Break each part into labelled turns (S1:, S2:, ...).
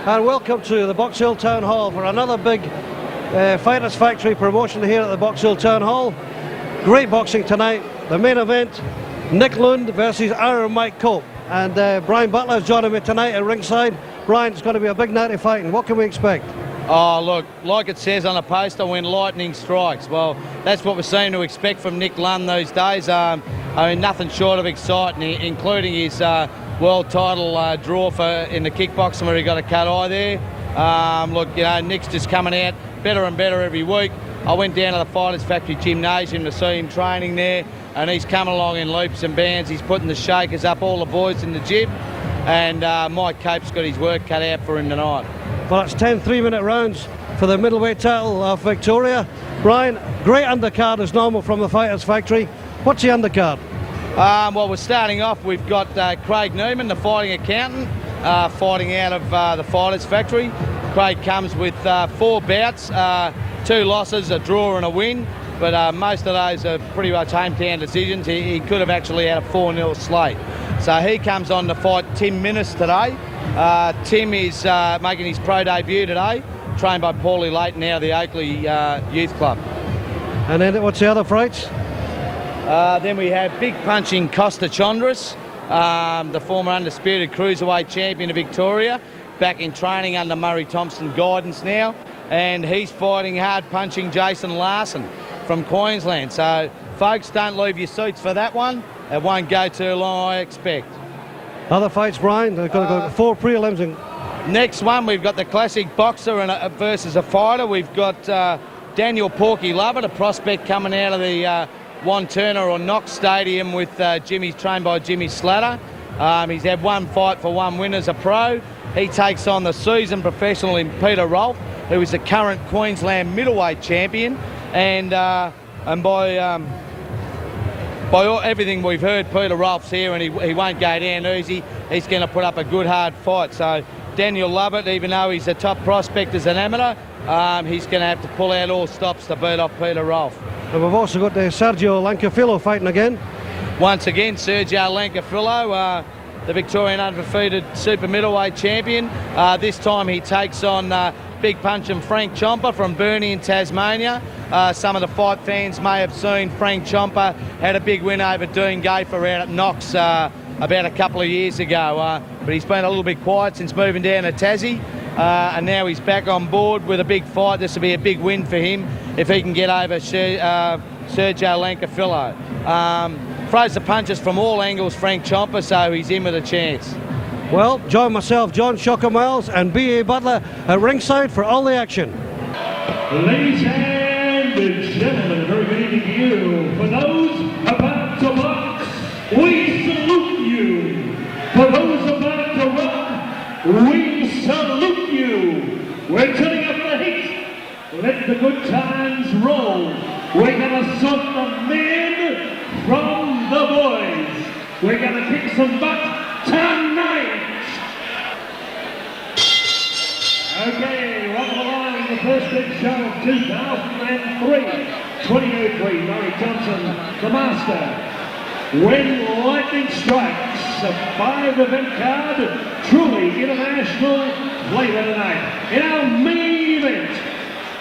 S1: and welcome to the Box Hill Town Hall for another big Fighters Factory promotion here at the Box Hill Town Hall. Great boxing tonight. The main event, Nick Lund versus Iron Mike Cope. And Brian Butler is joining me tonight at ringside. Brian, it's going to be a big night of fighting. What can we expect?
S2: Oh, look, like it says on the poster, when lightning strikes. Well, that's what we seem to expect from Nick Lund these days. I mean, nothing short of exciting, including his world title draw in the kickboxing where he got a cut eye there. Look, you know, Nick's just coming out better and better every week. I went down to the Fighters Factory gymnasium to see him training there, and he's coming along in leaps and bounds. He's putting the shakers up, all the boys in the gym, and Mike Cope's got his work cut out for him tonight.
S1: Well, it's 10 3-minute rounds for the middleweight title of Victoria. Brian, great undercard as normal from the Fighters Factory. What's the undercard?
S2: Well, we're starting off, we've got Craig Newman, the fighting accountant, fighting out of the Fighters Factory. Craig comes with 4 bouts, 2 losses, a draw and a win, but most of those are pretty much hometown decisions. He could have actually had a 4-0 slate. So he comes on to fight Tim Minnis today. Tim is making his pro debut today, trained by Paulie Layton out of the Oakley Youth Club.
S1: And then what's the other fights?
S2: Then we have big punching Costa Chondras, the former undisputed cruiserweight champion of Victoria, back in training under Murray Thompson guidance now, and he's fighting hard punching Jason Larson from Queensland. So folks, don't leave your seats for that one. It won't go too long, I expect.
S1: Other fights, Brian? They've got 4 prelims.
S2: Next one, we've got the classic boxer versus a fighter. We've got Daniel Porky Lovett, a prospect coming out of the Juan Turner or Knox Stadium with trained by Jimmy Slatter. He's had 1 fight for 1 win as a pro. He takes on the seasoned professional in Peter Rolph, who is the current Queensland middleweight champion. And by everything we've heard, Peter Rolfe's here and he won't go down easy. He's going to put up a good hard fight. So Daniel Lovett, even though he's a top prospect as an amateur, he's going to have to pull out all stops to beat off Peter Rolfe.
S1: And we've also got Sergio Llancafilo fighting again.
S2: Once again, Sergio Llancafilo, the Victorian undefeated super middleweight champion. This time he takes on big punching Frank Ciampa from Burnie in Tasmania. Some of the fight fans may have seen Frank Ciampa had a big win over Dean Gafer out at Knox about a couple of years ago. But he's been a little bit quiet since moving down to Tassie. And now he's back on board with a big fight. This will be a big win for him if he can get over Sergio Llancafilo. Throws the punches from all angles, Frank Ciampa, so he's in with a chance.
S1: Well, join myself, John Shocker Miles, and B.A. Butler at ringside for all the action.
S3: Ladies and gentlemen, a very good evening to you. For those about to box, we salute you. For those about to run, we salute you. We're turning up the heat. Let the good times roll. We're going to sort the men from the boys. We're going to kick some butt tonight. Okay, we're on the line, the first big show of 2003. 2003, Murray Thompson, the master. When lightning strikes, a 5-event card, truly international flavor tonight. In our main event,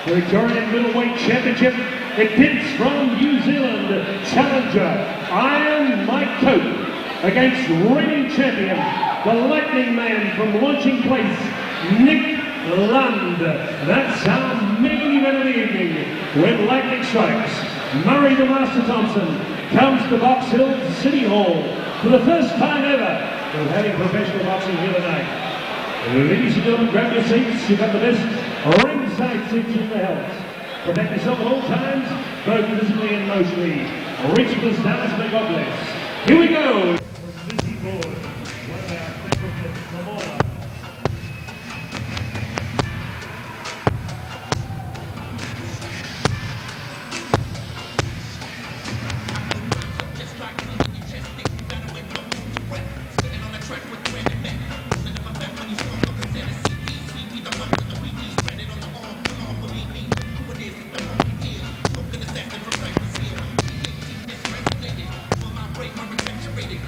S3: the Victorian Middleweight Championship, it pits from New Zealand challenger Iron Mike Cope against reigning champion, the Lightning Man from Launching Place, Nick Lund. That's our main event of the evening. When lightning strikes, Murray the Master Thompson comes to Box Hill City Hall for the first time ever of having professional boxing here tonight. Ladies and gentlemen, grab your seats. You've got the best ringside seats in the house. Protect yourself at all times, both physically and emotionally. Reach for the stars, may God bless. Here we go.
S4: Ready.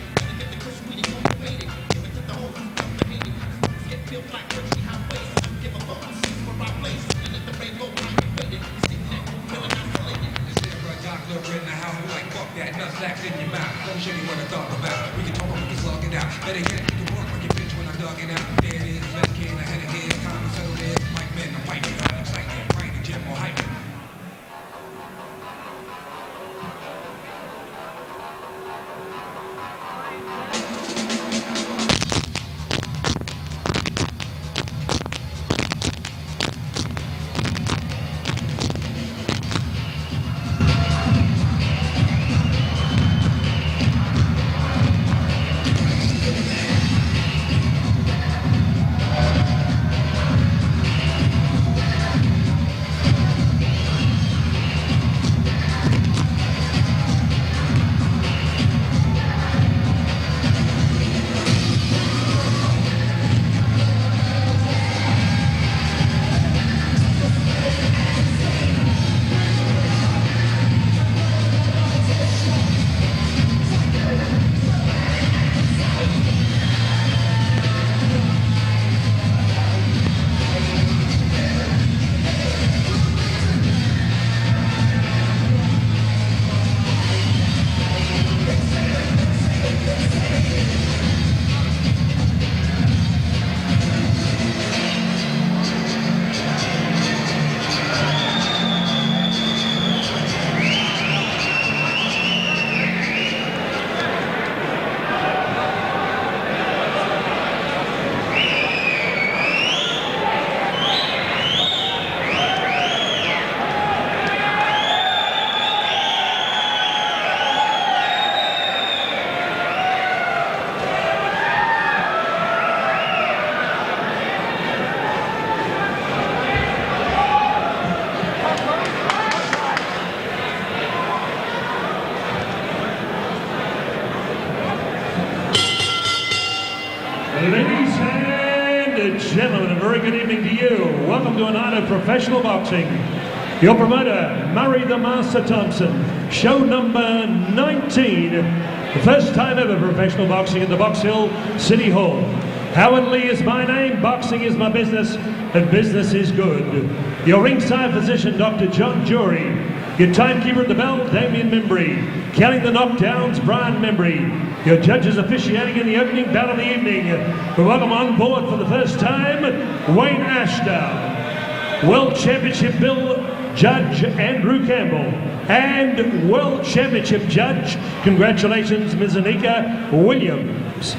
S3: Ladies and gentlemen, a very good evening to you. Welcome to a night of professional boxing. Your promoter, Murray the Master Thompson. Show number 19. The first time ever professional boxing at the Box Hill City Hall. Howard Lee is my name, boxing is my business, and business is good. Your ringside physician, Dr. John Jury. Your timekeeper at the bell, Damien Membry. Counting the knockdowns, Brian Membry. Your judges officiating in the opening bout of the evening. We welcome on board for the first time, Wayne Ashdown. World Championship Bill Judge Andrew Campbell. And World Championship Judge, congratulations, Ms. Anika Williams.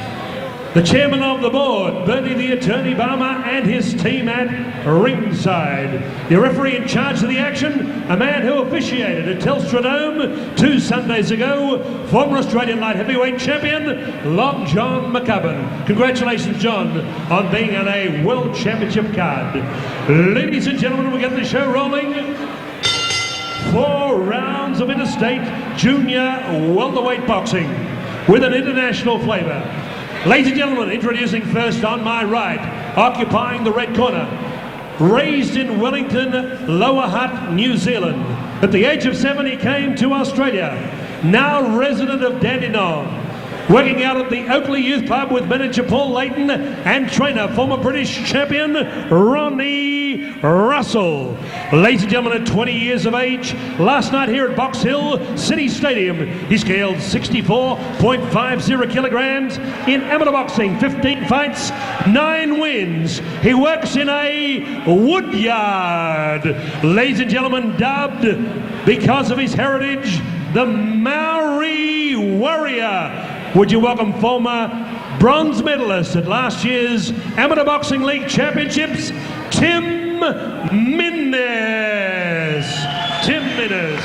S3: The chairman of the board, Bernie the Attorney Barmer, and his team at ringside. Your referee in charge of the action, a man who officiated at Telstra Dome 2 Sundays ago, former Australian light heavyweight champion, Long John McCubbin. Congratulations, John, on being on a World Championship card. Ladies and gentlemen, we get the show rolling. 4 rounds of interstate junior welterweight boxing with an international flavour. Ladies and gentlemen, introducing first on my right, occupying the red corner, raised in Wellington, Lower Hutt, New Zealand. At the age of 7, he came to Australia, now resident of Dandenong. Working out at the Oakley Youth Club with manager Paul Layton and trainer, former British champion, Ronnie Russell. Ladies and gentlemen, at 20 years of age, last night here at Box Hill City Stadium, he scaled 64.50 kilograms in amateur boxing, 15 fights, 9 wins. He works in a wood yard. Ladies and gentlemen, dubbed, because of his heritage, the Maori Warrior. Would you welcome former bronze medalist at last year's Amateur Boxing League Championships, Tim Minnis. Tim Minnis.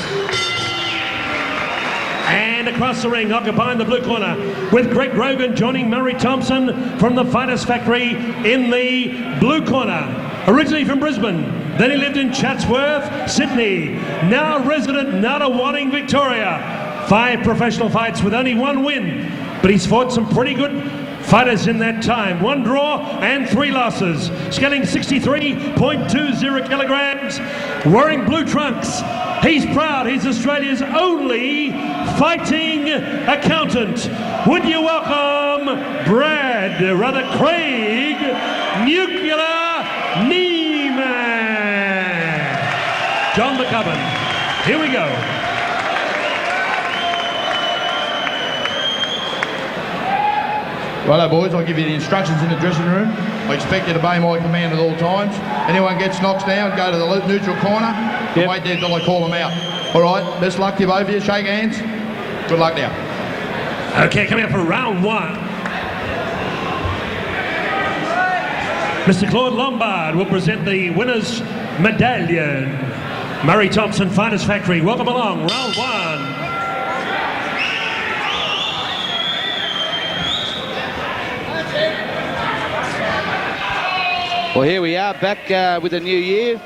S3: And across the ring, occupying the blue corner, with Greg Rogan joining Murray Thompson from the Fighters Factory in the blue corner. Originally from Brisbane, then he lived in Chatsworth, Sydney, now resident Nunawading, Victoria. 5 professional fights with only 1 win, but he's fought some pretty good fighters in that time. 1 draw and 3 losses, scaling 63.20 kilograms, wearing blue trunks. He's proud he's Australia's only fighting accountant. Would you welcome Craig Nuclear Niemann. John McCubbin. Here we go.
S4: Righto boys, I'll give you the instructions in the dressing room. I expect you to obey my command at all times. Anyone gets knocked down, go to the neutral corner and wait there till I call them out. All right, best luck to you both of you. Shake hands. Good luck now.
S3: Okay, coming up for round one. Mr. Claude Lombard will present the winner's medallion. Murray Thompson, Fighters Factory. Welcome along, round one.
S2: Well, here we are back with a new year.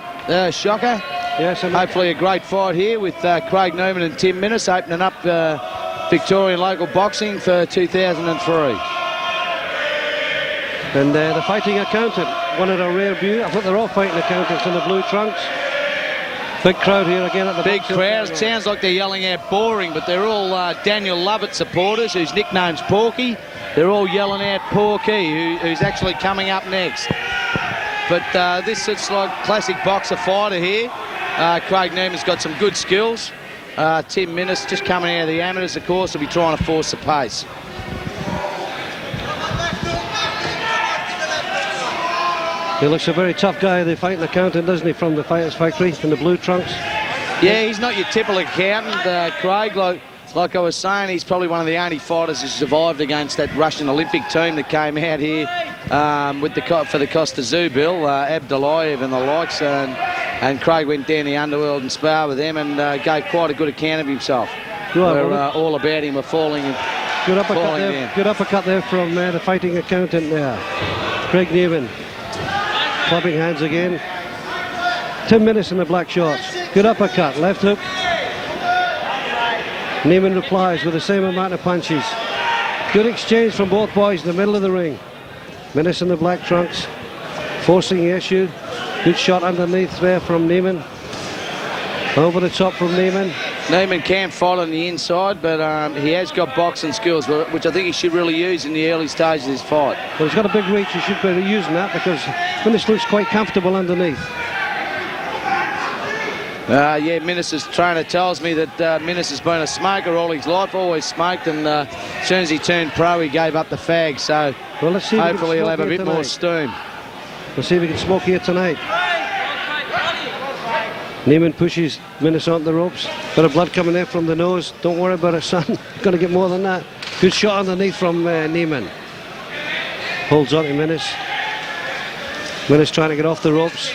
S2: Shocker.
S1: Yes,
S2: hopefully a great fight here with Craig Newman and Tim Minnis opening up Victorian local boxing for 2003.
S1: And the fighting accountant, one of the rare view. I think they're all fighting accountants in the blue trunks. Big crowd here again at the
S2: big crowd. Sounds like they're yelling out boring, but they're all Daniel Lovett supporters, whose nickname's Porky. They're all yelling out Porky, who's actually coming up next. But this looks like classic boxer fighter here. Craig Newman's got some good skills. Tim Minnis just coming out of the amateurs, of course, will be trying to force the pace.
S1: He looks a very tough guy, the fighting accountant, doesn't he, from the Fighters Factory in the blue trunks?
S2: Yeah, he's not your typical accountant, Craig. Like I was saying, he's probably one of the only fighters who survived against that Russian Olympic team that came out here for the Costa Zoo bill, Abdullayev and the likes. And Craig went down the underworld and sparred with them and gave quite a good account of himself. We're all about him. We're falling
S1: good uppercut there. Down. Good uppercut there from the fighting accountant there. Craig Newman. Clapping hands again. 10 minutes in the black shorts. Good uppercut. Left hook. Niemann replies with the same amount of punches. Good exchange from both boys in the middle of the ring. Minnis in the black trunks. Forcing the issue. Good shot underneath there from Niemann. Over the top from Niemann.
S2: Niemann can fight on the inside, but he has got boxing skills, which I think he should really use in the early stages of this fight.
S1: Well, he's got a big reach. He should be using that because Minnis looks quite comfortable underneath.
S2: Yeah, Minnis' trainer tells me that Minnis has been a smoker all his life, always smoked, and as soon as he turned pro, he gave up the fag. So well, let's see hopefully he'll have a bit more steam.
S1: Let's see if we can smoke here tonight. Niemann pushes Minnis onto the ropes. Bit of blood coming out from the nose. Don't worry about it, son. Going to get more than that. Good shot underneath from Niemann. Holds on to Minnis. Minnis trying to get off the ropes.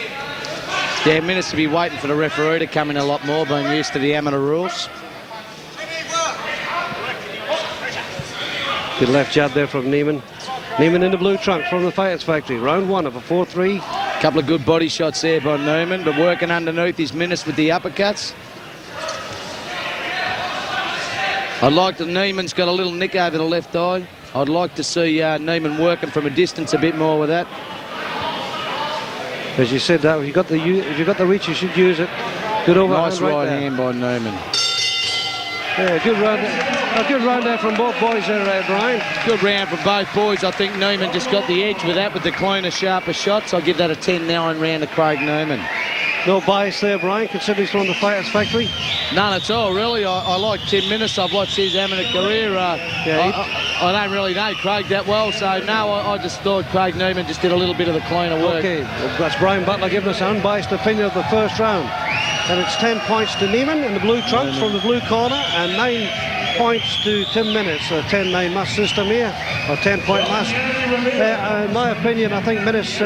S2: Yeah, Minnis to be waiting for the referee to come in a lot more, being used to the amateur rules.
S1: Good left jab there from Niemann. Niemann in the blue trunk from the Fighters Factory. Round one of a 4-3.
S2: Couple of good body shots there by Newman, but working underneath his Minnis with the uppercuts. I'd like to, Niemann's got a little nick over the left eye. I'd like to see Niemann working from a distance a bit more with that.
S1: As you said, that if you got the reach, you should use it. Good overhand.
S2: Nice right hand by Newman.
S1: Yeah, good round. A good round there from both boys there, Brian.
S2: Good round from both boys. I think Newman just got the edge with that, with the cleaner, sharper shots. I'll give that a 10-9 round to Craig Newman.
S1: No bias there, Brian, considering he's from the Fighters Factory?
S2: None at all, really. I like Tim Minnis. I've watched his amateur career. I don't really know Craig that well, so no, I just thought Craig Newman just did a little bit of the cleaner work.
S1: Okay, well, that's Brian Butler giving us an unbiased opinion of the first round. And it's 10 points to Niemann in the blue trunks from the blue corner, and 9 points to Tim Minnis. A 10-9 must system here, or 10-point must. In my opinion, I think Minnis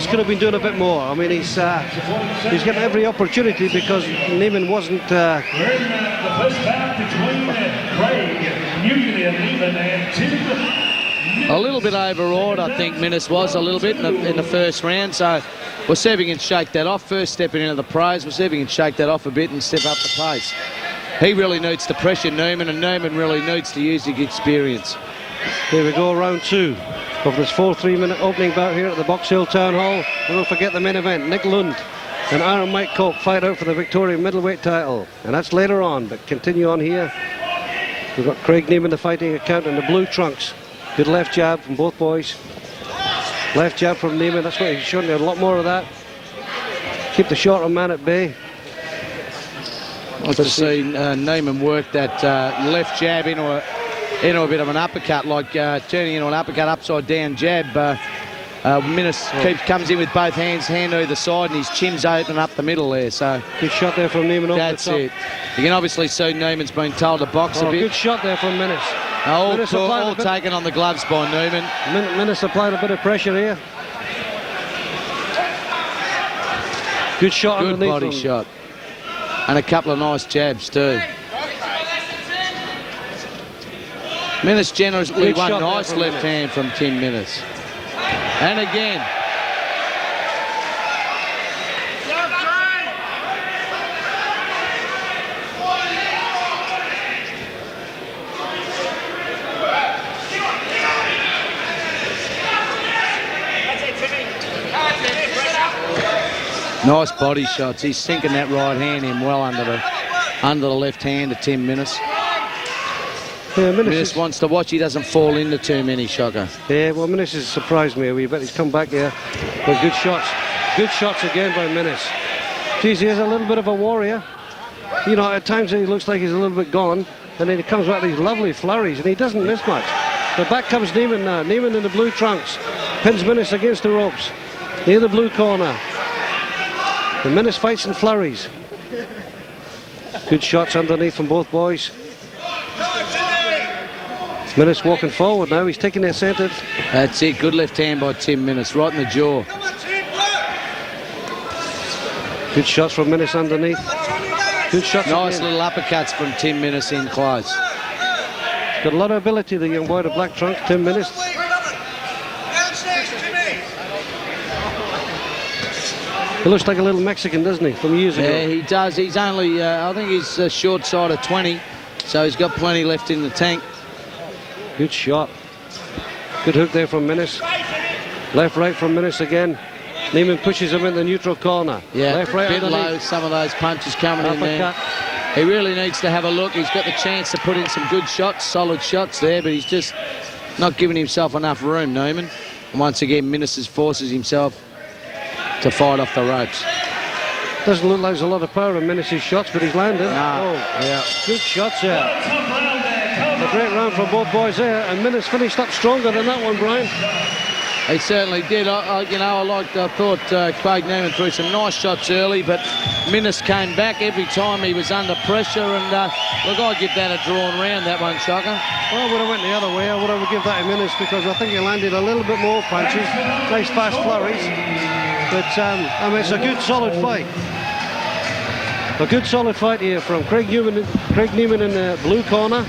S1: could have been doing a bit more. I mean, he's getting every opportunity because Niemann wasn't.
S3: We're in the first bout between Craig Newman and Tim.
S2: A little bit overawed, I think Minnis was a little bit in the first round. So we'll see if he can shake that off. First stepping into the pros, we'll see if he can shake that off a bit and step up the pace. He really needs to pressure Newman, and Newman really needs to use his experience.
S1: Here we go, round two of this 4-3-minute opening bout here at the Box Hill Town Hall. And don't forget the main event, Nick Lund and Aaron Mike Cope fight out for the Victorian middleweight title. And that's later on, but continue on here. We've got Craig Niemann, the fighting accountant, in the blue trunks. Good left jab from both boys. Left jab from Niemann, that's what he's showing you, a lot more of that. Keep the shorter man at bay.
S2: I've just seen Newman work that left jab into a bit of an uppercut, like turning into an uppercut upside down jab. Minnis comes in with both hands, hand either side, and his chin's open up the middle there. So
S1: good shot there from Niemann.
S2: That's it. You can obviously see Newman's been told to box a bit.
S1: Good shot there from Minnis.
S2: All taken on the gloves by Newman.
S1: Minnis applied a bit of pressure here. Good shot
S2: Good
S1: underneath.
S2: Body shot. And a couple of nice jabs too. Minnis generously one nice left hand from Tim Minnis. And again. Nice body shots. He's sinking that right hand in well under the left hand of Tim Minnis.
S1: Yeah,
S2: Minnis wants to watch. He doesn't fall into too many, Shocker.
S1: Yeah, well, Minnis has surprised me a wee bit. He's come back here with good shots. Good shots again by Minnis. Geez, he is a little bit of a warrior. You know, at times he looks like he's a little bit gone, and then he comes back with these lovely flurries, and he doesn't miss much. But back comes Niemann now. Niemann in the blue trunks. Pins Minnis against the ropes. Near the blue corner. The Minnis fights and flurries. Good shots underneath from both boys. Minnis walking forward now. He's taking their centre.
S2: That's it. Good left hand by Tim Minnis, right in the jaw.
S1: Good shots from Minnis underneath. Good shots.
S2: Nice
S1: again.
S2: little uppercuts from Tim Minnis in close.
S1: Got a lot of ability, the young boy, the black trunk, Tim Minnis. He looks like a little Mexican, doesn't he, from years ago?
S2: Yeah, he does. He's only, I think he's short side of 20, so he's got plenty left in the tank.
S1: Good shot. Good hook there from Minnis. Left, right from Minnis again. Niemann pushes him in the neutral corner.
S2: Yeah,
S1: left, right,
S2: bit
S1: underneath.
S2: low, some of those punches coming in there.
S1: Uppercut.
S2: He really needs to have a look. He's got the chance to put in some good shots, solid shots there, but he's just not giving himself enough room, Newman. And once again, Minnis forces himself to fight off the ropes.
S1: Doesn't look like there's a lot of power in Minnis' shots, but he's landed.
S2: No.
S1: Yeah. Good shots there. A great round from both boys there, and Minnis finished up stronger than that one, Brian.
S2: He certainly did. I thought Craig Newman threw some nice shots early, but Minnis came back every time he was under pressure, and look, I'd give that a drawn round, that one, Shocker.
S1: Well, I would have went the other way. I would have given that to Minnis because I think he landed a little bit more punches. Nice fast flurries. But, I mean, it's a good solid fight. A good solid fight here from Craig Newman in the blue corner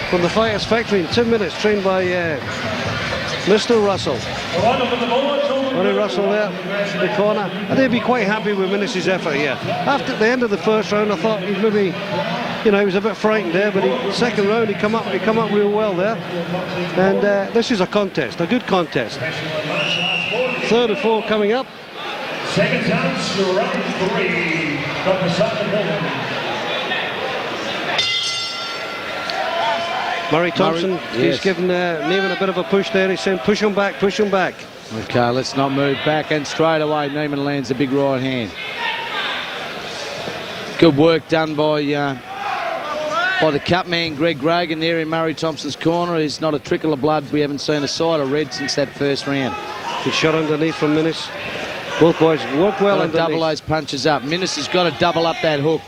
S1: from the Fighters Factory in 10 minutes, trained by Mr. Russell. Ronnie Russell there in the corner. And they'd be quite happy with Minnis' effort here. After the end of the first round, I thought he'd maybe, you know, he was a bit frightened there, but the second round he come up real well there. And this is a contest, a good contest. Third and fourth coming up.
S3: Seconds out, round 3 from the Southern.
S1: Murray Thompson, he's giving Niemann a bit of a push there. He's saying, push him back, push him back.
S2: Okay, let's not move back, and straight away Niemann lands a big right hand. Good work done by the cut man, Greg Grogan, there in Murray Thompson's corner. There's not a trickle of blood. We haven't seen a side of red since that first round.
S1: Good shot underneath from Minnis. Both boys work well underneath.
S2: Double those punches up. Minnis has got to double up that hook.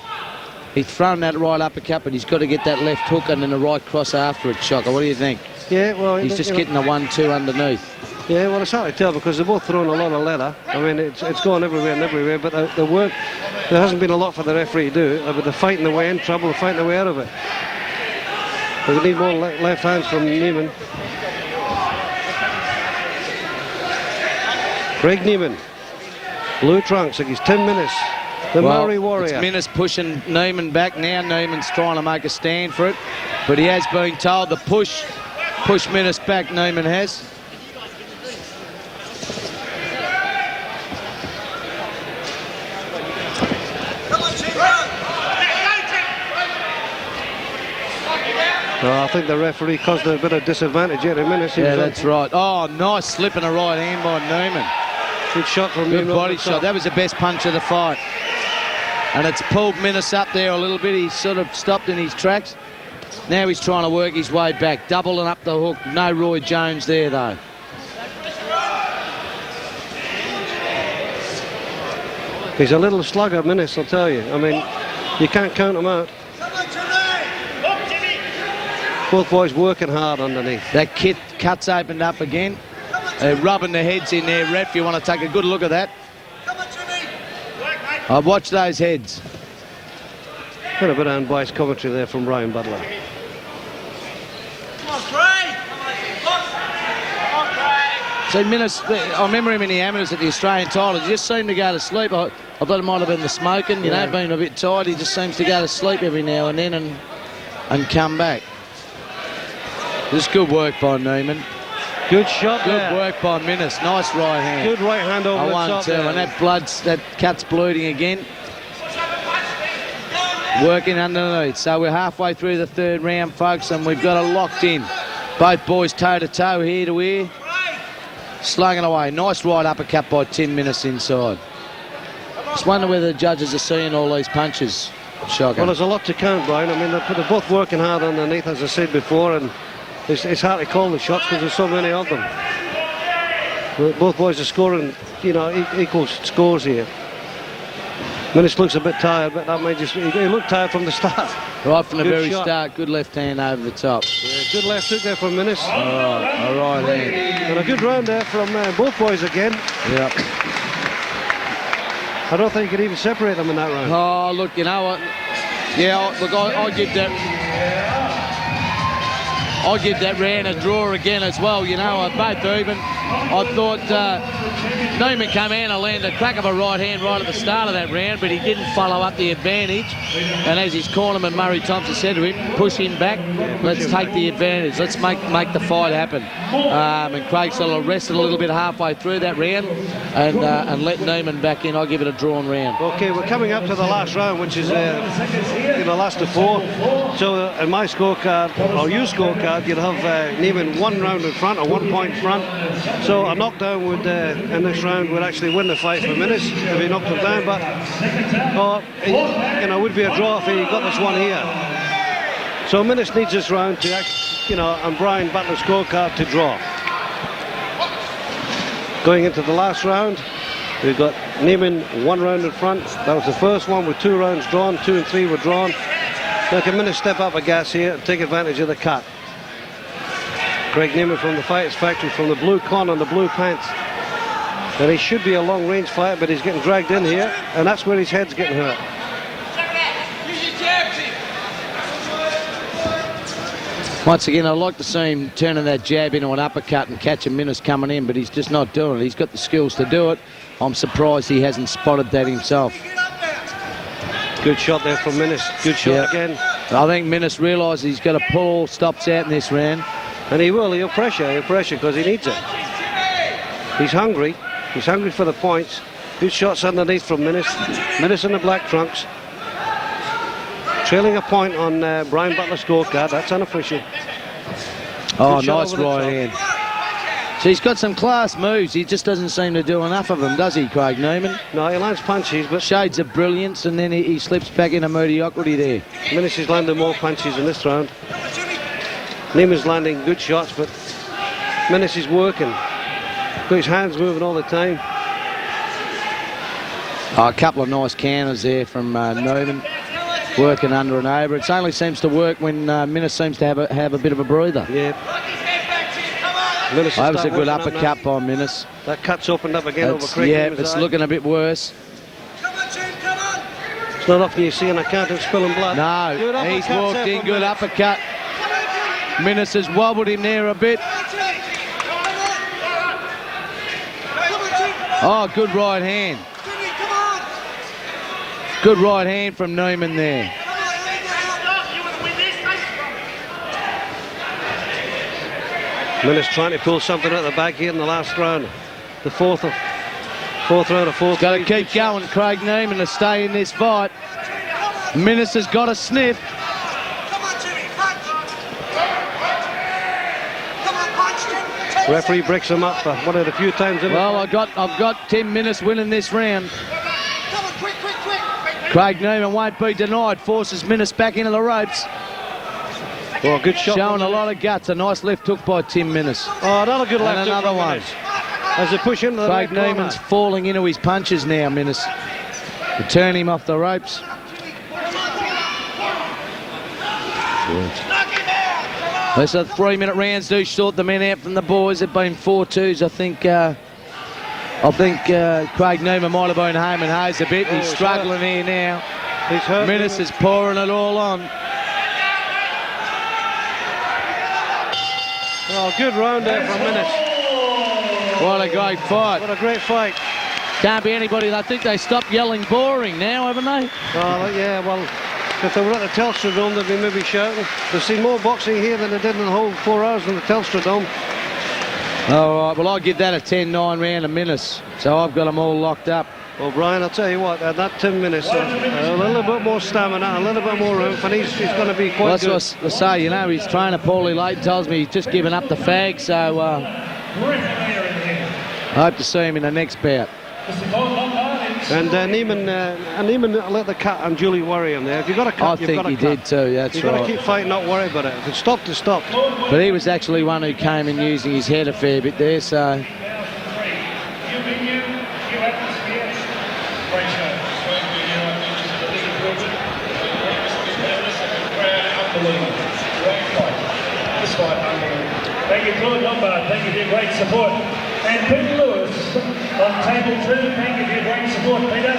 S2: He's thrown that right uppercut, but he's got to get that left hook and then the right cross after it, Shocker. What do you think?
S1: Yeah, well...
S2: He's just getting the 1-2 underneath.
S1: Yeah, well, it's hard to tell because they're both throwing a lot of leather. I mean, it's going everywhere and everywhere, but the work, there hasn't been a lot for the referee to do. But they're fighting their way in trouble, they're fighting their way out of it. But we need more left hands from Niemann. Craig Niemann, blue trunks, like he's 10 minutes. The Maori Warrior.
S2: It's Minnis pushing Newman back now. Newman's trying to make a stand for it, but he has been told to push Minnis back. Newman has.
S1: Oh, I think the referee caused a bit of disadvantage here in Minnis.
S2: Yeah, that's right. Oh, nice slip and a right hand by Newman.
S1: Good shot from
S2: Good
S1: Newman.
S2: body shot. That was the best punch of the fight. And it's pulled Minnis up there a little bit. He's sort of stopped in his tracks. Now he's trying to work his way back, doubling up the hook. No Roy Jones there, though.
S1: He's a little slugger, Minnis, I'll tell you. I mean, you can't count him out. Both boys working hard underneath.
S2: That cut's opened up again. They're rubbing their heads in there, ref. You want to take a good look at that. I've watched those heads.
S1: Got a bit of unbiased commentary there from Brian Butler.
S2: See, Minnis, I remember him in the amateurs at the Australian title. He just seemed to go to sleep. I thought it might have been the smoking, you know, being a bit tired. He just seems to go to sleep every now and then and come back. Just good work by Newman.
S1: Good shot
S2: Good
S1: there.
S2: work by Minnis. Nice right hand.
S1: Good right hand over
S2: I
S1: the
S2: won't
S1: top
S2: tell.
S1: there.
S2: And that cut's bleeding again. Working underneath. So we're halfway through the third round, folks, and we've got it locked in. Both boys toe-to-toe, ear-to-ear. Slugging away. Nice right uppercut by 10 Minnis inside. Just wonder whether the judges are seeing all these punches. Shocking.
S1: Well, there's a lot to count, Brian. I mean, they're both working hard underneath, as I said before, and it's hard to call the shots because there's so many of them. But both boys are scoring, you know, equal scores here. Minnis looks a bit tired, but that may just... He looked tired from the start.
S2: Right from the
S1: Good
S2: very
S1: shot.
S2: start. Good left hand over the top.
S1: Yeah, good left hook there from Minnis.
S2: All right hand.
S1: And a good round there from both boys again.
S2: Yep.
S1: I don't think you could even separate them in that round.
S2: Oh, look, you know what? Yeah, look, I'll give that round a draw again as well. You know, both even. I thought Newman came in and landed a crack of a right hand right at the start of that round, but he didn't follow up the advantage. And as his cornerman Murray Thompson said to him, push him back. Let's take the advantage. Let's make the fight happen. And Craig sort of rested a little bit halfway through that round and let Newman back in. I'll give it a drawn round.
S1: Okay, we're coming up to the last round, which is last of four. So in my scorecard, or your scorecard, you'd have Niemann 1 round in front, or 1 point in front. So a knockdown would in this round would actually win the fight for Minnis if he knocked him down, but it would be a draw if he got this one here. So Minnis needs this round to and Brian Butler's scorecard to draw. Going into the last round, we've got Niemann 1 round in front. That was the first one with 2 rounds drawn. 2 and 3 were drawn. Now can Minnis step up a gas here and take advantage of the cut. Greg Niemann from the Fighters Factory, from the blue con and the blue pants. And he should be a long-range fighter, but he's getting dragged in here, and that's where his head's getting hurt.
S2: Once again, I'd like to see him turning that jab into an uppercut and catching Minnis coming in, but he's just not doing it. He's got the skills to do it. I'm surprised he hasn't spotted that himself.
S1: Good shot there from Minnis. Good shot again.
S2: I think Minnis realises he's got to pull all stops out in this round.
S1: And he will. He'll pressure because he needs it. He's hungry. He's hungry for the points. Good shots underneath from Minnis. Minnis in the black trunks. Trailing a point on Brian Butler's scorecard. That's unofficial.
S2: Oh, nice right hand. So he's got some class moves. He just doesn't seem to do enough of them, does he, Craig Newman?
S1: No, he lands punches, but...
S2: Shades of brilliance, and then he slips back into mediocrity there.
S1: Minnis is landing more punches in this round. Niemann's landing good shots, but Minnis is working. Got his hands moving all the time.
S2: Oh, a couple of nice counters there from Newman. Working under and over. It only seems to work when Minnis seems to have a bit of a breather.
S1: Yeah.
S2: That was a good uppercut by Minnis.
S1: That cut's opened up again over Craig.
S2: Yeah, it's looking a bit worse.
S1: It's not often you see an accountant spilling blood.
S2: No, he's walked in, good uppercut. Minnis has wobbled him there a bit. Oh, good right hand. Good right hand from Newman there.
S1: Minnis trying to pull something out the back here in the last round. The fourth round of fourth.
S2: Got to keep going, Craig Newman, to stay in this fight. Minnis has got a sniff.
S1: Referee breaks him up for one of the few times in
S2: Well, I've got Tim Minnis winning this round. Craig Newman won't be denied. Forces Minnis back into the ropes.
S1: Oh, good shot.
S2: Showing a lot of guts. A nice left hook by Tim Minnis.
S1: Oh, another good left
S2: and another one.
S1: As they push into the
S2: Craig
S1: right
S2: Newman's
S1: corner.
S2: falling into his punches now, Minnis. To turn him off the ropes. This is 3-minute rounds. Do sort the men out from the boys. They've been 4-2s. I think Craig Newman might have been home and hosed a bit. He's struggling here now.
S1: He's hurt.
S2: Minnis is pouring it all on.
S1: Oh, good round there from Minnis.
S2: What a great fight.
S1: What a great fight.
S2: Can't be anybody. I think they stopped yelling boring now, haven't they?
S1: Oh, yeah, well, if they were at the Telstra Dome, they'd be maybe shouting. They've seen more boxing here than they did in the whole 4 hours in the Telstra Dome.
S2: All right, well, I'll give that a 10-9 round of Minnis. So I've got them all locked up.
S1: Well, Brian, I'll tell you what, at that 10 minutes, a little bit more stamina, a little bit more room, and he's going to be quite
S2: Well,
S1: good.
S2: that's what I say, you know, his trainer, Paulie Layton, tells me he's just given up the fag, so I hope to see him in the next bout.
S1: And Niemann let the cut and Julie worry him there. If you've got a cut,
S2: I
S1: you've got
S2: think
S1: a
S2: he
S1: cut.
S2: did too, that's
S1: You've got to
S2: right.
S1: keep fighting, not worry about it. If it's stopped, it's stopped.
S2: But he was actually one who came in using his head a fair bit there, so...
S3: Thank you, Claude Lombard. Thank you for your great support. And Peter Lewis on table 2. Thank you for your great support, Peter.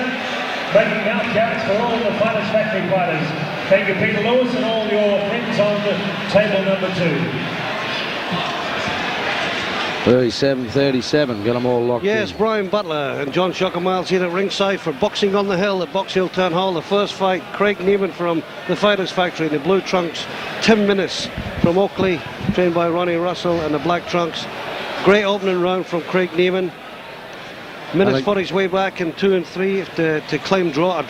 S3: Making mouth counts for all the Fighters Factory fighters. Thank you, Peter Lewis, and all your friends on the table number 2.
S2: 37-37, got them all locked
S1: Yes,
S2: in.
S1: Brian Butler and John Shockermiles here at ringside for Boxing on the Hill at Box Hill Town Hall. The first fight, Craig Newman from the Fighters Factory in the blue trunks, Tim Minnis from Oakley, trained by Ronnie Russell, and the black trunks. Great opening round from Craig Newman. Minnis fought his way back in 2 and 3 to claim a draw,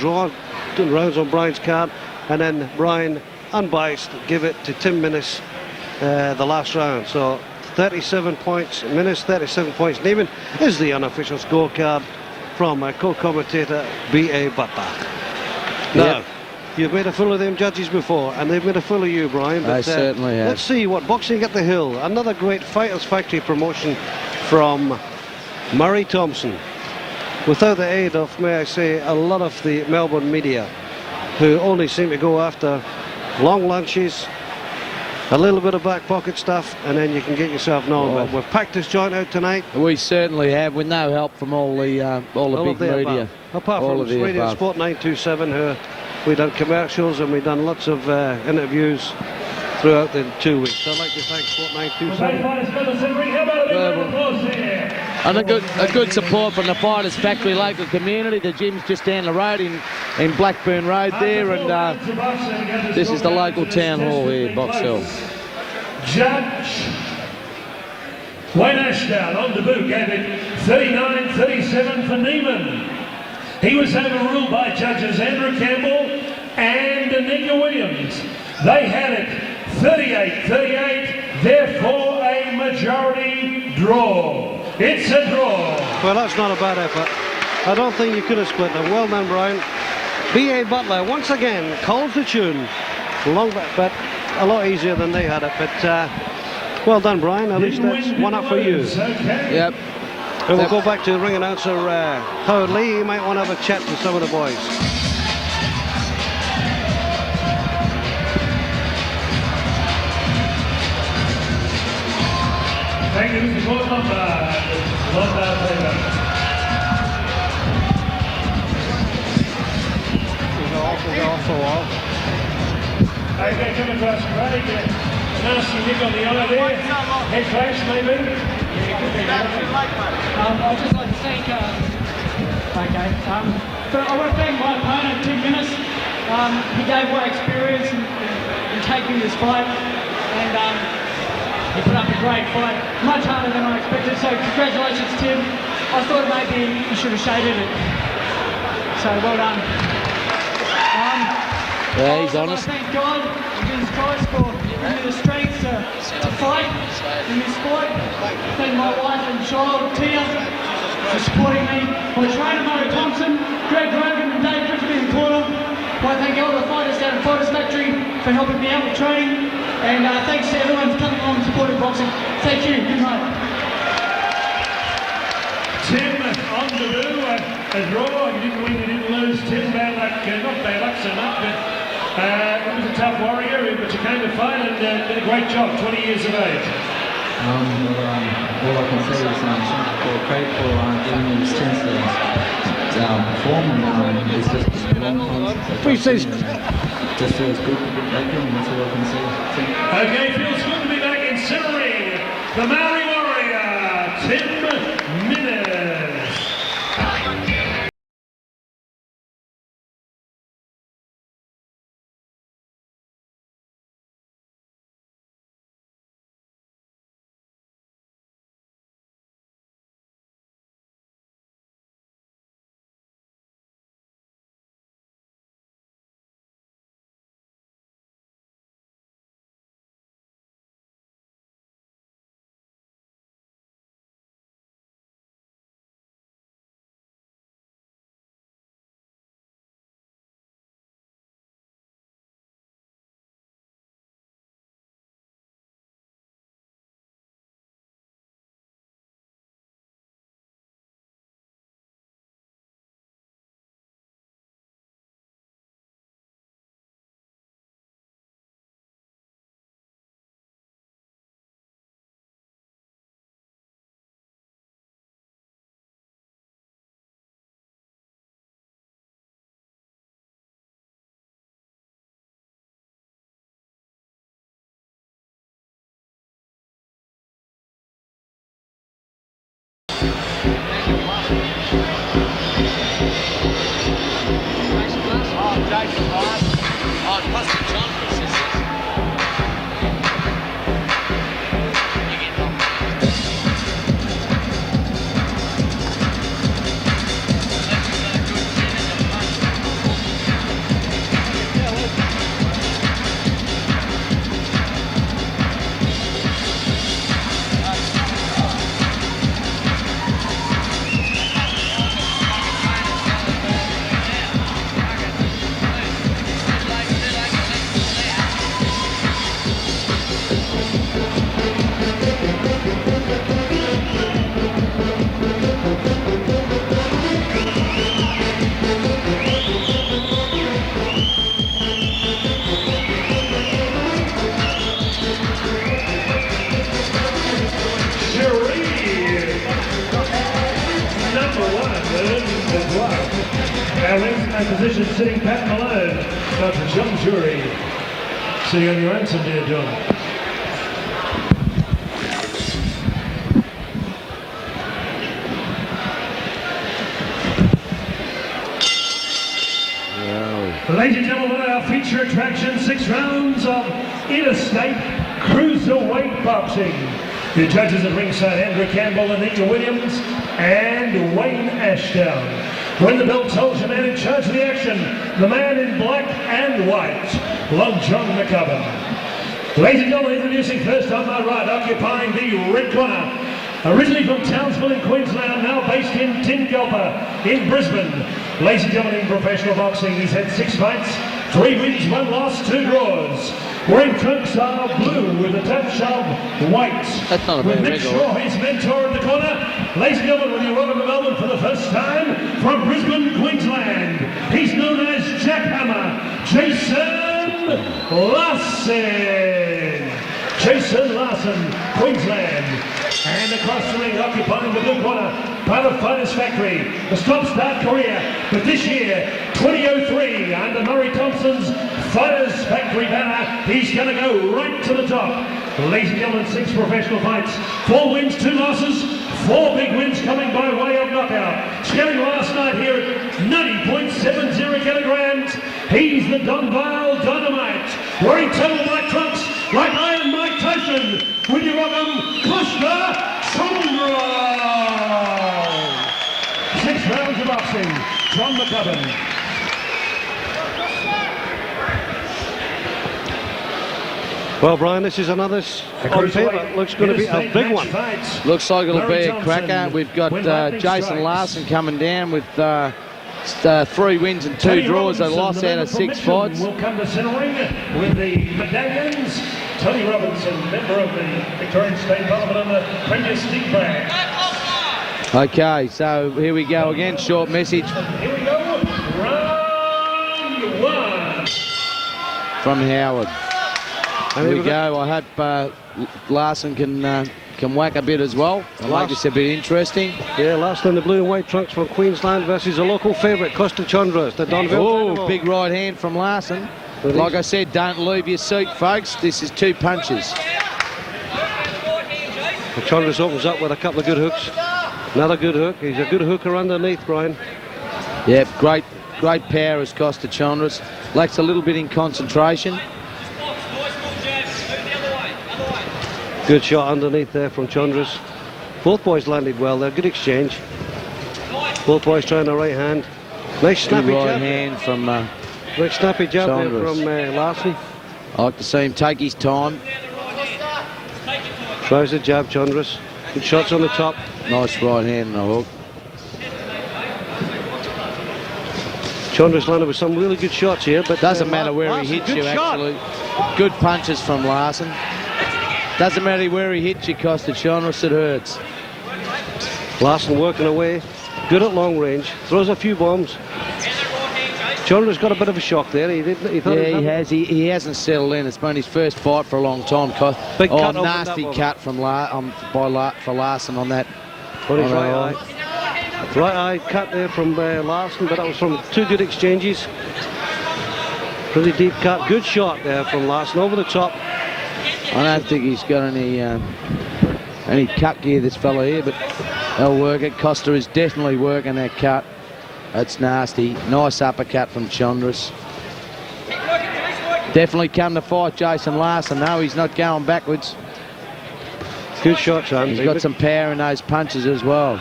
S1: 2 rounds on Brian's card, and then Brian, unbiased, give it to Tim Minnis the last round. So 37 points, Minnis, 37 points. Newman is the unofficial scorecard from co-commentator B.A. Butler. Now, you've made a fool of them judges before, and they've made a fool of you, Brian. But,
S2: I certainly have.
S1: Let's see what Boxing at the Hill, another great Fighters Factory promotion from Murray Thompson. Without the aid of, may I say, a lot of the Melbourne media, who only seem to go after long lunches, a little bit of back pocket stuff, and then you can get yourself known. But we've packed this joint out tonight.
S2: We certainly have, with no help from all the big media.
S1: Apart
S2: all
S1: from
S2: of the
S1: Radio
S2: above.
S1: Sport 927, who we've done commercials and we've done lots of interviews throughout the 2 weeks. So I'd like to thank Sport 927.
S2: And a good support from the Fighters Factory local community. The gym's just down the road in Blackburn Road there, and this is the local town hall here, Box Hill.
S3: Judge Wayne Ashdown on debut gave it 39-37 for Niemann. He was overruled by judges Andrew Campbell and Anika Williams. They had it 38-38, therefore a majority draw. It's a draw.
S1: Well, that's not a bad effort. I don't think you could have split them. Well done, Brian. B.A. Butler once again calls the tune. Long but a lot easier than they had it. But well done, Brian. At least that's one up for you.
S2: Yep.
S1: And we'll go back to the ring announcer Howard Lee. He might want to have a chat to some of the boys.
S3: Thank you, Mr. Lombard. Lombard favor.
S1: We'll go off for a while.
S3: Okay, come across Craig. Nasty nick on the eye there. Head clash, maybe.
S5: I'd just like to thank, but I want to thank my opponent, Tim Minnis. He gave away experience in taking this fight, and he put up a great fight, much harder than I expected, so congratulations, Tim. I thought maybe you should have shaded it, so well done.
S2: Yeah, he's honest.
S5: I want to thank God and Jesus Christ for give me the strength to fight in this sport. Thank my wife and child, Tia, for supporting me. My trainer, Murray Thompson, Greg Rogan and Dave Griffin in the corner. I thank all the fighters down at Fighters Factory for helping me out with training. And thanks to everyone for coming along and supporting boxing. Thank you. Good night.
S3: Tim on the boo, a draw. You didn't win, you didn't lose. Tim, bad luck, not bad luck so much, but it was a tough warrior, but you came to fight and did a great job, 20 years of age.
S6: All I can say is credit for giving me this chance to perform, and it's just a long time. Just feels good to be back in, and that's all I can say.
S3: Okay, feels good to be back in centering the Maori warrior, Tim Minnis. Position sitting Pat Malone, Dr. John Jury, sitting on your answer, dear John. Wow. Ladies and gentlemen, our feature attraction, 6 rounds of interstate cruiserweight boxing. The judges at ringside, Andrew Campbell, Anita Williams, and Wayne Ashdown. When the bell tolls, the man in charge of the action, the man in black and white, Long John McCubbin. Ladies and gentlemen, introducing first on my right, occupying the red corner, originally from Townsville in Queensland, now based in Tingalpa in Brisbane. Ladies and gentlemen, in professional boxing, he's had 6 fights, 3 wins, 1 loss, 2 draws. Wearing trunks are blue with a touch of white.
S2: That's not a bad
S3: With Mick Shaw, his mentor in the corner. Ladies and gentlemen, when you welcome to Melbourne for the first time, from Brisbane, Queensland, he's known as Jackhammer, Jason Larson. Jason Larson, Queensland. And across the ring, occupying the blue corner, part of Fighters Factory, the stop-start career, but this year, 2003, under Murray Thompson's Fighters Factory banner, he's going to go right to the top. Ladies and gentlemen, 6 professional fights, 4 wins, 2 losses, 4 big wins coming by way of knockout. Scaring last night here at 90.70 kilograms, he's the Dunvale Dynamite, wearing total black trunks like Iron Mike Tyson. Will you welcome Costa Chondros? 6 rounds of boxing, John McCubbin.
S1: Well, Brian, this is another on paper. Looks going to be a big one.
S2: Looks like it'll be a cracker. We've got Jason Larson coming down with 3 wins and 2 draws. They lost out of 6 fights.
S3: Will come to centering with the medallions. Tony Robinson, member of the Victorian State Parliament on the previous stick bag.
S2: Okay, so here we go again. Short message.
S3: Here we go. Round 1.
S2: From Howard. Here we go. I hope Larson can whack a bit as well. I'll make this a bit interesting.
S1: Yeah, last in the blue and white trunks from Queensland versus a local favourite, Costa Chandras. The
S2: Oh, big right hand from Larson. Like I said, don't leave your seat, folks. This is 2 punches.
S1: The Chandras opens up with a couple of good hooks. Another good hook. He's a good hooker underneath, Brian.
S2: Yep, great power as Costa Chandras. Lacks a little bit in concentration.
S1: Good shot underneath there from Chandras. Both boys landed well there. Good exchange. Both boys trying the right hand. Nice snappy
S2: right
S1: jab.
S2: hand from
S1: Nice snappy jab there from Larson.
S2: I like to see him take his time.
S1: Tries the jab, Chandras. Good shots on the top.
S2: Nice right hand and a hook.
S1: Chandras landed with some really good shots here, but
S2: doesn't matter where
S1: Larson,
S2: he hits you.
S1: shot.
S2: Actually, good punches from Larson. Doesn't matter where he hits you, Costa Chandras, it hurts.
S1: Larson working away, good at long range, throws a few bombs. Chandras got a bit of a shock there. He
S2: has. He hasn't settled in. It's been his first fight for a long time.
S1: Big cut
S2: nasty cut from for Larson on that.
S1: On his right eye. Right eye cut there from Larson, but that was from 2 good exchanges. Pretty deep cut. Good shot there from Larson over the top.
S2: I don't think he's got any cut gear, this fella here, but they'll work it. Costa is definitely working that cut. That's nasty. Nice uppercut from Chandras. Definitely come to fight Jason Larson. No, he's not going backwards.
S1: Good shots, son.
S2: He's got some power in those punches as well.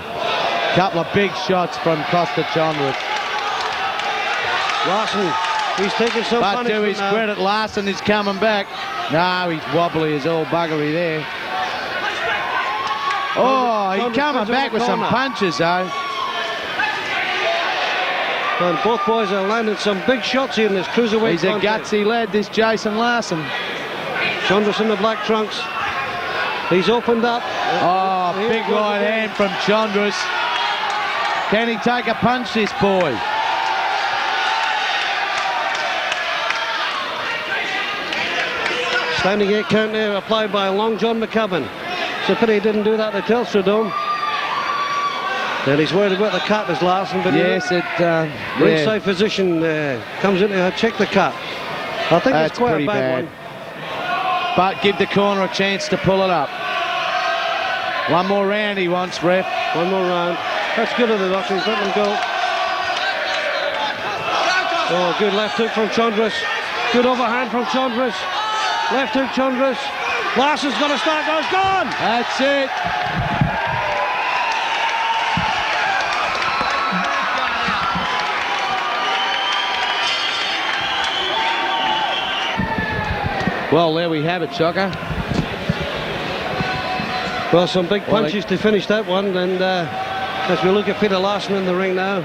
S2: Couple of big shots from Costa Chandras.
S1: Larson, he's taking some
S2: But
S1: punishment
S2: to his
S1: now.
S2: credit, Larson is coming back. No, he's wobbly as all buggery there. Oh, he's coming back with some punches, though.
S1: And both boys are landing some big shots here in this cruiserweight.
S2: He's a gutsy lad, this Jason Larson.
S1: Chandras in the black trunks. He's opened up.
S2: Oh, big right hand from Chandras. Can he take a punch, this boy?
S1: Standing 8 count there applied by Long John McCubbin. It's a pity he didn't do that at the Telstra Dome. And he's worried about the cut as Larson, but
S2: yes,
S1: ringside physician comes in to check the cut. I think it's quite a bad one.
S2: But give the corner a chance to pull it up. One more round he wants, ref.
S1: One more round. That's good of the doctors. Let them go. Oh, good left hook from Chandras. Good overhand from Chandras. Left hook, Chandras. Larson's got to start. Goes gone.
S2: That's it. Well, there we have it, Shocker.
S1: Well, some big punches to finish that one. And as we look at Peter Larson in the ring now,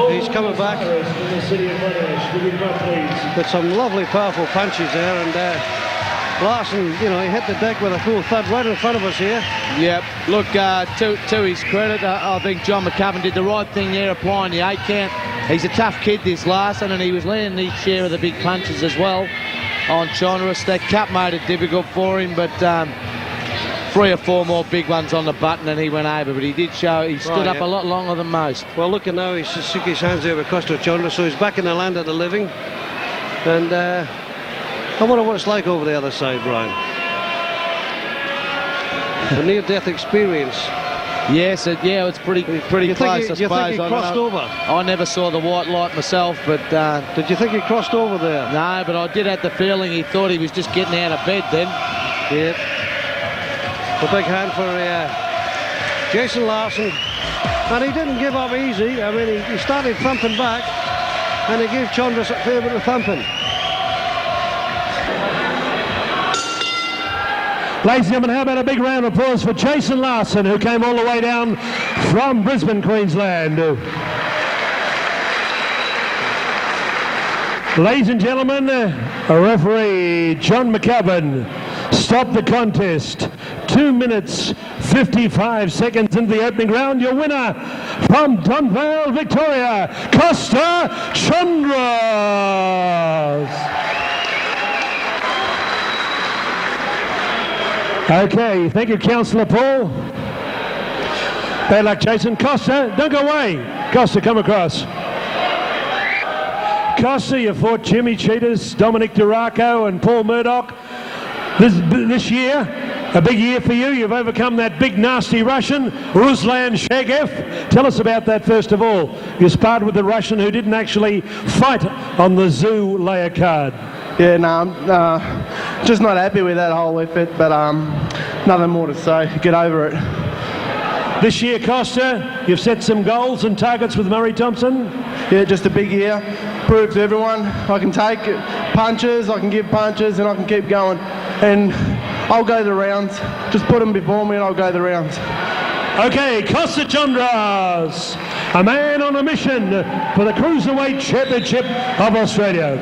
S1: he's coming back with some lovely, powerful punches there. And Larson, you know, he hit the deck with a full thud right in front of us here.
S2: Yep. Look, to his credit, I think John McCubbin did the right thing there, applying the 8 count. He's a tough kid, this Larson, and he was landing his share of the big punches as well on Chondros. That cut made it difficult for him, but 3 or 4 more big ones on the button and he went over. But he did show he stood up a lot longer than most.
S1: Well, look at now, he's just shook his hands over Costa Chandras, so he's back in the land of the living. And I wonder what it's like over the other side, Brian. A near-death experience.
S2: Yes, it's pretty close, I suppose.
S1: Do you think he crossed over?
S2: I never saw the white light myself, but...
S1: did you think he crossed over there?
S2: No, but I did have the feeling he thought he was just getting out of bed then.
S1: Yep. A big hand for Jason Larson. And he didn't give up easy. I mean, he started thumping back, and he gave Chandras a fair bit of thumping.
S3: Ladies and gentlemen, how about a big round of applause for Jason Larson, who came all the way down from Brisbane, Queensland. Ladies and gentlemen, referee John McCubbin stopped the contest. 2 minutes 55 seconds into the opening round. Your winner from Donvale, Victoria, Costa Chondros. Okay, thank you, Councillor Paul. Bad luck, Jason. Costa, don't go away. Costa, come across. Costa, you fought Jimmy Cheetahs, Dominic Duraco and Paul Murdoch. This year, a big year for you. You've overcome that big nasty Russian, Ruslan Shagev. Tell us about that first of all. You sparred with the Russian who didn't actually fight on the Zoo layer card.
S7: Yeah, no, I'm just not happy with that whole effort, but nothing more to say. Get over it.
S3: This year, Costa, you've set some goals and targets with Murray Thompson.
S7: Yeah, just a big year. Prove to everyone I can take punches, I can give punches, and I can keep going. And I'll go the rounds. Just put them before me and I'll go the rounds.
S3: Okay, Costa Chandras, a man on a mission for the Cruiserweight Championship of Australia.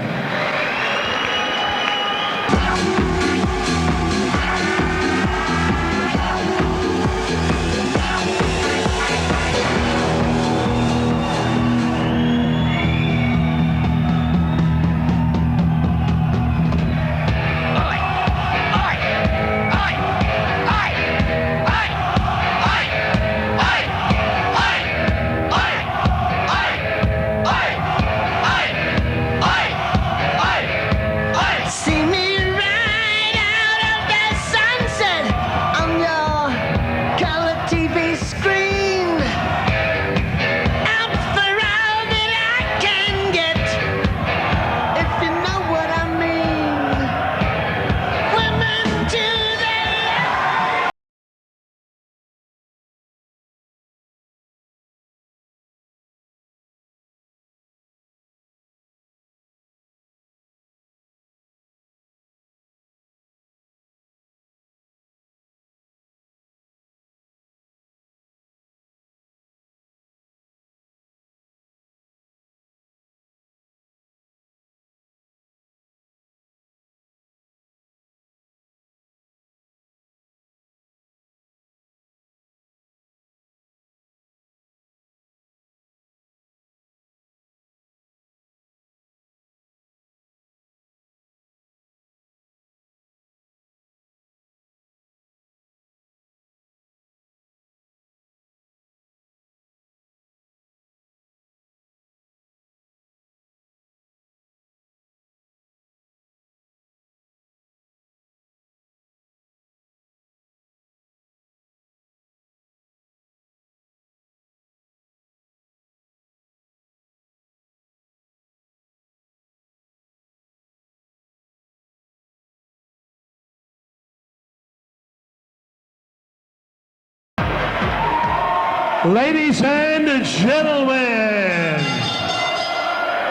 S3: Ladies and gentlemen,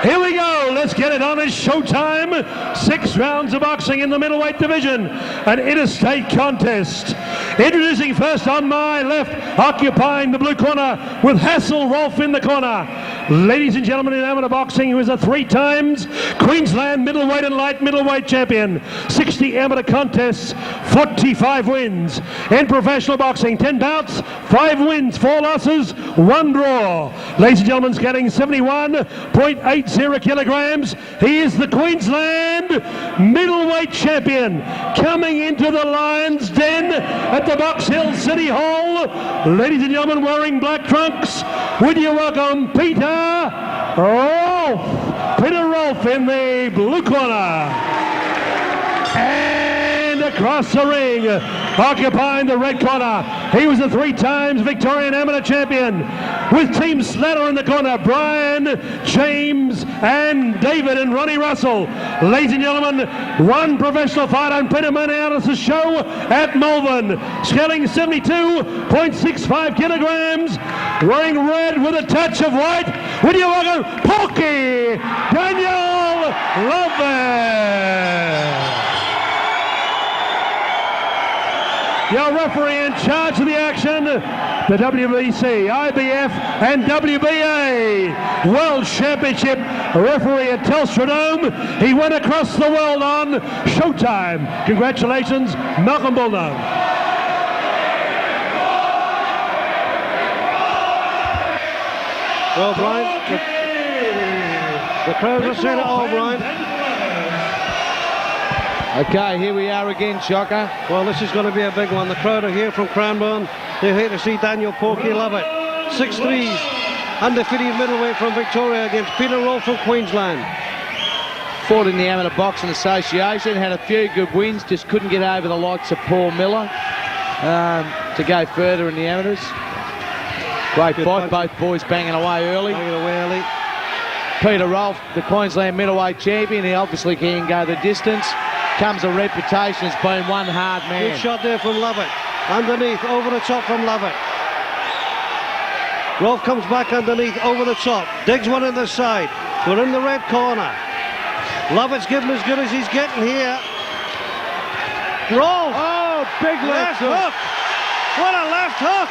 S3: here we go. Let's get it on. It's showtime. 6 rounds of boxing in the middleweight division. An interstate contest. Introducing first on my left, occupying the blue corner with Hassel Rolfe in the corner. Ladies and gentlemen, in amateur boxing, who is a 3 times Queensland middleweight and light middleweight champion. 60 amateur contests, 45 wins. In professional boxing, 10 bouts, 5 wins, 4 losses, 1 draw. Ladies and gentlemen, getting 71.80 kilograms. He is the Queensland middleweight champion. Coming into the Lions Den at the Box Hill City Hall. Ladies and gentlemen, wearing black trunks, would you welcome Peter Rolph. Peter Rolph in the blue corner. And across the ring, occupying the red corner, he was a 3 times Victorian amateur champion. With Team Slatter in the corner, Brian, James, and David and Ronnie Russell. Ladies and gentlemen, 1 professional fighter and Peter Maniatis' show at Melbourne. Scaling 72.65 kilograms, wearing red with a touch of white. Would you welcome Porky Daniel Lovett. your referee in charge of the action, the WBC, IBF and WBA World Championship referee at Telstra Dome. He went across the world on Showtime. Congratulations, Malcolm Bulldog.
S1: Well, Brian, the crowd has seen it all, Brian.
S2: Okay, here we are again, Shocker.
S1: Well, this is going to be a big one. The crowd are here from Cranbourne. They're here to see Daniel Porky Lovett. 6'3", undefeated middleweight from Victoria against Peter Rolfe from Queensland.
S2: Fought in the Amateur Boxing Association, had a few good wins, just couldn't get over the likes of Paul Miller to go further in the amateurs. Great fight, both boys banging away early. Peter Rolfe, the Queensland middleweight champion, he obviously can go the distance. Comes a reputation as being one hard man.
S1: Good shot there from Lovett. Underneath, over the top from Lovett. Rolfe comes back underneath, over the top. Digs one in the side. We're in the red corner. Lovett's giving as good as he's getting here. Rolfe!
S2: Oh, big left
S1: hook! What a left hook!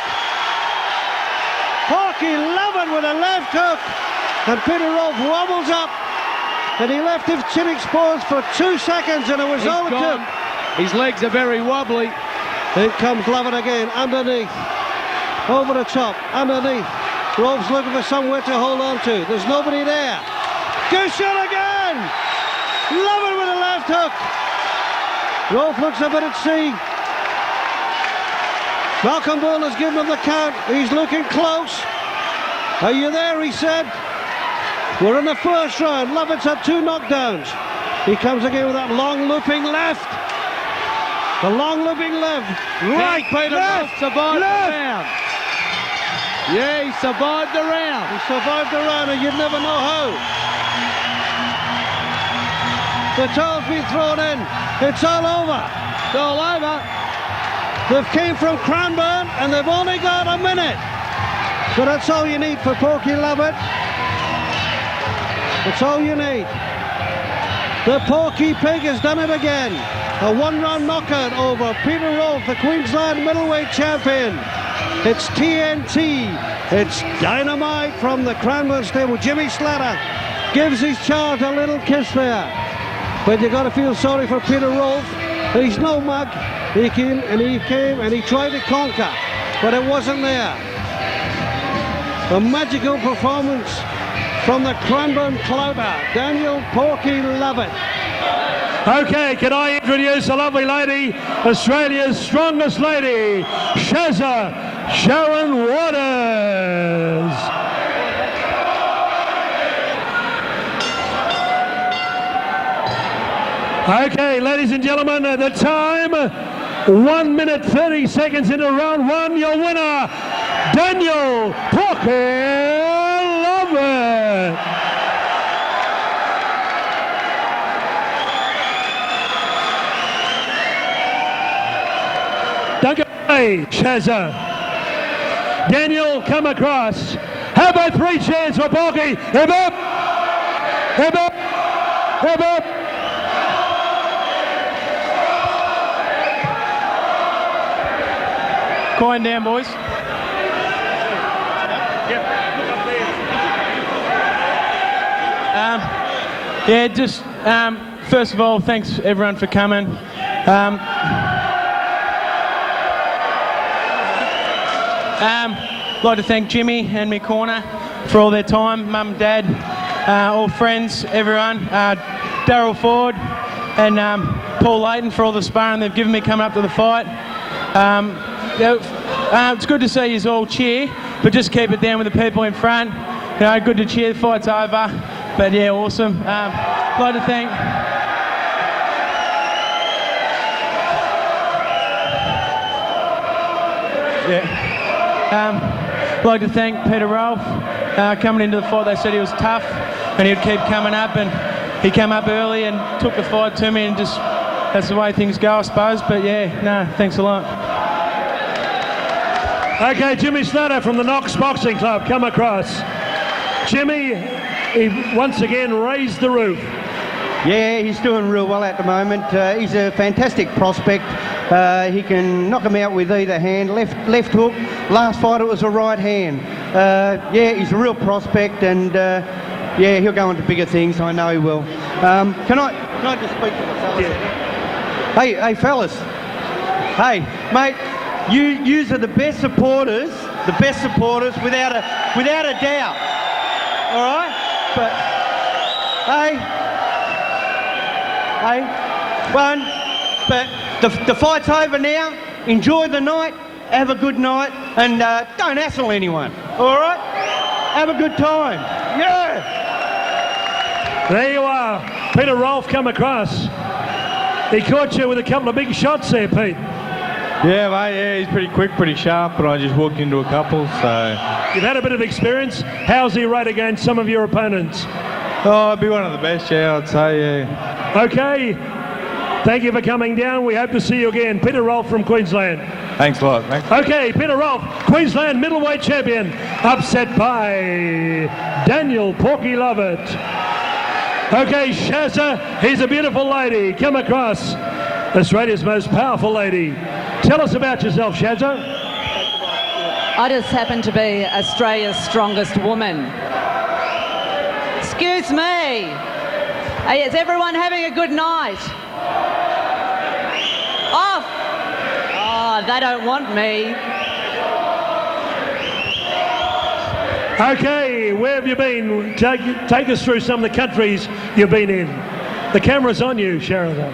S1: Porky Lovett with a left hook. And Peter Rolfe wobbles up. And he left his chin exposed for 2 seconds and it was all it took.
S2: His legs are very wobbly.
S1: In comes Lovett again, underneath. Over the top, underneath. Rolfe's looking for somewhere to hold on to. There's nobody there. Good shot again! Lovett with a left hook. Rolfe looks a bit at sea. Malcolm Bull has given him the count. He's looking close. Are you there, he said. We're in the first round. Lovett's had 2 knockdowns. He comes again with that long looping left. The long looping left. Right,
S2: Peter Rolfe survived the round. Yeah, he survived the round.
S1: He survived the round and you'd never know how. The towel's been thrown in. It's all over.
S2: It's all over.
S1: They've came from Cranbourne and they've only got a minute. So that's all you need for Porky Lovett. That's all you need. The Porky Pig has done it again. A 1-round knockout over Peter Rolfe, the Queensland middleweight champion. It's TNT. It's dynamite from the Cranbourne stable. Jimmy Slatter gives his charge a little kiss there. But you got to feel sorry for Peter Rolfe. He's no mug. He came and he tried to conquer, but it wasn't there. A magical performance from the Cranbourne Clouter, Daniel Porky Lovett.
S3: Okay, can I introduce a lovely lady, Australia's strongest lady, Shazza Sharon Waters. Okay, ladies and gentlemen, at the time, 1 minute 30 seconds into round 1, your winner, Daniel Porky Lovett. Hey, Shazza. Daniel, come across. How about 3 cheers for Porky? Hip up! Hip up! Hip up!
S5: Quiet down, boys. First of all, thanks everyone for coming. I'd like to thank Jimmy and me corner for all their time, Mum, Dad, all friends, everyone, Darryl Ford and Paul Layton for all the sparring they've given me coming up to the fight. It's good to see you all cheer, but just keep it down with the people in front. You know, good to cheer, the fight's over, but yeah, awesome. I'd like to thank... I'd like to thank Peter Rolfe. Coming into the fight, they said he was tough and he'd keep coming up, and he came up early and took the fight to me, and just that's the way things go, I suppose. But yeah, no, thanks a lot.
S3: Okay, Jimmy Slatter from the Knox Boxing Club, come across. Jimmy, he once again raised the roof.
S8: Yeah, he's doing real well at the moment. He's a fantastic prospect. He can knock him out with either hand, left hook. Last fight it was a right hand. Yeah, he's a real prospect, and yeah, he'll go into bigger things. I know he will. Can I just speak to the fellas?
S3: Yeah.
S8: Hey, fellas. Hey, mate, yous are the best supporters without a doubt. All right, but but the fight's over now. Enjoy the night. Have a good night, and don't hassle anyone. All right, have a good time. Yeah.
S3: There you are. Peter Rolph come across. He caught you with a couple of big shots there, Pete.
S9: Yeah, mate, yeah, he's pretty quick, pretty sharp, but I just walked into a couple, so...
S3: You've had a bit of experience. How's he rate against some of your opponents?
S9: Oh, I'd be one of the best, yeah, I'd say, yeah.
S3: Okay. Thank you for coming down. We hope to see you again. Peter Rolph from Queensland.
S9: Thanks a lot, mate.
S3: Okay, Peter Rolph, Queensland middleweight champion, upset by Daniel Porky Lovett. Okay, Shazza, he's a beautiful lady. Come across. Australia's most powerful lady. Tell us about yourself, Shazza.
S10: I just happen to be Australia's strongest woman. Excuse me. Hey, is everyone having a good night? Oh, they don't want me.
S3: Okay, where have you been? Take us through some of the countries you've been in. The camera's on you, Shazza.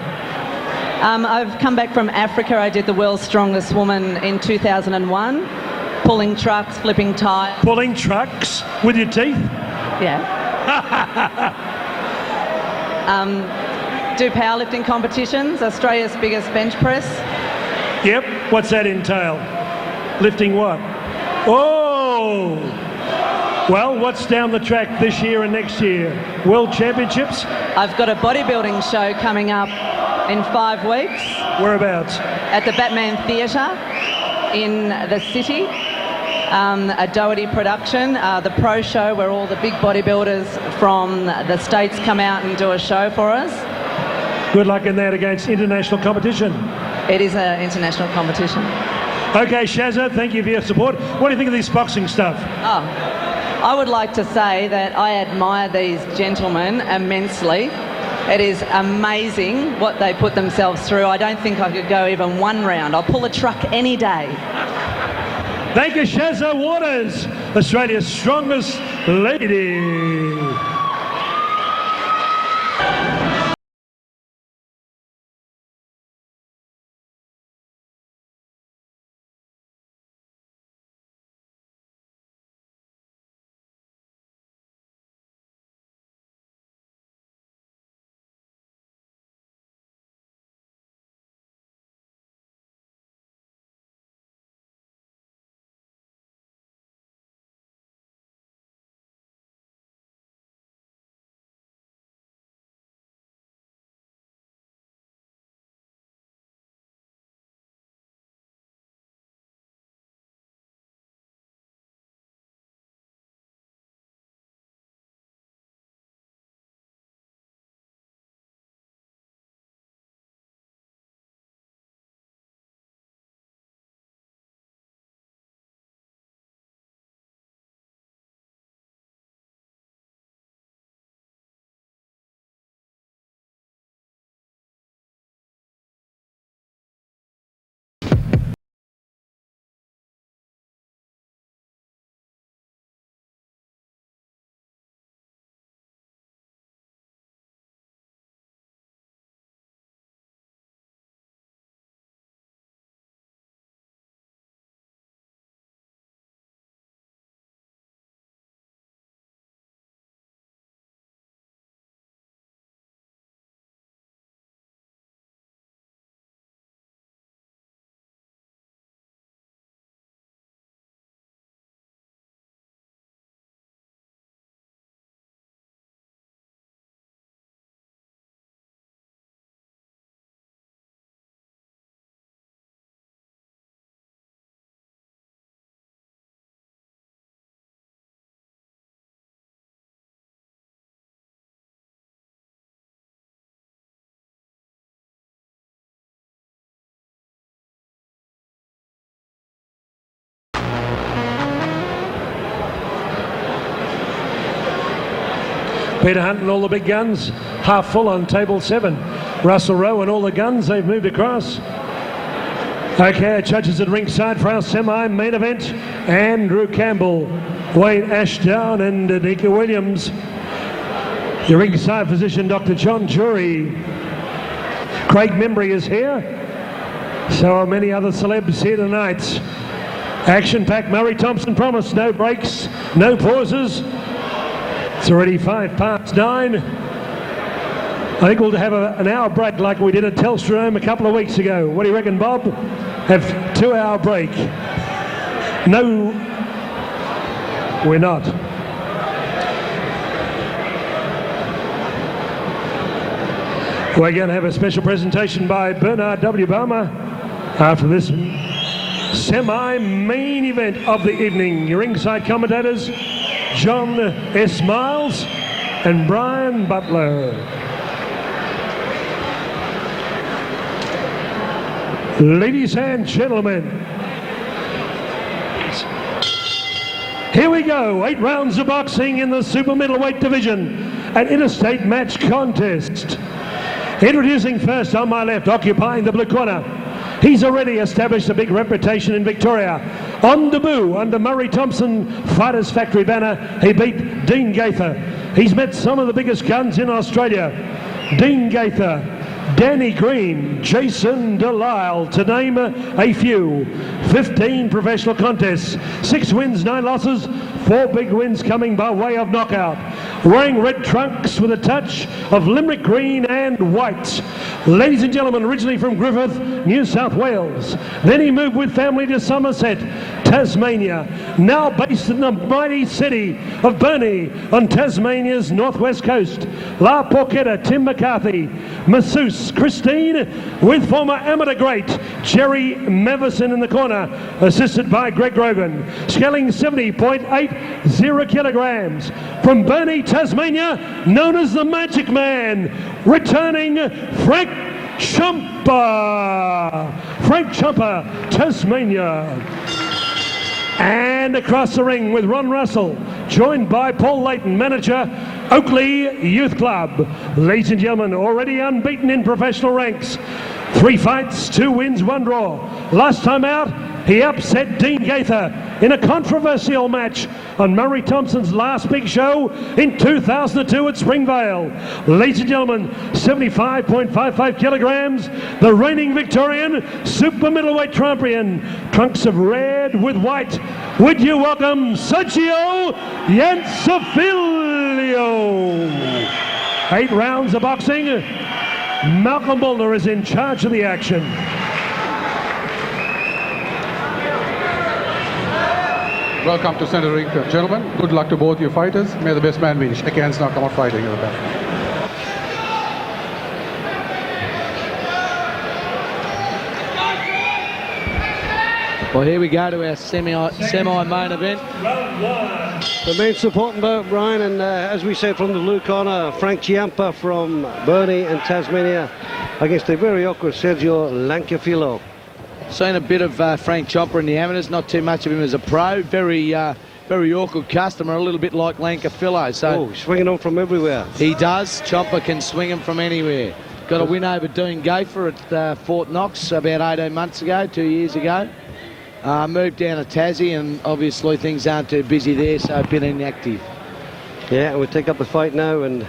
S10: I've come back from Africa. I did the world's strongest woman in 2001. Pulling trucks, flipping tyres.
S3: Pulling trucks with your teeth?
S10: Yeah. Do powerlifting competitions, Australia's biggest bench press.
S3: Yep. What's that entail? Lifting what? Oh! Well, what's down the track this year and next year? World Championships?
S10: I've got a bodybuilding show coming up in 5 weeks.
S3: Whereabouts?
S10: At the Batman Theatre in the city. A Doherty production, the pro show where all the big bodybuilders from the States come out and do a show for us.
S3: Good luck in that against international competition.
S10: It is an international competition.
S3: Okay, Shazza, thank you for your support. What do you think of this boxing stuff?
S10: Oh, I would like to say that I admire these gentlemen immensely. It is amazing what they put themselves through. I don't think I could go even one round. I'll pull a truck any day.
S3: Thank you, Shazza Waters, Australia's strongest lady.
S11: Peter Hunt and all the big guns, half full on table 7. Russell Rowe and all the guns, they've moved across. Okay, judges at ringside for our semi-main event. Andrew Campbell, Wayne Ashdown and Nika Williams. Your ringside physician, Dr. John Jury. Craig Membry is here. So are many other celebs here tonight. Action-packed. Murray Thompson promised no breaks, no pauses. It's already 9:05. I think we'll have an hour break like we did at Telstra Home a couple of weeks ago. What do you reckon, Bob? Have 2-hour break. No, we're not. We're going to have a special presentation by Bernard W. Balmer after this semi-main event of the evening. Your ringside commentators, John S. Miles and Brian Butler. Ladies and gentlemen, here we go. 8 rounds of boxing in the super middleweight division, an interstate match contest. Introducing first on my left, occupying the blue corner. He's already established a big reputation in Victoria. On debut under Murray Thompson Fighters Factory banner, he beat Dean Gaither. He's met some of the biggest guns in Australia. Dean Gaither, Danny Green, Jason Delisle, to name a few. 15 professional contests, 6 wins, 9 losses, 4 big wins coming by way of knockout. Wearing red trunks with a touch of limerick green and white. Ladies and gentlemen, originally from Griffith, New South Wales. Then he moved with family to Somerset, Tasmania. Now based in the mighty city of Burnie on Tasmania's northwest coast. La Porchetta, Tim McCarthy. Masseuse Christine with former amateur great Jerry Mavison in the corner, assisted by Greg Grogan. Scaling 70.80 kilograms. From Burnie, Tasmania, known as the Magic Man, returning Frank Champa. Frank Champa, Tasmania. And across the ring with Ron Russell, joined by Paul Layton, manager, Oakley Youth Club. Ladies and gentlemen, already unbeaten in professional ranks. 3 fights, 2 wins, 1 draw. Last time out, he upset Dean Gaither in a controversial match on Murray Thompson's last big show in 2002 at Springvale. Ladies and gentlemen, 75.55 kilograms, the reigning Victorian super middleweight champion, trunks of red with white. Would you welcome Sergio Llancafilo? 8 rounds of boxing. Malcolm Bullner is in charge of the action.
S12: Welcome to Centre Ring, gentlemen. Good luck to both your fighters. May the best man win. Shake hands now, come on fighting.
S2: Well, here we go to our semi-main event.
S1: The main supporting bout, Brian, and as we said from the blue corner, Frank Ciampa from Burnie and Tasmania against a very awkward Sergio Llancafilo.
S2: Seen a bit of Frank Champa in the amateurs, not too much of him as a pro. Very awkward customer, a little bit like Llancafilo. So
S1: swinging on from everywhere.
S2: He does. Champa can swing him from anywhere. Got a win over Dean Gaither at Fort Knox about 18 months ago, 2 years ago. Moved down to Tassie, and obviously things aren't too busy there, so a bit inactive.
S1: Yeah, and we take up the fight now, and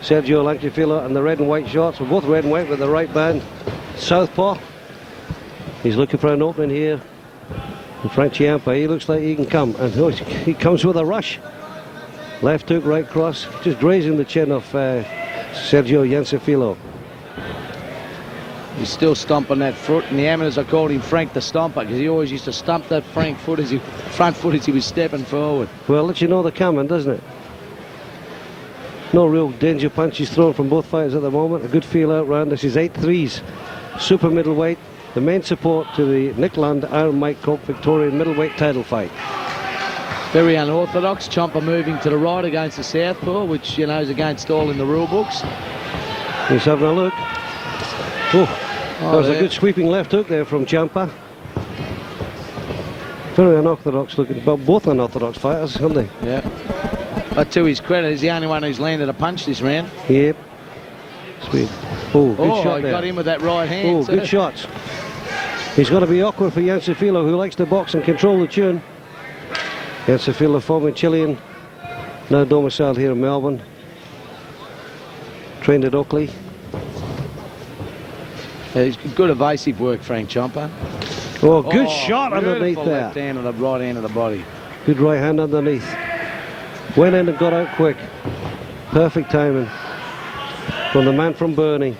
S1: Sergio Llancafilo and the red and white shorts. We're both red and white with the right band. Southpaw. He's looking for an opening here. And Frank Ciampa, he looks like he can come. And he comes with a rush. Left hook, right cross, just grazing the chin of Sergio Llancafilo.
S2: He's still stomping that foot. In the amateurs, I called him Frank the Stomper because he always used to stump that front foot as he was stepping forward.
S1: Well, lets you know they're coming, doesn't it? No real danger punches thrown from both fighters at the moment. A good feel out round. This is 8-3s, super middleweight. The main support to the Nick Lund Iron Mike Cope Victorian middleweight title fight.
S2: Very unorthodox. Champa moving to the right against the southpaw, which, you know, is against all in the rule books.
S1: He's having a look. That was a good sweeping left hook there from Champa. Very unorthodox looking, but both unorthodox fighters, aren't they?
S2: Yeah. But to his credit, he's the only one who's landed a punch this round.
S1: Yep. Sweet. Oh, good shot
S2: he
S1: there.
S2: got in with that right hand.
S1: Oh, good shots. He's got to be awkward for Llancafilo, who likes to box and control the tune. Llancafilo, former Chilean, now domiciled here in Melbourne. Trained at Oakley.
S2: He's good evasive work, Frank Ciampa.
S1: Oh, good shot underneath there.
S2: Left hand on the right hand of the body.
S1: Good right hand underneath. Went in and got out quick. Perfect timing from the man from Burnie.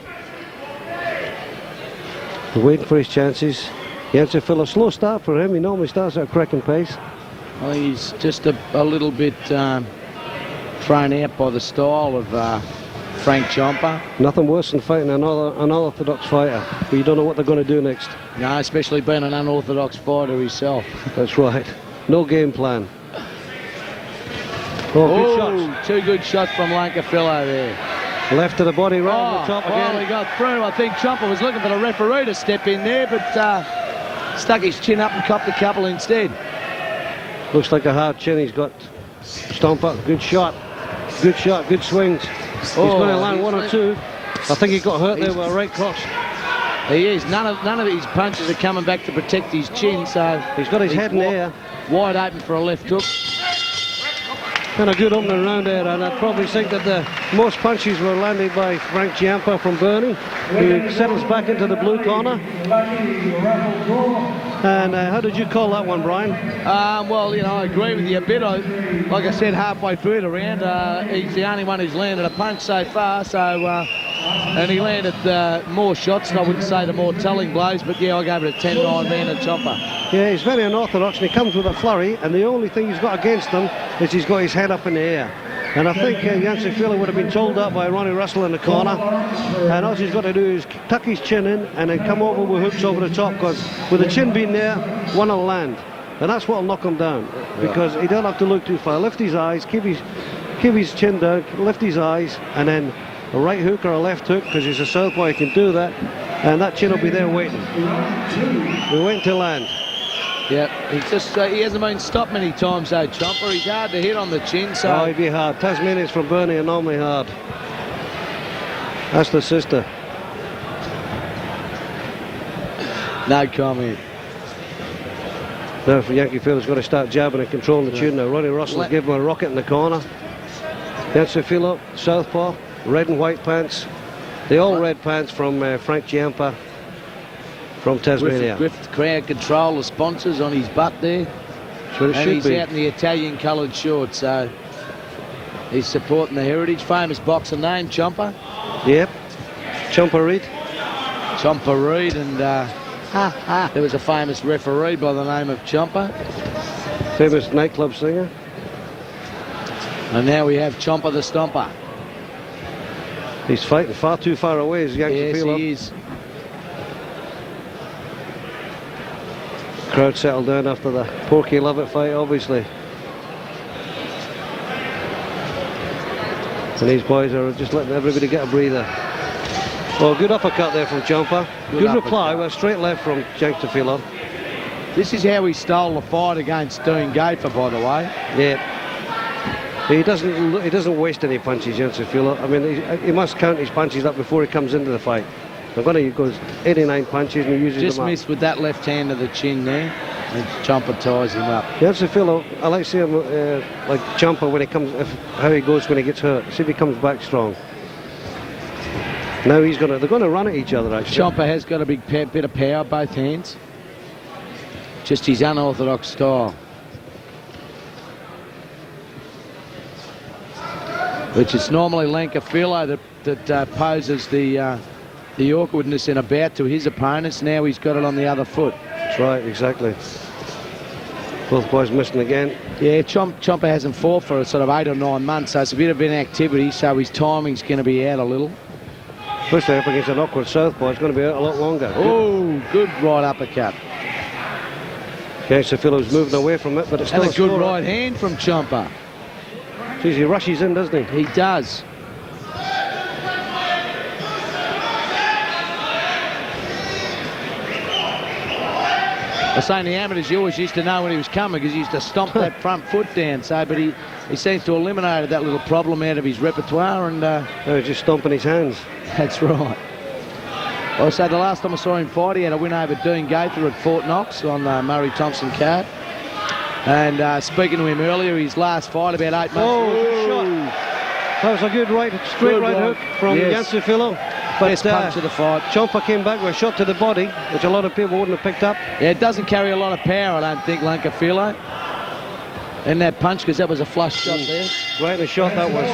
S1: Waiting for his chances. Llancafilo, slow start for him. He normally starts at a cracking pace.
S2: Well, he's just a little bit thrown out by the style of Frank Ciampa.
S1: Nothing worse than fighting an unorthodox fighter, but you don't know what they're going to do next.
S2: No, especially being an unorthodox fighter himself.
S1: That's right. No game plan. Oh, good shots.
S2: Two good shots from Llancafilo there.
S1: Left to the body, right on the top again.
S2: Oh, he got through. I think Ciampa was looking for the referee to step in there, but stuck his chin up and copped a couple instead.
S1: Looks like a hard chin he's got. Stomp up. Good shot. Good shot. Good swings. He's going to land one or two. I think he got hurt there with a right cross.
S2: He is. None of his punches are coming back to protect his chin, so
S1: he's got his head in the air.
S2: Wide open for a left hook.
S1: And a good opening round there, and I'd probably think that the most punches were landed by Frank Ciampa from Burnie, who settles back into the blue corner. And how did you call that one, Brian?
S2: Well, you know, I agree with you a bit. Like I said, halfway through the round, he's the only one who's landed a punch so far, and he landed more shots, and I wouldn't say the more telling blows, but yeah, I gave it a 10-9 man and Ciampa.
S1: Yeah, he's very unorthodox, and he comes with a flurry, and the only thing he's got against him is he's got his head up in the air. And I think Llancafilo would have been told that by Ronnie Russell in the corner. And all he's got to do is tuck his chin in and then come over with hooks over the top, because with the chin being there, one will land. And that's what will knock him down, because he don't have to look too far. Lift his eyes, keep his chin down, lift his eyes, and then a right hook or a left hook, because he's a southpaw, he can do that. And that chin will be there waiting. We're waiting to land.
S2: Yeah, he's just he hasn't been stopped many times though, Ciampa. He's hard to hit on the chin, so...
S1: Oh, he'd be hard. Tasmanians from Burnie are normally hard. That's the sister.
S2: No comment.
S1: Now for Llancafilo, got to start jabbing and controlling the tune now. Ronnie Russell's given him a rocket in the corner. Llancafilo, southpaw, red and white pants. The all red pants from Frank Ciampa from Tasmania.
S2: Griffith crowd control, the sponsors on his butt there.
S1: And
S2: he's out in the Italian coloured shorts, so he's supporting the heritage. Famous boxer name, Ciampa.
S1: Yep. Champa Reed.
S2: Champa Reed, and there was a famous referee by the name of Ciampa.
S1: Famous nightclub singer.
S2: And now we have Ciampa the Stomper.
S1: He's fighting far too far away, is Llancafilo.
S2: Yes, he is.
S1: Crowd settled down after the Porky Lovett fight, obviously. And these boys are just letting everybody get a breather. Oh, good uppercut there from Ciampa. Good reply with a straight left from Llancafilo.
S2: This is how he stole the fight against Doing Gaifer, by the way.
S1: Yeah. He doesn't waste any punches, Llancafilo. I mean, he must count his punches up before he comes into the fight. He goes 89 punches and he uses
S2: just
S1: them up.
S2: missed with that left hand of the chin there, and Ciampa ties him up.
S1: Llancafilo, I like to see him like Ciampa when he comes, how he goes when he gets hurt. See if he comes back strong. Now they're going to run at each other actually.
S2: Ciampa has got a big bit of power, both hands. Just his unorthodox style. Which is normally Llancafilo that poses the awkwardness in a bout to his opponents. Now he's got it on the other foot.
S1: That's right, exactly. Both boys missing again.
S2: Yeah, Ciampa hasn't fought for sort of 8 or 9 months, so it's a bit of inactivity, so his timing's going to be out a little.
S1: Especially up against an awkward southpaw, it's going to be out a lot longer.
S2: Oh, good right uppercut.
S1: Llancafillo's moving away from it, but it's still
S2: and a good right hand from Ciampa.
S1: Geez, he rushes in, doesn't he?
S2: He does. I was saying the amateurs, you always used to know when he was coming because he used to stomp that front foot down. So, but he seems to have eliminated that little problem out of his repertoire, and
S1: just stomping his hands.
S2: That's right. I say the last time I saw him fight, he had a win over Dean Gaither at Fort Knox on Murray Thompson card. And speaking to him earlier, his last fight about 8 months.
S1: Oh, shot. That was a good straight right hook from Llancafilo. But
S2: best punch of the fight.
S1: Champa came back with a shot to the body, which a lot of people wouldn't have picked up.
S2: Yeah, it doesn't carry a lot of power, I don't think, Llancafilo. In that punch, because that was a flush shot there.
S1: Right, a shot that was.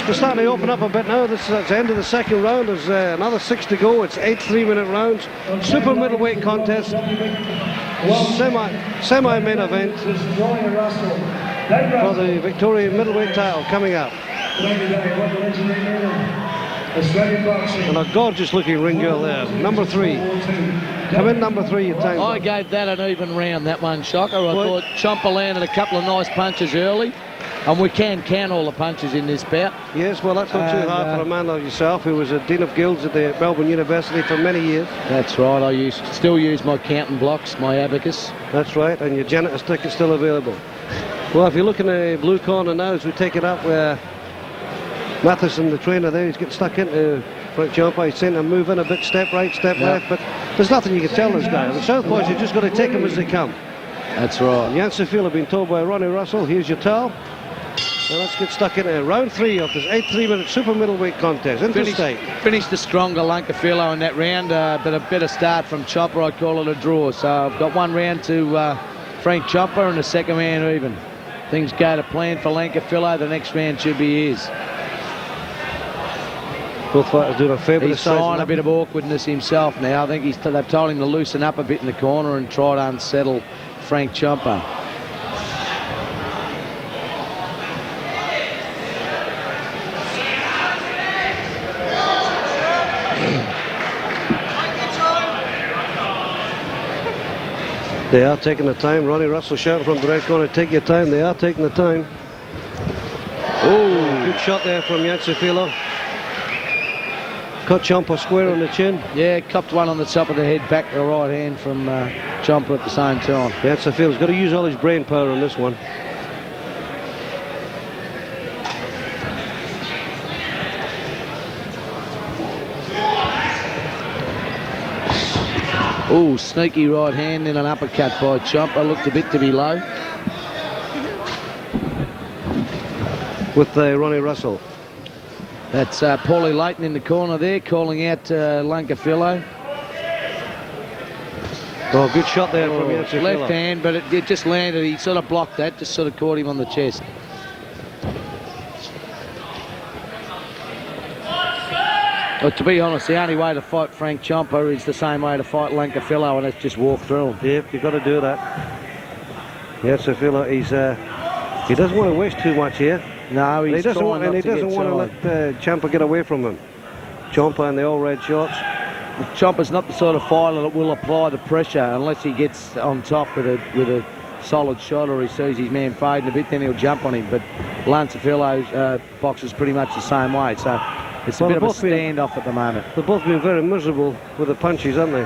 S1: They're starting to open up a bit now. This is at the end of the second round. There's another 6 to go. It's 8 3-minute rounds. Super middleweight contest. Semi-main event for the Victorian middleweight title coming up. And a gorgeous looking ring girl there, number 3. Come in, number 3, your time.
S2: I gave that an even round, that one, Shocker. I thought Champa landed a couple of nice punches early, and we can count all the punches in this bout.
S1: Yes, well, that's not too hard for a man like yourself, who was a Dean of Guilds at the Melbourne University for many years.
S2: That's right, I still use my counting blocks, my abacus.
S1: That's right, and your janitor stick is still available. Well, if you look in the blue corner now, as we take it up, where Matheson, the trainer there, he's getting stuck into Frank Champa. He's saying to move in a bit, step right, step left, but there's nothing you can tell this guy. The Southpaws, you just got to take them as they come.
S2: That's right.
S1: Llancafilo have been told by Ronnie Russell, here's your towel. Now let's get stuck into round 3 of this 8 3-minute super middleweight contest.
S2: Finished the stronger Llancafilo in that round, but a better start from Champa. I call it a draw. So I've got 1 round to Frank Champa and the second round even. Things go to plan for Llancafilo. The next round should be his.
S1: Both fighters doing a fabulous.
S2: He's trying a bit of awkwardness himself now. I think they've told him to loosen up a bit in the corner and try to unsettle Frank Champa.
S1: They are taking the time. Ronnie Russell shouting from the red corner, take your time. They are taking the time. Oh, good shot there from Llancafilo. Cut Champa square on the chin.
S2: Yeah, copped one on the top of the head, back to the right hand from Champa at the same time.
S1: Llancafilo has got to use all his brain power on this one.
S2: Oh, sneaky right hand, then an uppercut by Champa. Looked a bit to be low.
S1: With Ronnie Russell.
S2: That's Paulie Leighton in the corner there, calling out Llancafilo.
S1: Oh, good shot there from Llancafilo.
S2: Left hand, but it just landed. He sort of blocked that, just sort of caught him on the chest. But to be honest, the only way to fight Frank Champa is the same way to fight Llancafilo, and that's just walk through him.
S1: Yep, you've got to do that. Llancafilo, he doesn't want to waste too much here.
S2: No, he doesn't want
S1: to let Champa get away from him. Champa in the all red shorts.
S2: Champa's not the sort of fighter that will apply the pressure unless he gets on top with a solid shot, or he sees his man fading a bit, then he'll jump on him. But Llancafillo's box is pretty much the same way. So it's a bit of a standoff at the moment.
S1: They've both been very miserable with the punches, haven't they?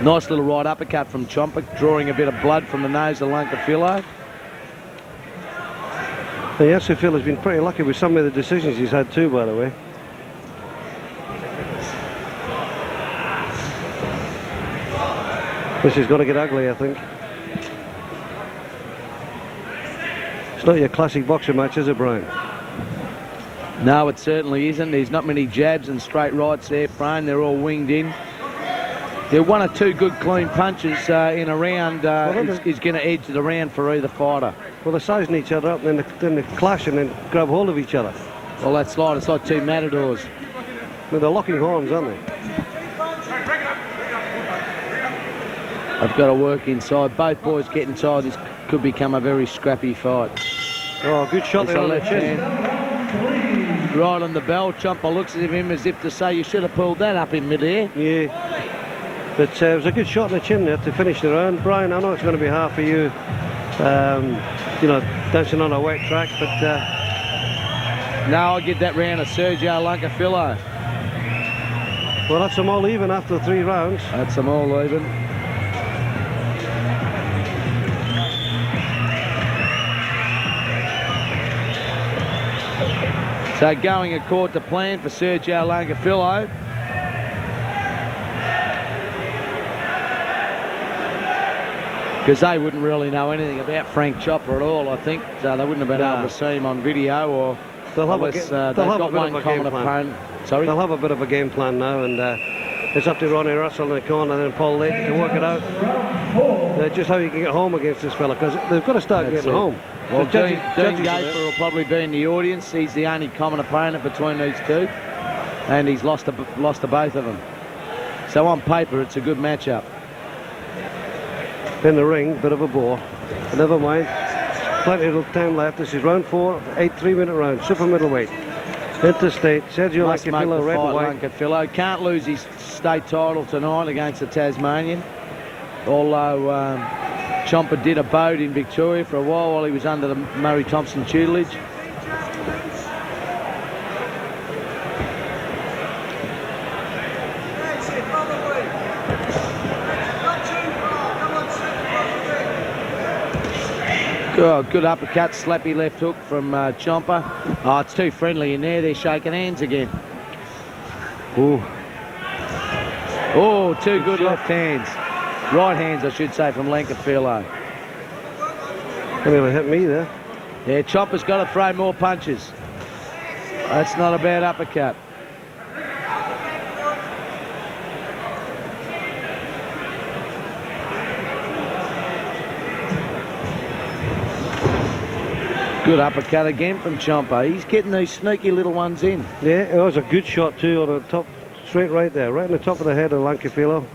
S2: Nice little right uppercut from Champa, drawing a bit of blood from the nose of Llancafilo.
S1: Llancafilo has been pretty lucky with some of the decisions he's had too, by the way. This is going to get ugly, I think. It's not your classic boxing match, is it, Brian?
S2: No, it certainly isn't. There's not many jabs and straight rights there, Brian. They're all winged in. There are 1 or 2 good clean punches in a round is going to edge the round for either fighter.
S1: Well, they're sizing each other up, and then they clash and then grab hold of each other.
S2: Well, that's like, it's like 2 matadors.
S1: Well, they're locking horns, aren't they?
S2: I've got to work inside. Both boys get inside. This could become a very scrappy fight.
S1: Oh, good shot there on the chin.
S2: Right on the bell. Champa looks at him as if to say, you should have pulled that up in mid-air.
S1: Yeah. But it was a good shot in the chin there to finish the round. Brian, I know it's going to be hard for you, you know, dancing on a wet track, but...
S2: No, I'll give that round to Sergio Llancafilo.
S1: Well, that's them all even after 3 rounds.
S2: That's them all even. So going according to plan for Sergio Llancafilo. Because they wouldn't really know anything about Frank Chopper at all, I think. So they wouldn't have been able to see him on video, or
S1: they'll have
S2: unless
S1: they've
S2: got one common opponent. Sorry?
S1: They'll have a bit of a game plan now, and it's up to Ronnie Russell in the corner and then Paul Lake to work it out. Just how you can get home against this fella, because they've got to start getting home.
S2: Well, Dean Gaper will probably be in the audience. He's the only common opponent between these two, and he's lost to both of them. So on paper, it's a good matchup.
S1: In the ring, bit of a bore. Never mind. Plenty of time left. This is round 4, 8 3-minute round. Super middleweight. Interstate. Sergio Llancafilo, red and white.
S2: Llancafilo can't lose his state title tonight against the Tasmanian. Although Champa did abode in Victoria for a while he was under the Murray Thompson tutelage. Good uppercut, slappy left hook from Champa. Oh, it's too friendly in there. They're shaking hands again. Ooh. Oh, two good left hands. Right hands, I should say, from Llancafilo.
S1: They never hit me there.
S2: Yeah, Champa's got to throw more punches. That's not a bad uppercut. Good uppercut again from Champa. He's getting these sneaky little ones in.
S1: Yeah, it was a good shot too on the top, straight right there, right in the top of the head of Llancafilo.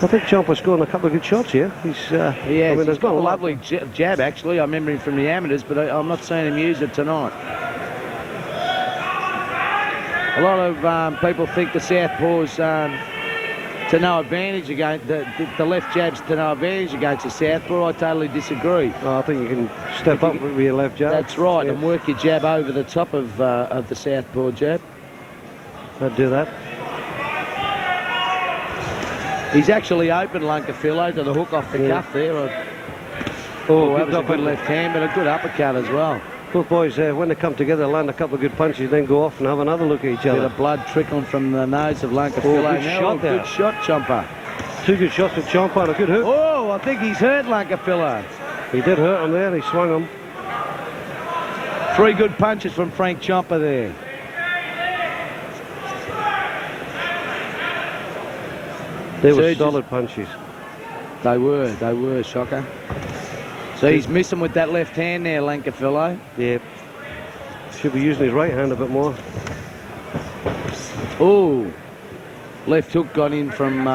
S1: I think Champa's scoring a couple of good shots here. He's
S2: he's got a lovely jab actually. I remember him from the amateurs, but I'm not seeing him use it tonight. A lot of people think the southpaws to no advantage against the left jabs to no advantage against the southpaw. I totally disagree.
S1: I think you can step up with your left jab.
S2: That's right, and work your jab over the top of the southpaw jab.
S1: I'd do that.
S2: He's actually open Llancafilo to the hook off the cuff there. Oh, that was a good left hand, but a good uppercut as well.
S1: Both boys, when they come together, land a couple of good punches, then go off and have another look at each other.
S2: Bit of blood trickling from the nose of Llancafilo.
S1: Good shot there.
S2: Good shot, Champa.
S1: Two good shots with Champa and a good hook.
S2: Oh, I think he's hurt Llancafilo.
S1: He did hurt him there, he swung him.
S2: 3 good punches from Frank Champa there.
S1: They were solid punches.
S2: They were, Shocker. So he's missing with that left hand there, Llancafilo.
S1: Yeah. Should be using his right hand a bit more.
S2: Oh, left hook got in from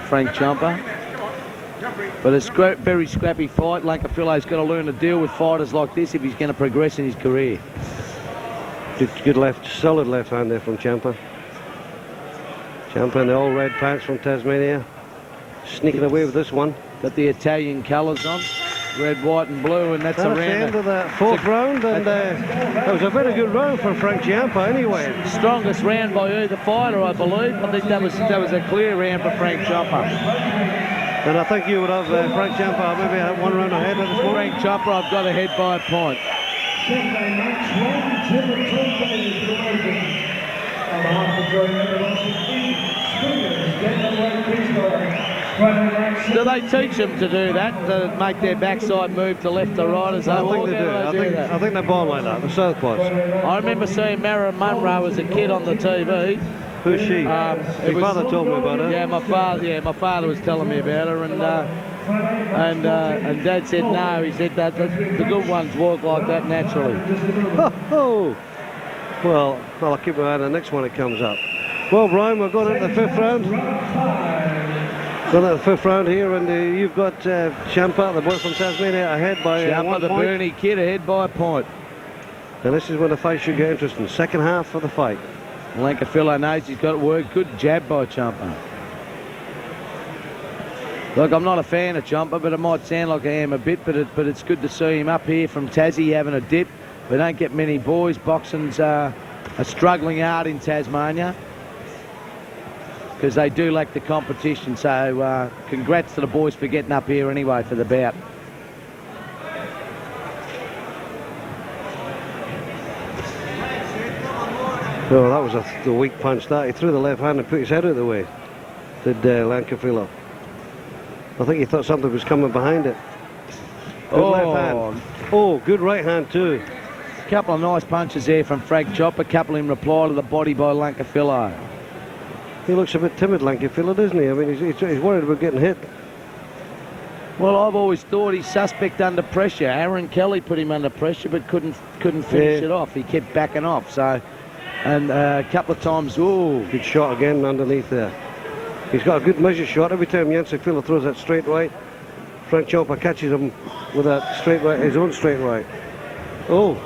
S2: Frank Champa. But it's a very scrappy fight. Llancafillo's got to learn to deal with fighters like this if he's going to progress in his career.
S1: Good left, solid left hand there from Champa. Champa in the old red pants from Tasmania. Sneaking away with this one.
S2: Got the Italian colours on. Red, white and blue, and that's
S1: the end of the 4th round, and that was a very good round for Frank Ciampa anyway.
S2: Strongest round by either fighter, I believe. I think that was a clear round for Frank Ciampa.
S1: And I think you would have Frank Ciampa maybe have 1 round ahead of this one.
S2: Frank Ciampa, I've got ahead by a point. Do they teach them to do that, to make their backside move to left or right as they walk?
S1: I think they're born like that, the southpaws.
S2: I remember seeing Marilyn Monroe as a kid on the TV.
S1: Who's she? Your father told me about her.
S2: Yeah, my father was telling me about her, and Dad said no. He said that the good ones walk like that naturally.
S1: Well, I'll keep an eye on the next one that comes up. Well, Brian, we're going into the 5th round. Going into the 5th round here, and you've got Champa, the boy from Tasmania, ahead by 1 point.
S2: The Bernie kid ahead by a point.
S1: And this is when the fight should get interesting. Second half of the fight.
S2: Llancafilo knows he's got to work. Good jab by Champa. Look, I'm not a fan of Champa, but it might sound like I am a bit, but it's good to see him up here from Tassie having a dip. We don't get many boys. Boxing's are struggling hard in Tasmania because they do lack the competition. So congrats to the boys for getting up here anyway for the bout.
S1: Oh, that was the weak punch. That he threw the left hand and put his head out of the way. Did Llancafilo. I think he thought something was coming behind it. Good left hand. Oh, good right hand too.
S2: Couple of nice punches there from Frank Ciampa. Couple in reply to the body by Llancafilo.
S1: He looks a bit timid, Llancafilo, doesn't he? I mean, he's worried about getting hit.
S2: Well, I've always thought he's suspect under pressure. Aaron Kelly put him under pressure, but couldn't finish it off. He kept backing off. So, and a couple of times,
S1: good shot again underneath there. He's got a good measure shot. Every time Llancafilo throws that straight right, Frank Ciampa catches him with that straight right, his own straight right. Oh.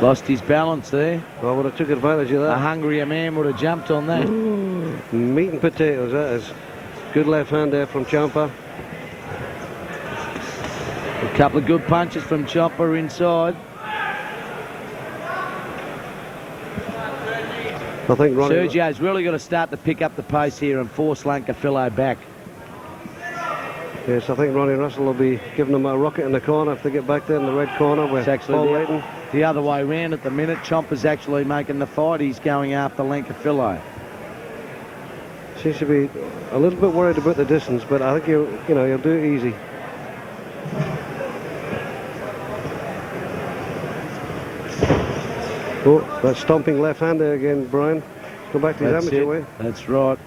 S2: Lost his balance there.
S1: Well, would have took advantage of that.
S2: A hungrier man would have jumped on that.
S1: Ooh, meat and potatoes, that is. Good left hand there from Champa.
S2: A couple of good punches from Ciampa inside.
S1: I think
S2: Sergio's really got to start to pick up the pace here and force Llancafilo back.
S1: Yes, I think Ronnie Russell will be giving them a rocket in the corner if they get back there in the red corner with Paul Leighton.
S2: The other way round at the minute. Ciampa's actually making the fight. He's going after Llancafilo.
S1: Seems to be a little bit worried about the distance, but I think he'll do it easy. Oh, that stomping left hand there again, Brian. Go back to his amateur way.
S2: That's right.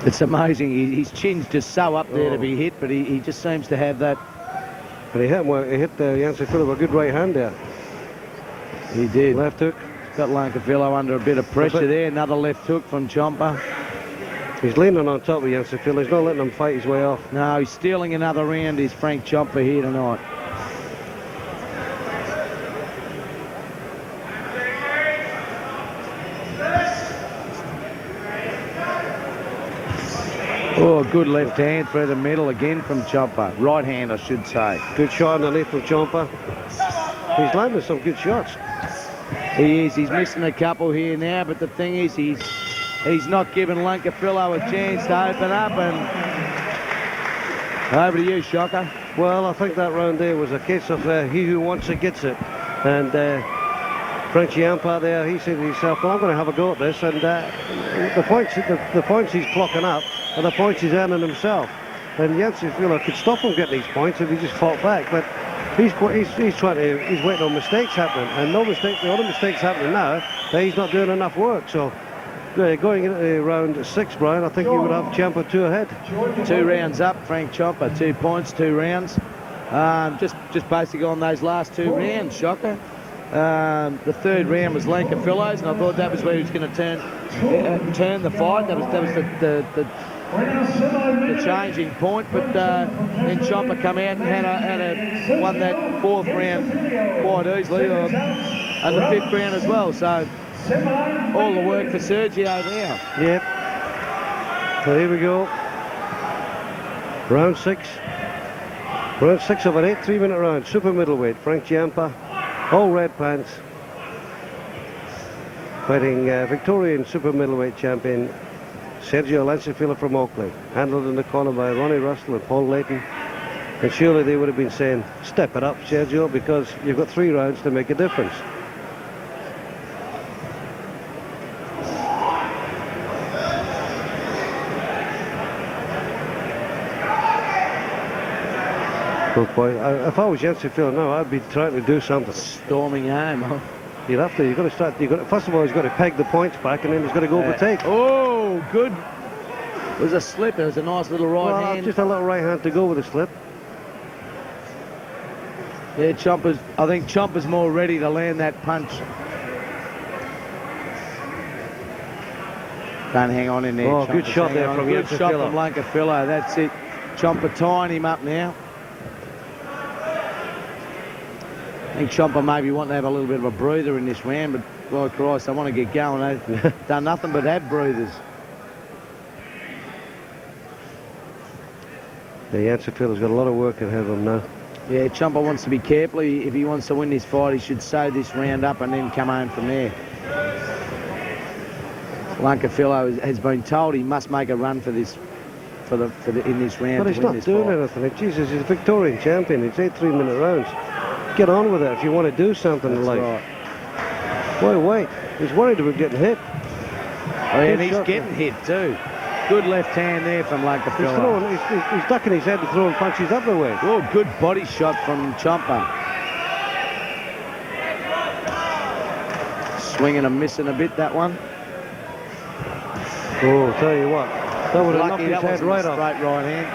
S2: It's amazing. His chin's just so up there to be hit, but he just seems to have that.
S1: But he hit Llancafilo with a good right hand there.
S2: He did.
S1: Left hook.
S2: Got Llancafilo under a bit of pressure there. Another left hook from Ciampa.
S1: He's leaning on top of Llancafilo. He's not letting him fight his way off.
S2: No, he's stealing another round. Is Frank Ciampa here tonight? Oh, good left hand through the middle again from Ciampa. Right hand, I should say.
S1: Good shot underneath from Ciampa. He's landing some good shots.
S2: He is. He's missing a couple here now, but the thing is, he's not giving Llancafilo a chance to open up. And over to you, Shocker.
S1: Well, I think that round there was a case of he who wants it gets it. And Frank Ciampa there, he said to himself, well, I'm going to have a go at this. And the points he's clocking up are the points he's earning himself. And Llancafilo could stop him getting these points if he just fought back. But he's waiting on mistakes happening. And the other mistakes happening now, that he's not doing enough work. So going into round 6, Brian, I think you would have Ciampa 2 ahead.
S2: 2 rounds up, Frank Ciampa, 2 points, 2 rounds. Just basically on those last 2 rounds, Shocker. The 3rd round was Llancafillo's, and I thought that was where he was going to turn the fight. That was the changing point, but then Ciampa come out and won that 4th round quite easily, and the 5th round as well. So all the work for Sergio now.
S1: Yep. So here we go. Round 6. Round 6 of an 8 3-minute round. Super middleweight. Frank Ciampa, all red pants, fighting Victorian super middleweight champion Sergio Llancafilo from Oakley. Handled in the corner by Ronnie Russell and Paul Leighton. And surely they would have been saying, step it up, Sergio, because you've got 3 rounds to make a difference. Good boy. If I was Llancafilo now, I'd be trying to do something.
S2: Storming home, huh?
S1: You'd have to. You've got to start. First of all, he's got to peg the points back, and then he's got to go for take.
S2: Oh, good. It was a slip. It was a nice little right hand.
S1: Just a little right hand to go with a slip.
S2: Yeah, I think Ciampa's more ready to land that punch. Don't hang on in there.
S1: Oh, good shot there from Llancafilo.
S2: Good shot from Llancafilo. That's it. Ciampa tying him up now. I think Ciampa maybe want to have a little bit of a breather in this round, but, Lord Christ, I want to get going. They've done nothing but have breathers.
S1: Llancafilo has got a lot of work ahead of him now.
S2: Yeah, Ciampa wants to be careful. If he wants to win this fight, he should sew this round up and then come home from there. Llancafilo has been told he must make a run for this
S13: in this round.
S1: But he's not doing anything. Jesus, he's a Victorian champion. He's 8 3-minute rounds. Get on with it if you want to do something in life.
S13: Right.
S1: Why wait? He's worried about getting hit.
S13: Oh, yeah, and he's getting hit too. Good left hand there from Llancafilo.
S1: He's ducking his head and throwing punches everywhere.
S13: Oh, good body shot from Champa. Swinging and missing a bit, that one.
S1: Oh, tell you what. That would have knocked his head right off.
S13: Straight right hand.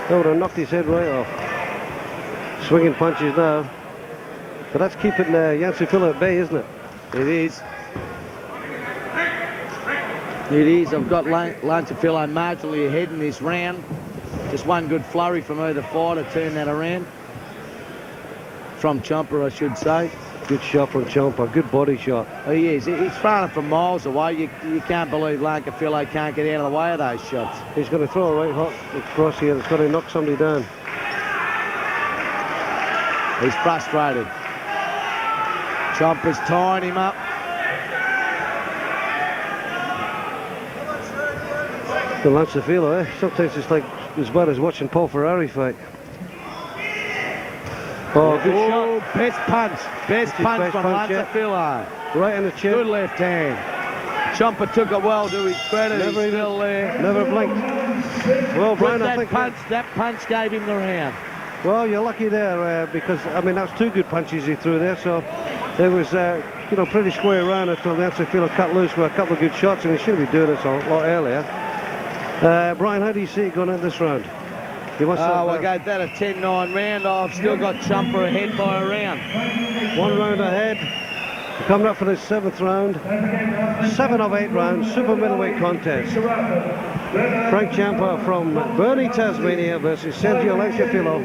S1: That would have knocked his head right off. Swinging punches now. But that's keeping Llancafilo at bay, isn't it?
S13: It is. It is. I've got Llancafilo marginally ahead in this round. Just one good flurry from either fighter to turn that around. From Champa, I should say.
S1: Good shot from Champa. Good body shot.
S13: Oh, he is. He's throwing it from miles away. You can't believe Llancafilo can't get out of the way of those shots.
S1: He's going to throw a right hook across here. It's going to knock somebody down.
S13: He's frustrated. Champa's tying him up.
S1: The Llancafilo, sometimes it's like as bad as watching Paul Ferrari fight. Oh, good shot.
S13: Best punch. Best punch from Llancafilo.
S1: Right in the chin.
S13: Good left hand. Champa took it well to his credit. He's still there.
S1: Never blinked. Well, Brian, I think
S13: that punch gave him the round.
S1: Well, you're lucky there because, I mean, that's 2 good punches he threw there. So it was, pretty square around until Llancafilo cut loose with a couple of good shots, and he should be doing this a lot earlier. Brian, how do you see it going in this round?
S13: I gave that a 10-9 round. I've still got Champa ahead by a round.
S1: 1 round ahead. Coming up for this 7th round. 7 of 8 rounds, super middleweight contest. Frank Ciampa from Burnie, Tasmania versus Sergio Llancafilo.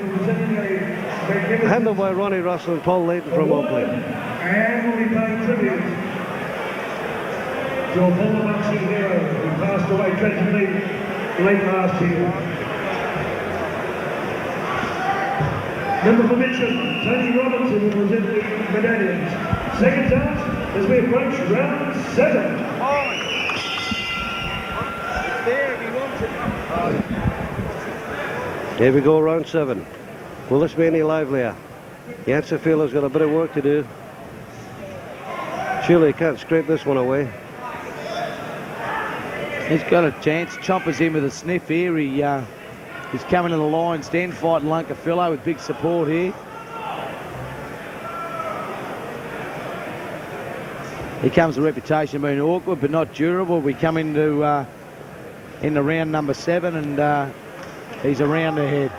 S1: Handled by Ronnie Russell and Paul Layton from Oakley.
S3: And we'll be paying tribute to a former boxing hero who passed away tragically late last year. Member for Mitchell, Tony Robertson will present the medallions. Second out as we approach round 7.
S1: Here we go, round 7. Will this be any livelier? Llancafilo has got a bit of work to do. Surely he can't scrape this one away.
S13: He's got a chance. Champa's in with a sniff here. He's coming to the lion's den, fighting Llancafilo with big support here. He comes with a reputation of being awkward but not durable. We come into round number 7 and he's a round ahead.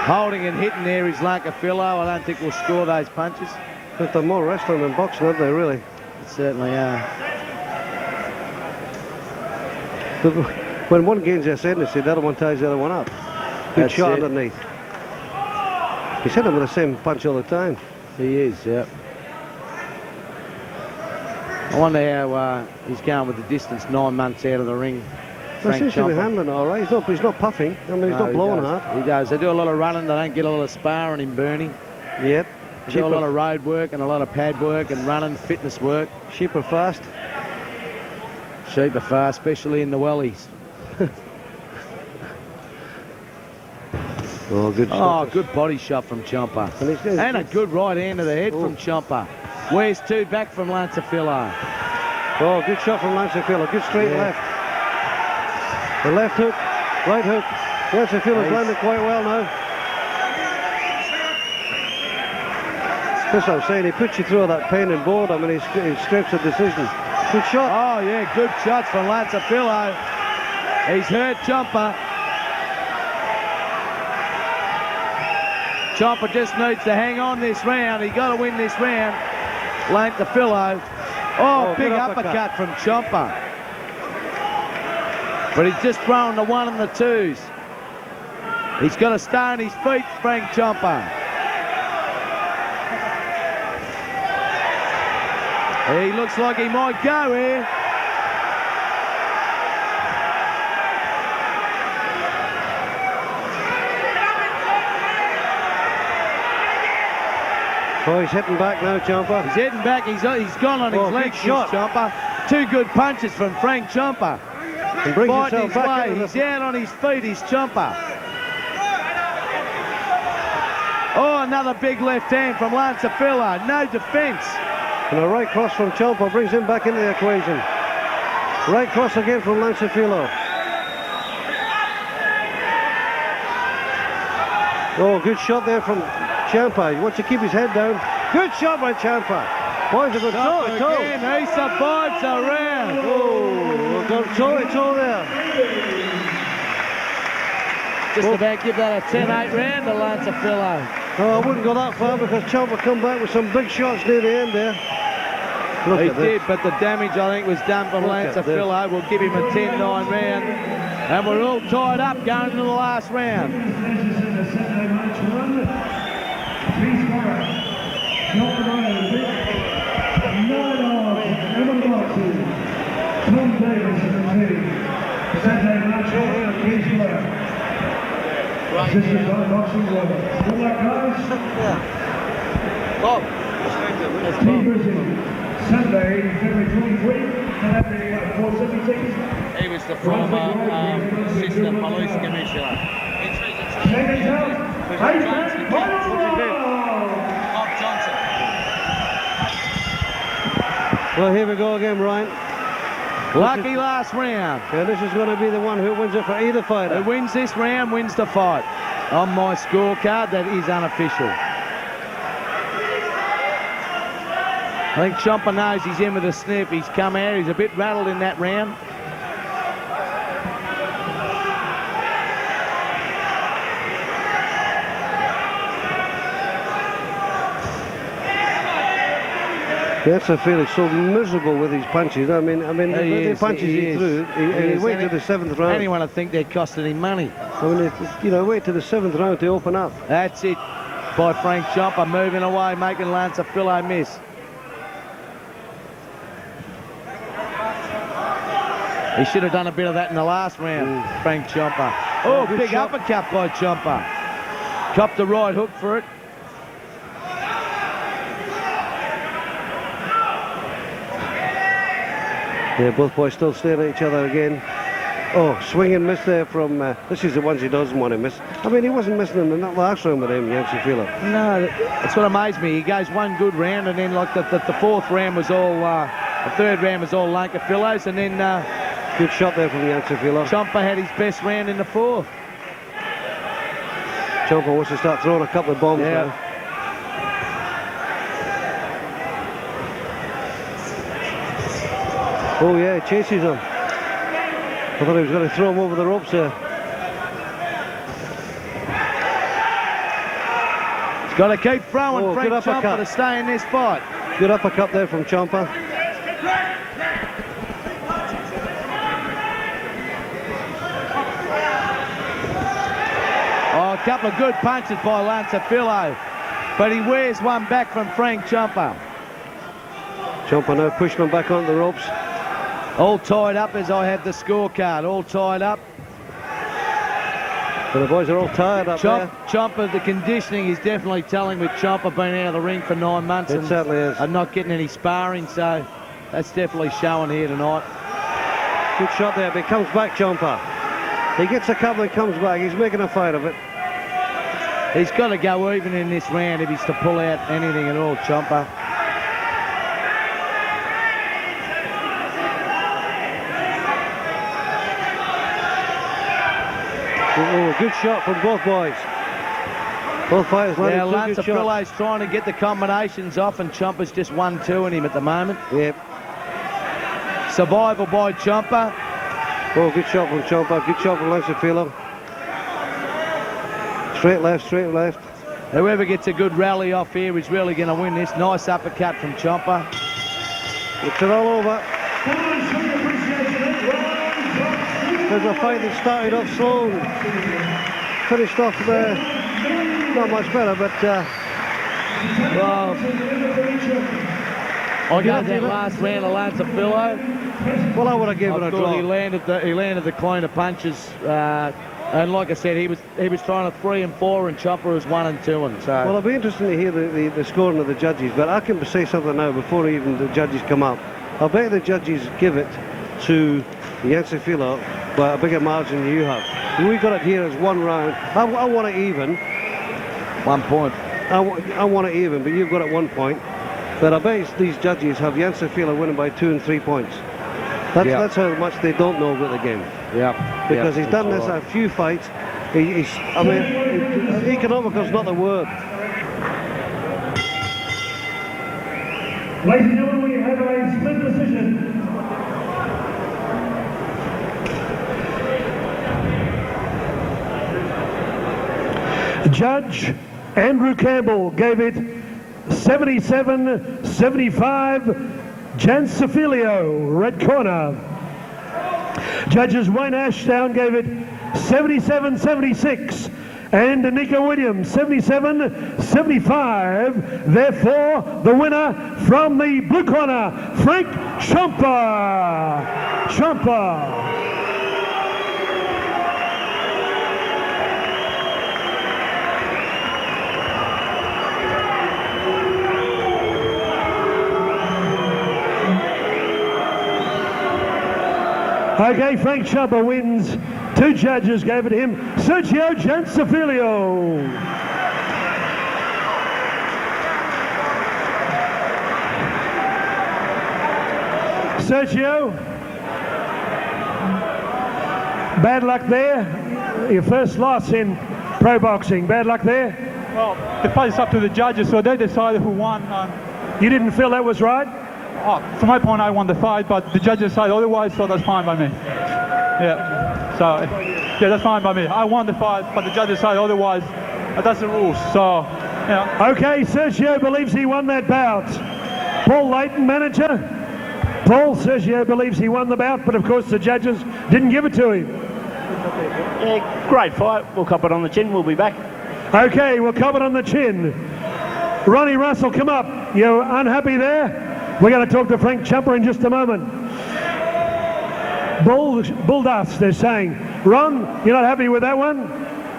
S13: Holding and hitting there is Llancafilo. I don't think we'll score those punches.
S1: But they're more wrestling than boxing, aren't they, really?
S13: They certainly are.
S1: When one gains ascendancy, the other one ties the other one up. Good
S13: That's
S1: shot
S13: it.
S1: underneath. He's hitting with the same punch all the time.
S13: He is, yeah. I wonder how he's going with the distance 9 months out of the ring.
S1: He seems to be handling it all right. He's not puffing. I mean, he's not blowing hard.
S13: He does. They do a lot of running. They don't get a lot of sparring in Burnie.
S1: Yep.
S13: They do a lot of road work and a lot of pad work and running, fitness work.
S1: Sheep are fast.
S13: Sheep are fast, especially in the wellies.
S1: Oh, good shot.
S13: Oh, good body shot from Champa.
S1: And
S13: a good right hand to the head from Champa. Where's 2 back from Llancafilo?
S1: Oh, good shot from Llancafilo. Good straight left. The left hook, right hook. Llancafilo landed quite well now. That's what I'm saying. He puts you through that pain and board. I mean, he scrapes a decision. Good shot.
S13: Oh, yeah, good shots from Llancafilo. He's hurt Champa. Champa just needs to hang on this round. He's got to win this round. Llancafilo. Oh, big uppercut from Champa. But he's just throwing the 1 and the 2s. He's got to stay on his feet, Frank Champa. He looks like he might go here.
S1: Oh, he's hitting back now, Champa.
S13: He's hitting back. He's gone on his legs, Champa. Two good punches from Frank Ciampa. Fighting his way. He's out on his feet, he's Ciampa. Oh, another big left hand from Llancafilo. No defence.
S1: And a right cross from Champa brings him back into the equation. Right cross again from Llancafilo. Oh, good shot there from Champa. He wants to keep his head down. Good shot by Champa. Boys, a good toe.
S13: He survives the round.
S1: Oh, toe there.
S13: Just about give that a 10-8 round to Llancafilo.
S1: Oh, I wouldn't go that far because Champa come back with some big shots near the end there.
S13: He did, but the damage I think was done from Llancafilo. We'll give him a 10-9 round. And we're all tied up going into the last round.
S11: Sunday, February 23,
S2: He was the former assistant police commissioner.
S1: Well, here we go again, Ryan.
S13: Lucky last round.
S1: Yeah, this is going to be the one who wins it for either fighter.
S13: Who wins this round wins the fight. On my scorecard, that is unofficial. I think Champa knows he's in with a snip. He's come out. He's a bit rattled in that round.
S1: Llancafilo is so miserable with his punches. I mean, the punches he threw, he waited to the 7th round.
S13: Anyone would think they're costing him money.
S1: I mean, wait to the 7th round to open up.
S13: That's it by Frank Champa, moving away, making Llancafilo miss. He should have done a bit of that in the last round, Frank Champa. Oh, big shot. Uppercut by Champa. Copped the right hook for it.
S1: Yeah, both boys still staring at each other again. Oh, swing and miss there from... this is the ones he doesn't want to miss. I mean, he wasn't missing in the last round with him, Llancafilo.
S13: No, that's what amazed me. He goes one good round, and then like the 4th round was all... the 3rd round was all Llancafillo's, and then...
S1: good shot there from Llancafilo.
S13: Champa had his best round in the 4th.
S1: Champa wants to start throwing a couple of bombs now. Oh yeah, he chases him. I thought he was going to throw him over the ropes there.
S13: He's got to keep throwing Frank Champa to stay in this fight.
S1: Good uppercut there from Champa.
S13: Oh, a couple of good punches by Llancafilo, but he wears one back from Frank Champa.
S1: Champa now pushing him back onto the ropes.
S13: All tied up as I have the scorecard, all tied up.
S1: So the boys are all tired up there.
S13: Champa, the conditioning is definitely telling with Champa being out of the ring for 9 months.
S1: It certainly is.
S13: And not getting any sparring, so that's definitely showing here tonight.
S1: Good shot there, but he comes back, Champa. He gets a couple and comes back. He's making a fight of it.
S13: He's got to go even in this round if he's to pull out anything at all, Champa.
S1: Oh, good shot from both boys. Both fighters landed two good shots.
S13: Llancafillo's trying to get the combinations off, and Champa's just 1-2 in him at the moment.
S1: Yep.
S13: Survival by Champa.
S1: Oh, good shot from Champa. Good shot from Llancafilo. Straight left, straight left.
S13: Whoever gets a good rally off here is really going to win this. Nice uppercut from Champa.
S1: It's it all over. There's a fight that started off slow and finished off not much better, but
S13: well, I gave that last round of Llancafilo.
S1: Well, I would have given it a draw.
S13: He landed the cleaner punches, and like I said, he was trying to 3 and 4, and Champa was 1 and 2, and so.
S1: Well, it'll be interesting to hear the scoring of the judges, but I can say something now before even the judges come up. I bet the judges give it to Llancafilo by a bigger margin than you have. We got it here as 1 round. I want it even.
S13: 1 point.
S1: I want it even, but you've got it 1 point. But I bet these judges have Llancafilo winning by 2 and 3 points. That's how much they don't know about the game.
S13: Yeah.
S1: Because he's done this a few fights. I mean, economical's not the word.
S11: Ladies and gentlemen, we have a split decision. Judge Andrew Campbell gave it 77-75, Llancafilo, red corner. Judges Wayne Ashdown gave it 77-76, and Nico Williams 77-75. Therefore, the winner from the blue corner, Frank Champa. Champa. Okay, Frank Champa wins. 2 judges gave it to him. Sergio Llancafilo. Sergio, bad luck there. Your first loss in pro boxing. Bad luck there.
S14: Well, the fight's up to the judges, so they decided who won.
S11: You didn't feel that was right?
S14: From my point, I won the fight, but the judges decided otherwise, so that's fine by me. Yeah, so, yeah, that's fine by me. I won the fight, but the judges decided otherwise. That's the rules, so, you know.
S11: Okay, Sergio believes he won that bout. Paul Layton, manager. Paul, Sergio believes he won the bout, but of course the judges didn't give it to him.
S15: Yeah, great fight. We'll cop it on the chin. We'll be back.
S11: Okay, we'll cop it on the chin. Ronnie Russell, come up. You're unhappy there? We're going to talk to Frank Champa in just a moment. Bull dust, they're saying. Ron, you're not happy with that one?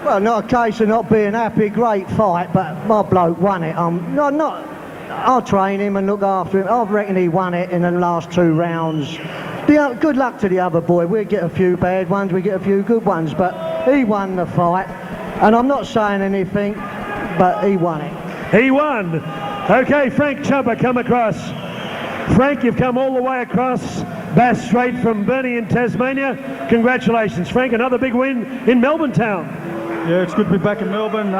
S16: Well, not a case of not being happy. Great fight, but my bloke won it. I'll train him and look after him. I reckon he won it in the last 2 rounds. Good luck to the other boy. We get a few bad ones, we get a few good ones, but he won the fight. And I'm not saying anything, but he won it.
S11: He won. Okay, Frank Champa, come across. Frank, you've come all the way across Bass Strait from Burnie in Tasmania. Congratulations, Frank. Another big win in Melbourne town.
S14: Yeah, it's good to be back in Melbourne.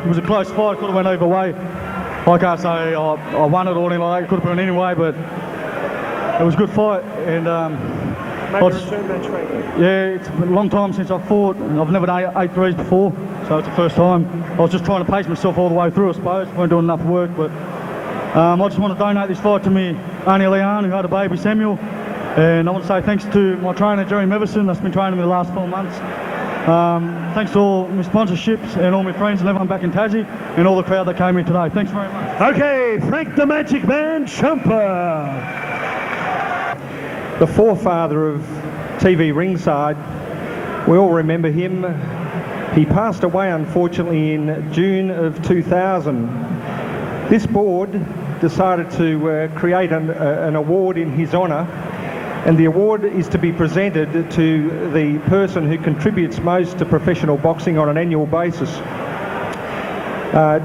S14: It was a close fight. Could have went either way. I can't say I won it or anything like that. It could have been any way, but it was a good fight. And yeah, it's been a long time since I've fought. I've never done 8 threes before, so it's the first time. I was just trying to pace myself all the way through, I suppose. I weren't doing enough work, but I just want to donate this fight to me Auntie Leanne, who had a baby Samuel, and I want to say thanks to my trainer Jerry Mevison, that's been training me the last 4 months. Thanks to all my sponsorships and all my friends and everyone back in Tassie and all the crowd that came in today. Thanks very much.
S11: Okay, Frank the Magic Man Champa.
S17: The forefather of TV ringside, we all remember him. He passed away unfortunately in June of 2000. This board decided to create an award in his honour, and the award is to be presented to the person who contributes most to professional boxing on an annual basis.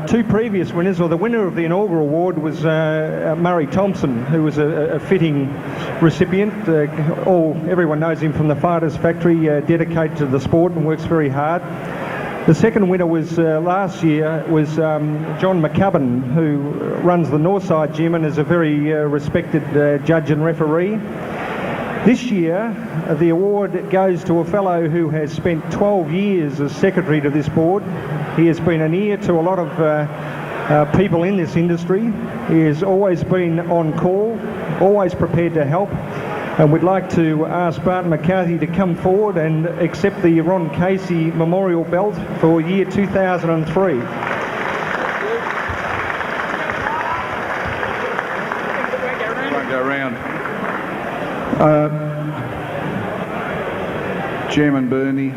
S17: 2 previous winners, or the winner of the inaugural award was Murray Thompson, who was a fitting recipient. Everyone knows him from the Fighters Factory, dedicated to the sport and works very hard. The second winner was last year was John McCubbin, who runs the Northside Gym and is a very respected judge and referee. This year, the award goes to a fellow who has spent 12 years as secretary to this board. He has been an ear to a lot of people in this industry. He has always been on call, always prepared to help. And we'd like to ask Barton McCarthy to come forward and accept the Ron Casey Memorial Belt for year 2003.
S18: Won't go round. Chairman Burnie,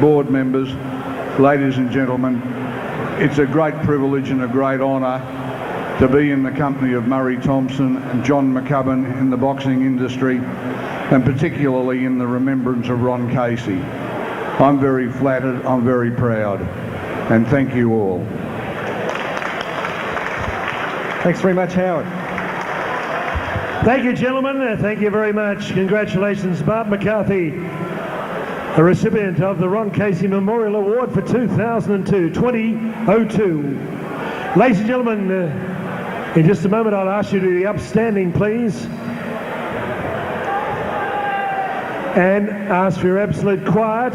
S18: board members, ladies and gentlemen, it's a great privilege and a great honour to be in the company of Murray Thompson and John McCubbin in the boxing industry, and particularly in the remembrance of Ron Casey. I'm very flattered, I'm very proud, and thank you all.
S17: Thanks very much, Howard.
S11: Thank you, gentlemen. Thank you very much. Congratulations, Bart McCarthy, a recipient of the Ron Casey Memorial Award for 2002. Ladies and gentlemen, in just a moment I'll ask you to be upstanding, please, and ask for your absolute quiet.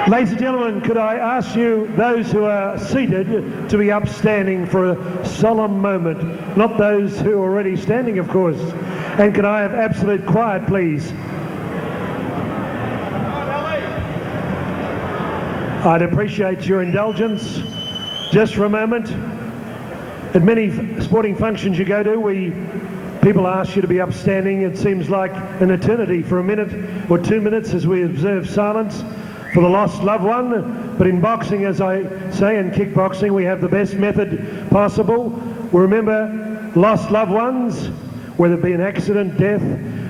S11: Ladies and gentlemen, could I ask you, those who are seated, to be upstanding for a solemn moment, not those who are already standing, of course. And can I have absolute quiet, please? I'd appreciate your indulgence just for a moment. At many sporting functions you go to, people ask you to be upstanding. It seems like an eternity for a minute or 2 minutes as we observe silence for the lost loved one. But in boxing, as I say, in kickboxing, we have the best method possible. We remember lost loved ones, whether it be an accident, death.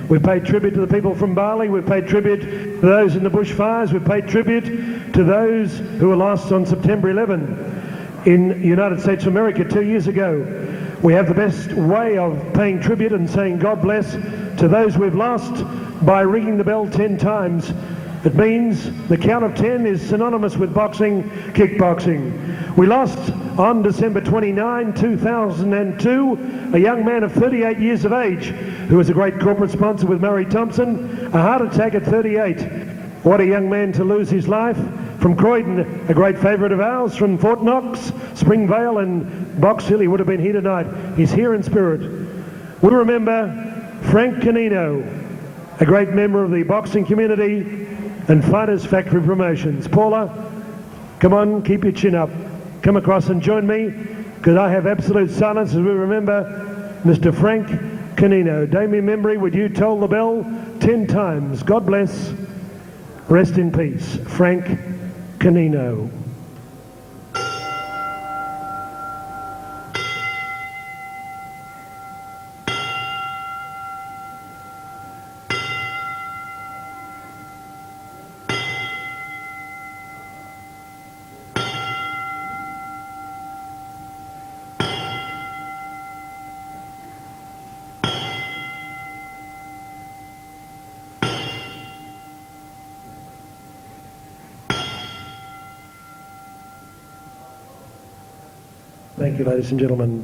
S11: We've paid tribute to the people from Bali. We've paid tribute to those in the bushfires. We've paid tribute to those who were lost on September 11 in the United States of America 2 years ago. We have the best way of paying tribute and saying God bless to those we've lost by ringing the bell 10 times. It means the count of 10 is synonymous with boxing, kickboxing. We lost on December 29, 2002, a young man of 38 years of age who was a great corporate sponsor with Murray Thompson, a heart attack at 38. What a young man to lose his life. From Croydon, a great favourite of ours, from Fort Knox, Springvale and Box Hill, he would have been here tonight. He's here in spirit. We remember Frank Canino, a great member of the boxing community and Fighters Factory Promotions. Paula, come on, keep your chin up. Come across and join me, because I have absolute silence as we remember Mr. Frank Canino. Damien Membry, would you toll the bell 10 times? God bless. Rest in peace. Frank Canino. Thank you, ladies and gentlemen.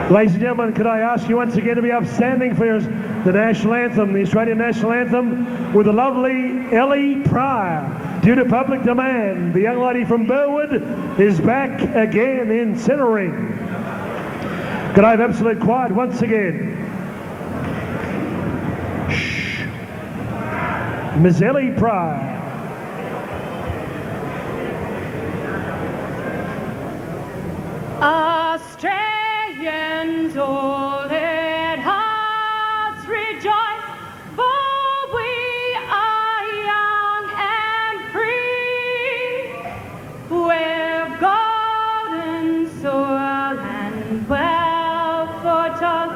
S11: Ladies and gentlemen, could I ask you once again to be upstanding for the national anthem, the Australian national anthem, with the lovely Ellie Pryor. Due to public demand, the young lady from Burwood is back again in centering. Could I have absolute quiet once again? Shh. Ms. Ellie Pryor.
S19: Australians, all let us rejoice, for we are young and free. We've golden soil and wealth for toil.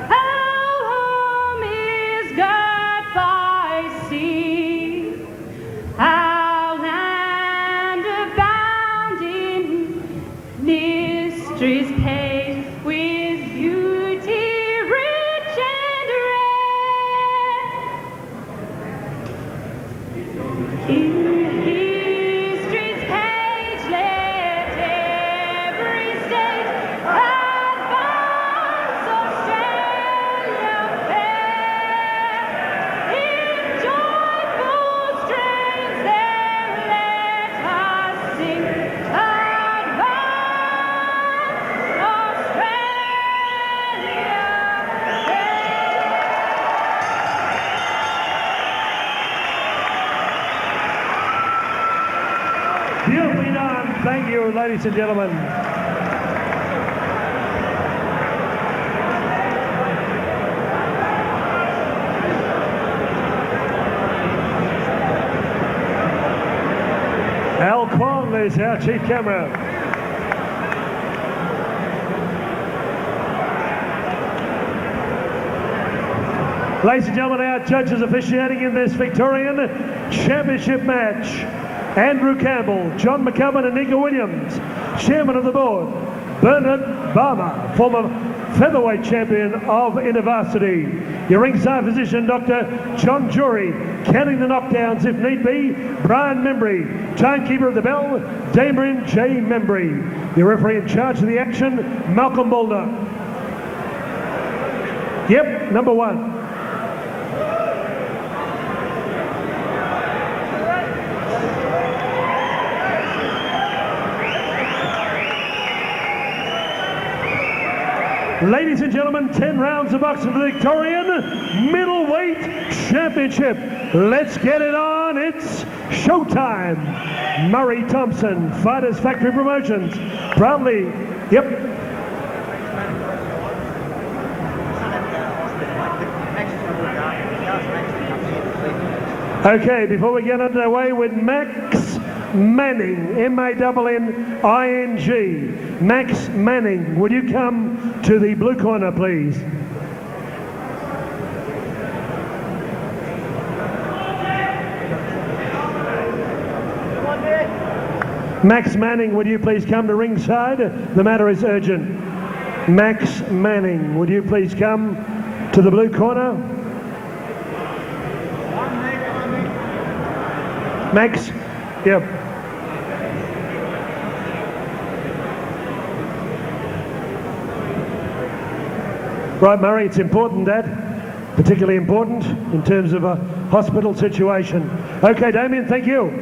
S19: Our home is girt by sea. Our land abounding mysteries paved with beauty rich and rare. In history's page let every state advance Australia fair. In joyful strains there let us sing
S11: Beautifully done. Thank you, ladies and gentlemen. Al Kwong is our chief camera. Ladies and gentlemen, our judges officiating in this Victorian Championship match: Andrew Campbell, John McCubbin and Nika Williams. Chairman of the board, Bernard Barber, former featherweight champion of InterVarsity. Your ringside physician, Dr. John Jury, counting the knockdowns if need be, Brian Membry. Timekeeper of the bell, Damien J. Membry. Your referee in charge of the action, Malcolm Boulder. Yep, number one. Ladies and gentlemen, 10 rounds of boxing for the Victorian Middleweight Championship. Let's get it on. It's showtime. Murray Thompson, Fighters Factory Promotions. Proudly, yep. Okay, before we get underway with Max Manning, M-A-N-N-I-N-G. Max Manning, would you come to the blue corner, please? Max Manning, would you please come to ringside? The matter is urgent. Max Manning, would you please come to the blue corner? Max, yep. Right, Murray, it's important, that, particularly important in terms of a hospital situation. Okay, Damien, thank you.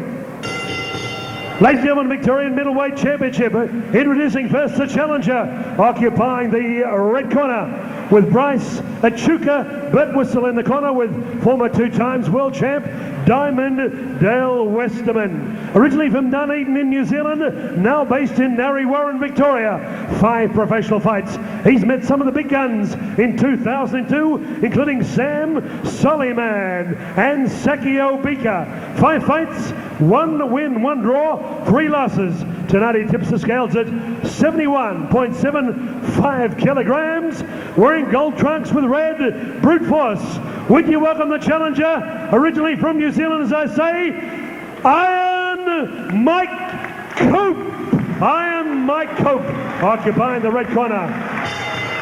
S11: Ladies and gentlemen, Victorian Middleweight Championship, introducing first the challenger, occupying the red corner with Bryce Echuka Birtwistle in the corner with former two-times world champ Diamond Dale Westerman. Originally from Dunedin in New Zealand, now based in Narre Warren, Victoria. 5 professional fights. He's met some of the big guns in 2002, including Sam Soliman and Sakio Bika. 5 fights, 1 win, 1 draw, 3 losses. Tonight he tips the scales at 71.75 kilograms, wearing gold trunks with red brute force. Would you welcome the challenger, originally from New Zealand, as I say, Iron Mike Cope. Iron Mike Cope, occupying the red corner.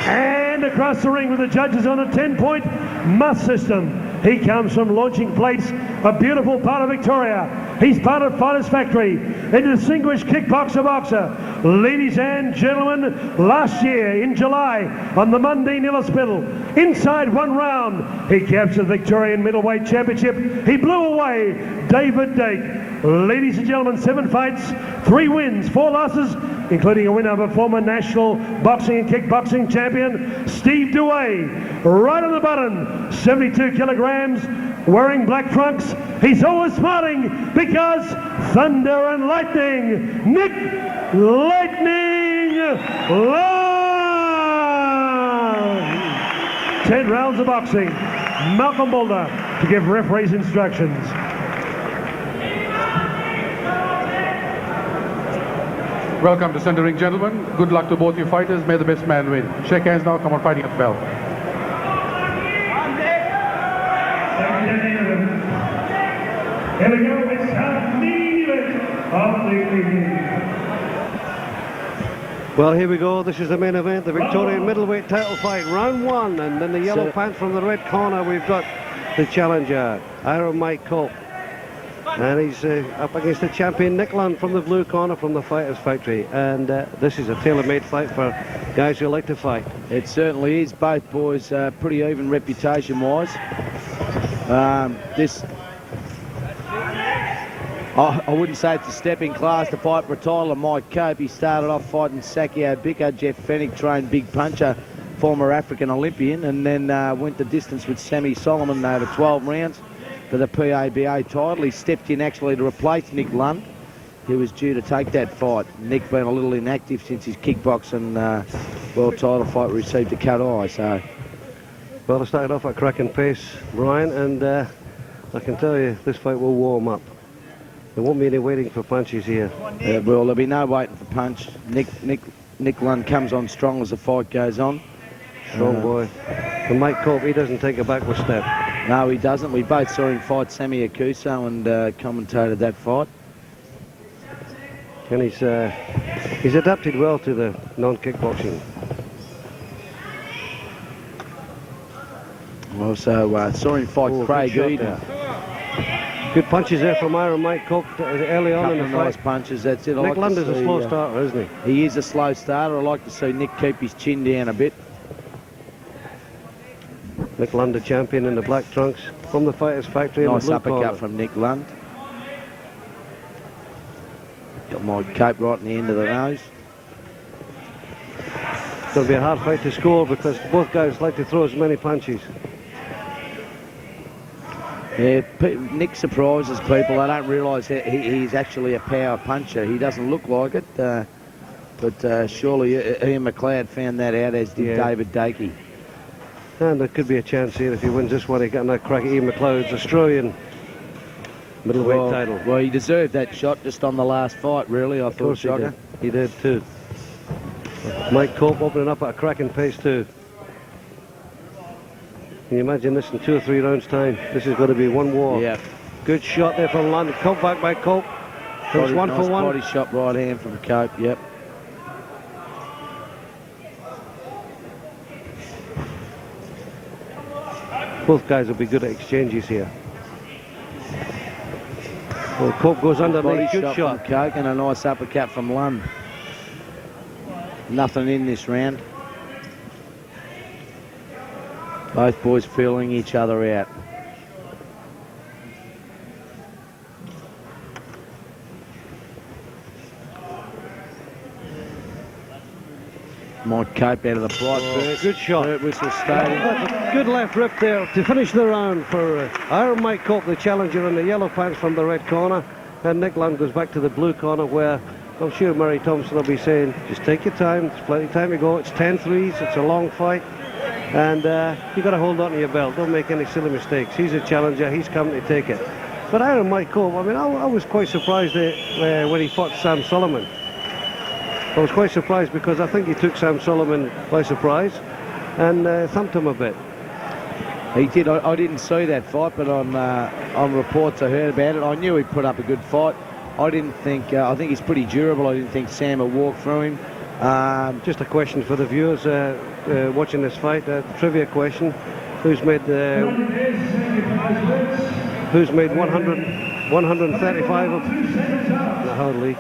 S11: And across the ring with the judges on a 10-point must system. He comes from Launching Place, a beautiful part of Victoria. He's part of Fighters Factory, a distinguished kickboxer, Ladies and gentlemen, last year in July on the Mundine Hospital, inside one round, he captured the Victorian Middleweight Championship. He blew away David Dake. Ladies and gentlemen, 7 fights, 3 wins, 4 losses, including a win over former national boxing and kickboxing champion Steve Dewey. Right on the button, 72 kilograms, wearing black trunks. He's always smiling because thunder and lightning, Nick Lightning Lund. 10 rounds of boxing. Malcolm Boulder to give referees instructions.
S12: Welcome to center ring, gentlemen. Good luck to both you fighters. May the best man win. Shake hands now. Come on, fighting at the bell.
S11: Here we go, it's our main event of the evening.
S1: Well, here we go. This is the main event, the Victorian middleweight title fight, round 1. And in the yellow pants from the red corner, we've got the challenger, Iron Mike Cope. And he's up against the champion, Nick Lund, from the blue corner from the Fighters Factory. And this is a tailor-made fight for guys who like to fight.
S13: It certainly is. Both boys pretty even reputation-wise. I wouldn't say it's a step in class to fight for a title of Mike Cope. He started off fighting Sakio Bicco, Jeff Fennick, trained Big Puncher, former African Olympian, and then went the distance with Sammy Solomon over 12 rounds for the PABA title. He stepped in actually to replace Nick Lund, who was due to take that fight. Nick been a little inactive since his kickboxing world title fight, received a cut eye. So,
S1: well, it started off at cracking pace, Brian, and I can tell you this fight will warm up. There won't be any waiting for punches here.
S13: Well, there'll be no waiting for punch. Nick Lund comes on strong as the fight goes on.
S1: Strong boy. And Mike Cope, he doesn't take a backward step.
S13: No, he doesn't. We both saw him fight Sammy Akuso and commentated that fight.
S1: And he's adapted well to the non-kickboxing.
S13: Also saw him fight Craig Eden.
S1: Good punches there from Iron Mike Cope early on in the fight.
S13: Nice punches, that's it.
S1: Nick Lund is a slow starter, isn't he?
S13: He is a slow starter. I like to see Nick keep his chin down a bit.
S1: Nick Lund, the champion in the black trunks from the Fighters Factory.
S13: Nice uppercut from Nick Lund. Got Mike Cope right in the end of the nose.
S1: It's going to be a hard fight to score because both guys like to throw as many punches.
S13: Yeah, Nick surprises people. They don't realise he's actually a power puncher. He doesn't look like it, but surely Ian McLeod found that out, as did David Dakey.
S1: And there could be a chance here if he wins this one. He got another crack at Ian McLeod's Australian middleweight title.
S13: Well, he deserved that shot just on the last fight, really. I thought, Shocker.
S1: He did too. Mike Cope opening up at a cracking pace too. Can you imagine this in 2 or 3 rounds time? This is going to be one war.
S13: Yeah.
S1: Good shot there from Lund. Come back by Cope. It was 1 for 1.
S13: Body shot right hand from Cope, yep.
S1: Both guys will be good at exchanges here. Well, Cope goes underneath. Good shot.
S13: From Cope and a nice uppercut from Lund. Nothing in this round. Both boys feeling each other out. Mike Cope out of the bright first.
S1: Good shot.
S13: Whistle stadium.
S1: Good left rip there to finish the round for Iron Mike Cope, the challenger in the yellow pants from the red corner. And Nick Lund goes back to the blue corner where I'm sure Murray Thompson will be saying, just take your time. There's plenty of time to go. It's 10-3s. It's a long fight. And you've got to hold on to your belt. Don't make any silly mistakes. He's a challenger. He's coming to take it. But Iron Mike Cope, I mean, I was quite surprised when he fought Sam Solomon. I was quite surprised because I think he took Sam Solomon by surprise and thumped him a bit.
S13: He did. I didn't see that fight, but on reports I heard about it, I knew he put up a good fight. I didn't think. I think he's pretty durable. I didn't think Sam would walk through him.
S1: Just a question for the viewers watching this fight. Trivia question: Who's made 135 of? No, hardly.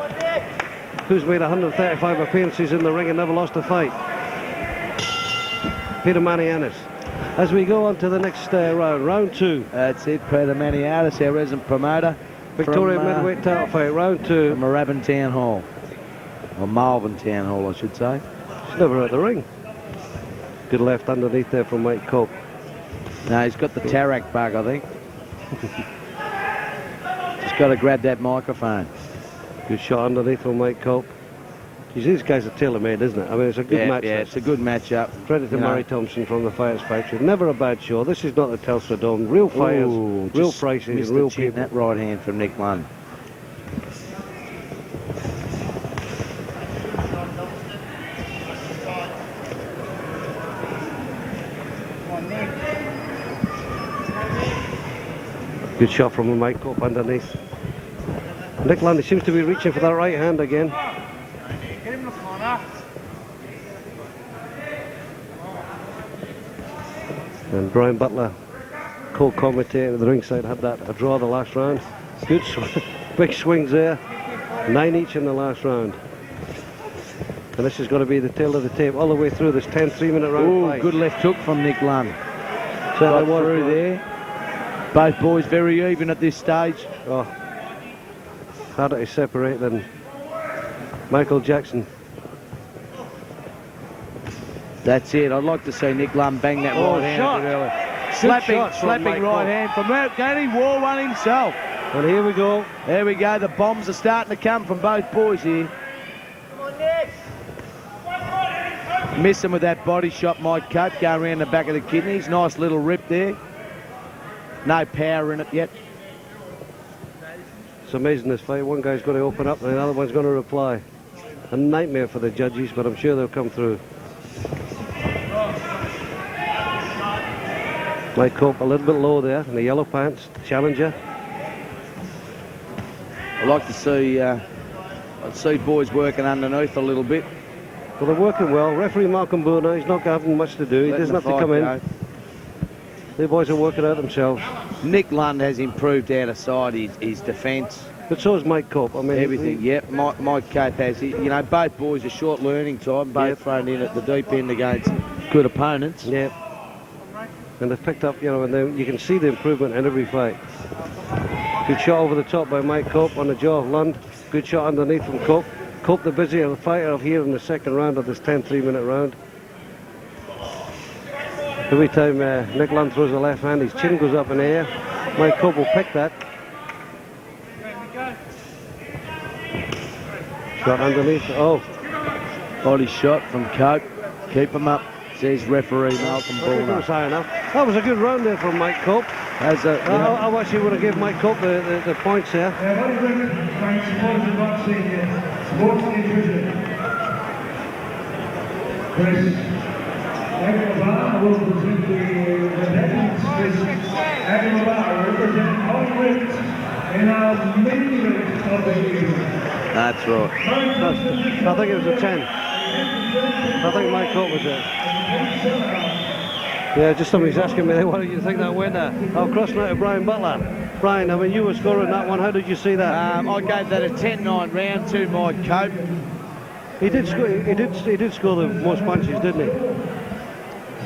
S1: who's made 135 appearances in the ring and never lost a fight. Peter Manianis. As we go on to the next round, round 2.
S13: That's it, Peter Manianis, our resident promoter.
S1: Victoria middleweight title fight, round 2.
S13: From Moorabbin Town Hall. Or Malvern Town Hall, I should say.
S1: He's never out the ring. Good left underneath there from Mike Cope.
S13: No, he's got the Tarak bug, I think. Just got to grab that microphone.
S1: Good shot underneath from Mike Cope. Geez, these guys are tailor-made, isn't it? I mean, it's a good match.
S13: Yeah, it's a good match-up.
S1: Credit to Murray Thompson from the Fighters Factory. Never a bad show. This is not the Telstra Dome. Real fighters, real prices, real people.
S13: That right hand from Nick Lund.
S1: Good shot from Mike Cope underneath. Nick Lund seems to be reaching for that right hand again. And Brian Butler, co-commentator at the ringside, had that a draw the last round. Good big swings there. 9 each in the last round. And this is going to be the tail of the tape all the way through this 10 3-minute round fight.
S13: Good left hook from Nick Lund.
S1: So
S13: Got through there. Both boys very even at this stage.
S1: Oh, harder to separate than Michael Jackson.
S13: That's it. I'd like to see Nick Lund bang that right hand a bit earlier. Slapping right hand from Danny War one himself.
S1: And here we go.
S13: There we go. The bombs are starting to come from both boys here. Missing with that body shot, Mike Cope, going around the back of the kidneys. Nice little rip there. No power in it yet.
S1: It's amazing this fight. One guy's going to open up and the other one's going to reply. A nightmare for the judges, but I'm sure they'll come through. Mike Cope a little bit low there in the yellow pants. Challenger.
S13: I'd like to see I'd see boys working underneath a little bit.
S1: Well, they're working well. Referee Malcolm Bourne, he's not having much to do. He doesn't have to come in. The boys are working out themselves.
S13: Nick Lund has improved out of sight his defence.
S1: But so has Mike Cope. I mean,
S13: everything. Yep, Mike Cope has. You know, both boys are short learning time. Both thrown in at the deep end against good opponents.
S1: Yeah. And they've picked up, you know, and you can see the improvement in every fight. Good shot over the top by Mike Cope on the jaw of Lund. Good shot underneath from Cope. Cope the busier fighter of here in the second round of this 10 3-minute round. Every time Nick Lund throws a left hand, his chin goes up in the air. Mike Cope will pick that. Shot underneath. Oh.
S13: Body shot from Cope. Keep him up, says referee Malcolm Bourne.
S1: That was a good round there from Mike Cope. I actually would have given Mike Cope the points there.
S3: Agamabar will present the veterans representing Hollywood in our main event of the year.
S13: That's right.
S1: I think it was a 10. I think Mike Cope was it. Yeah, just somebody's asking me, what did you think that went at? Oh, crossing out to Brian Butler. Brian, I mean, you were scoring that one. How did you see that?
S13: I gave that a 10-9 round to Mike Cope.
S1: He did score the most punches, didn't he?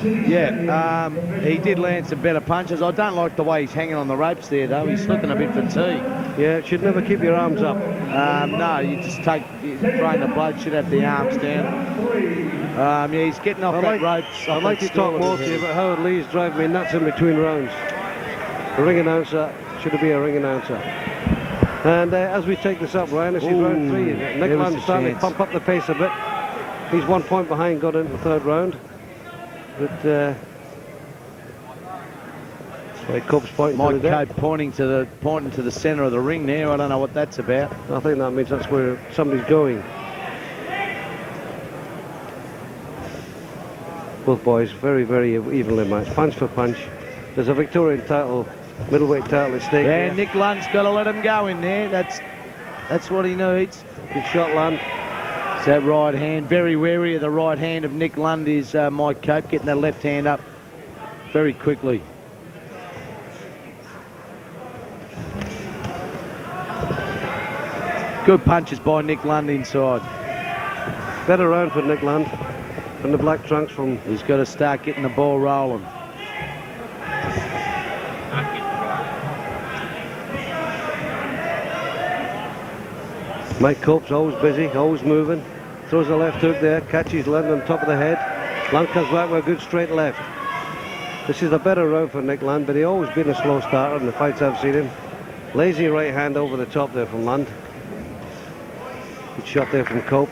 S13: Yeah, he did land some better punches. I don't like the way he's hanging on the ropes there, though. He's looking a bit fatigued.
S1: Yeah, it should never keep your arms up.
S13: No, you just throwing the bloke, should have the arms down. Yeah, he's getting off that rope.
S1: I'd like to talk more to you about Howard Lee's driving me nuts in between rounds. The ring announcer, should be a ring announcer. And as we take this up, Ryan, this is round 3. Nick Lund starting to pump up the pace a bit. He's 1 point behind, got into the third round. But Mike Cope's pointing
S13: Mike Cope pointing to the centre of the ring there. I don't know what that's about.
S1: I think that means that's where somebody's going. Both boys very, very evenly matched, punch for punch. There's a Victorian title, middleweight title at stake.
S13: Yeah, Nick Lund's got to let him go in there. That's what he needs.
S1: Good shot, Lund.
S13: It's that right hand. Very wary of the right hand of Nick Lund is Mike Cope, getting that left hand up very quickly. Good punches by Nick Lund inside.
S1: Better round for Nick Lund. And the black trunks from...
S13: He's got to start getting the ball rolling.
S1: Mike Cope's always busy, always moving. Throws a left hook there, catches Lund on top of the head. Lund comes back with a good straight left. This is a better round for Nick Lund, but he's always been a slow starter in the fights I've seen him. Lazy right hand over the top there from Lund. Good shot there from Cope.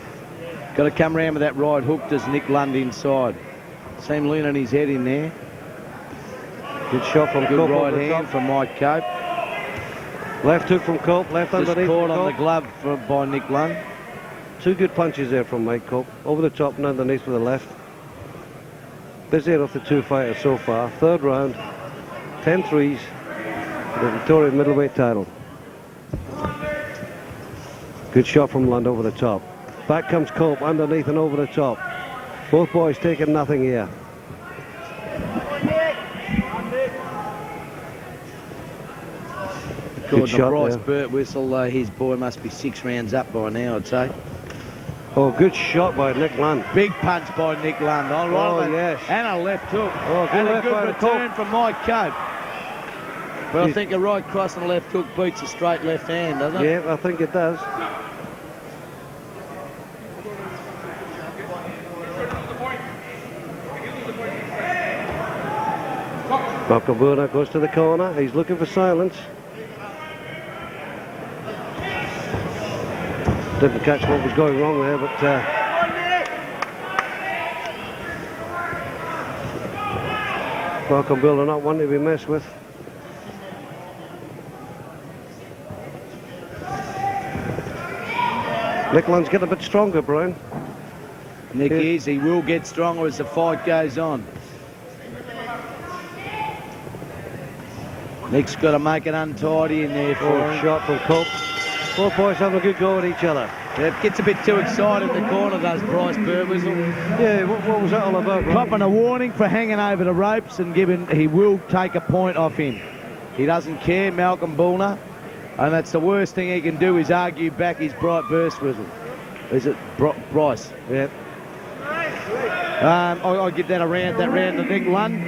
S13: Got to come around with that right hook, does Nick Lund inside. Same leaning his head in there.
S1: Good shot from
S13: Good
S1: Cope.
S13: right hand from Mike Cope.
S1: Left hook from Cope, left
S13: Just
S1: underneath.
S13: caught on the glove by Nick Lund.
S1: Two good punches there from Mike Cope. Over the top and underneath with the left. Busy enough the two fighters so far. Third round, 10-3s, the Victorian middleweight title. Good shot from Lund over the top. Back comes Cope, underneath and over the top. Both boys taking nothing here.
S13: Good
S1: shot
S13: Bryce
S1: there.
S13: Burt whistle. His boy must be 6 rounds up by now, I'd say.
S1: Oh, good shot by Nick Lund.
S13: Big punch by Nick Lund.
S1: Oh, yes.
S13: And a left hook.
S1: Oh, good
S13: and a
S1: left
S13: good
S1: by the
S13: return
S1: Cope.
S13: from Mike Cope. But I think a right cross and a left hook beats a straight left hand, doesn't it?
S1: Yeah, I think it does. Bakabuna goes to the corner. He's looking for silence. Didn't catch what was going wrong there, but Bakabuna not one to be messed with. Nick Lund's getting a bit stronger, Brian.
S13: Nick is. He will get stronger as the fight goes on. Nick's got to make it untidy in there for him.
S1: Shot from Cope. Both boys having a good go at each other.
S13: Yeah, gets a bit too excited in the corner, does Bryce Burwhistle.
S1: Yeah, what was that all about, Brian?
S13: Copping a warning for hanging over the ropes and he will take a point off him. He doesn't care, Malcolm Bullner. And that's the worst thing he can do is argue back his bright burst whistle. Is it Bryce?
S1: Yeah.
S13: I give that round to Nick Lund.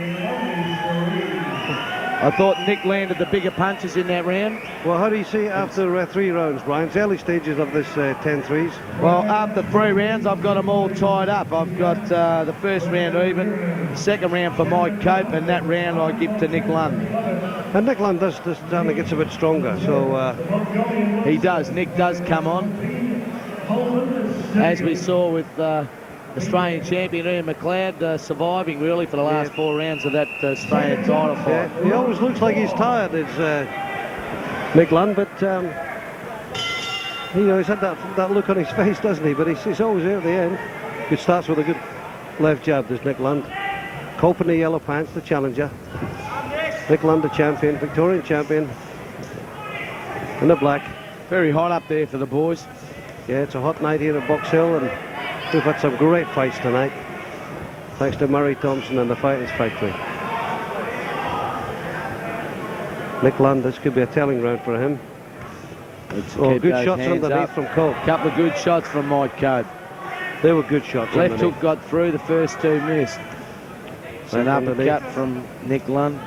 S13: I thought Nick landed the bigger punches in that round.
S1: Well, how do you see it after 3 rounds, Brian? It's early stages of this 10-3s.
S13: Well, after 3 rounds, I've got them all tied up. I've got the first round even, second round for Mike Cope, and that round I give to Nick Lund.
S1: And Nick Lund does starting to get a bit stronger, so...
S13: He does. Nick does come on. As we saw with Australian champion Ian McLeod surviving really for the last 4 rounds of that Australian title fight.
S1: Yeah, he always looks like he's tired, it's Nick Lund, but he's had that look on his face, doesn't he? But he's always there at the end. Good starts with a good left jab, does Nick Lund. Cope in the yellow pants, the challenger. Nick Lund, the champion, Victorian champion. In the black.
S13: Very hot up there for the boys.
S1: Yeah, it's a hot night here at Box Hill, and we've had some great fights tonight, thanks to Murray Thompson and the Fighters Factory. Nick Lund, this could be a telling round for him. Good shots underneath from Cope.
S13: Couple of good shots from Mike Cope.
S1: They were good shots.
S13: Left hook got through, the first 2 missed. An uppercut from Nick Lund.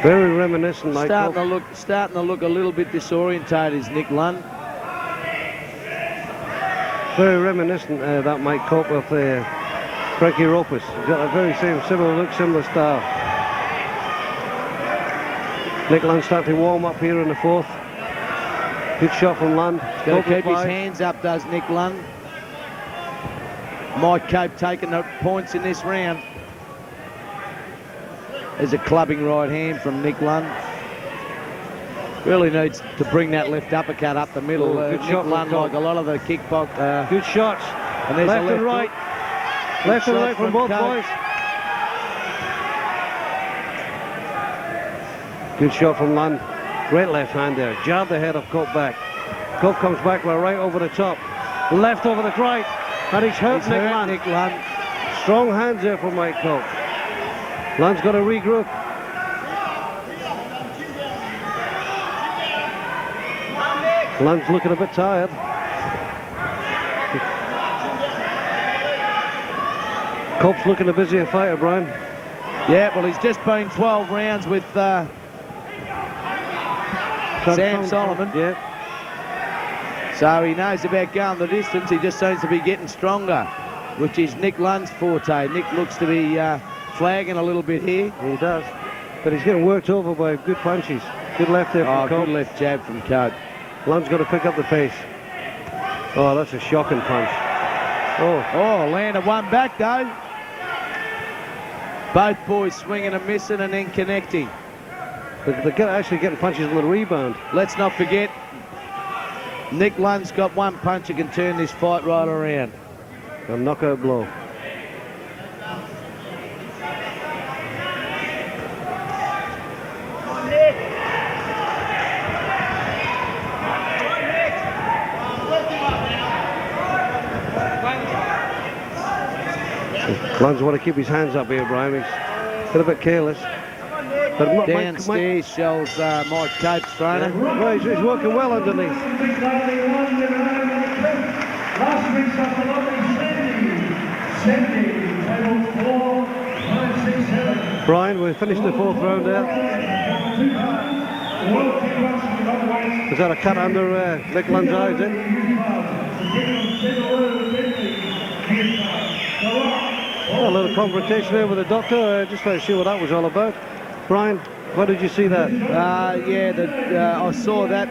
S1: Very reminiscent, Mike.
S13: Starting to look a little bit disorientated is Nick Lund.
S1: Very reminiscent, that Mike Cope of Frankie Rolph. He's got a very similar look, similar style. Nick Lund starting to warm up here in the 4th. Good shot from Lund.
S13: Got to keep his hands up, does Nick Lund. Mike Cope taking the points in this round. There's a clubbing right hand from Nick Lund. Really needs to bring that left uppercut up the middle.
S1: Good
S13: Nick
S1: shot,
S13: Lund, like a lot of the kickbox.
S1: Good shots.
S13: And there's
S1: left
S13: a
S1: and right.
S13: hook.
S1: Left and
S13: Good
S1: right
S13: shot
S1: from both
S13: Cope.
S1: boys. Good shot from Lund. Great left hand there. Jabbed the head of Cope back. Cope comes back with a right over the top. Left over the right. And he's hurt Nick Lund. Strong hands there from Mike Cope. Lund's got to regroup. Lund's looking a bit tired. Cope's looking a busier fighter, Brian.
S13: Yeah, well, he's just been 12 rounds with Sam Solomon.
S1: Yeah.
S13: So he knows about going the distance. He just seems to be getting stronger, which is Nick Lund's forte. Nick looks to be flagging a little bit here.
S1: He does. But he's getting worked over by good punches. Good left there from Cope.
S13: Good left jab from Cope.
S1: Lund's got to pick up the pace. Oh, that's a shocking punch.
S13: Oh, landed one back though. Both boys swinging and missing and then connecting.
S1: They're actually getting punches on the rebound.
S13: Let's not forget, Nick Lund's got one punch that can turn this fight right around.
S1: A knockout blow. Lund's want to keep his hands up here, Brian. He's a little bit careless. But
S13: downstairs shows Mike Cope's trainer.
S1: Well, he's working well underneath. Brian, we've finished the fourth round there. Is that a cut under Nick Lund's eye, is it? A little confrontation there with the doctor. Just trying to see what that was all about. Brian, what did you see that?
S13: I saw that.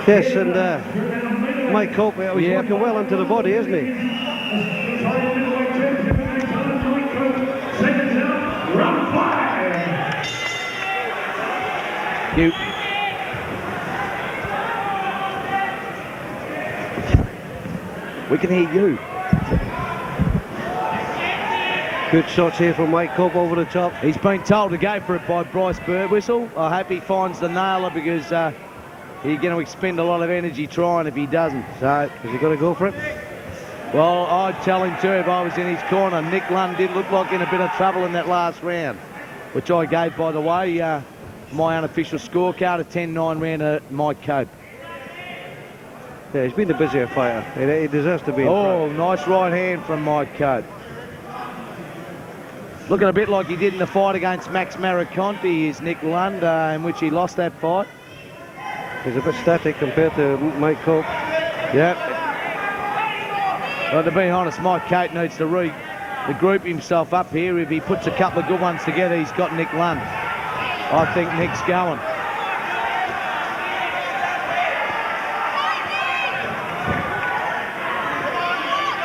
S1: Yes, and Mike Cope, he's working well into the body, isn't he?
S13: We can hear you.
S1: Good shots here from Mike Cope over the top.
S13: He's been told to go for it by Bryce Birdwhistle. I hope he finds the nailer because he's going to expend a lot of energy trying if he doesn't. So
S1: is he going to go for it?
S13: Well, I'd tell him to if I was in his corner. Nick Lund did look like in a bit of trouble in that last round, which I gave, by the way, my unofficial scorecard, a 10-9 round at Mike Cope.
S1: Yeah, he's been the busier fighter. He deserves to be in front.
S13: Nice right hand from Mike Cope. Looking a bit like he did in the fight against Max Maraconti is Nick Lund, in which he lost that fight.
S1: He's a bit static compared to Mike Cope.
S13: Yep. Well, to be honest, Mike Cope needs to regroup himself up here. If he puts a couple of good ones together, he's got Nick Lund. I think Nick's going.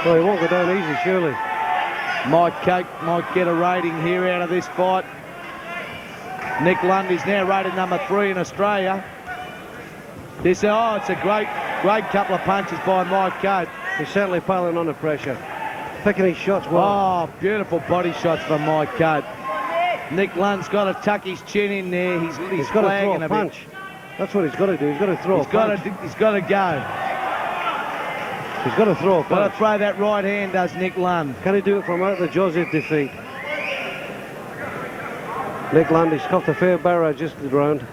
S1: Well, he won't go down easy, surely.
S13: Mike Cope might get a rating here out of this fight. Nick Lund is now rated number 3 in Australia. It's a great couple of punches by Mike Cope.
S1: He's certainly piling on the pressure. Picking his shots well.
S13: Oh, beautiful body shots from Mike Cope. Nick Lund's got to tuck his chin in there. He's
S1: got to throw a punch. That's what he's got to do. He's got to throw a punch.
S13: He's got to go.
S1: He's got to throw a punch.
S13: Got to throw that right hand, does Nick Lund.
S1: Can he do it from out the jaws of defeat? Nick Lund, he's copped a fair barrage just the round.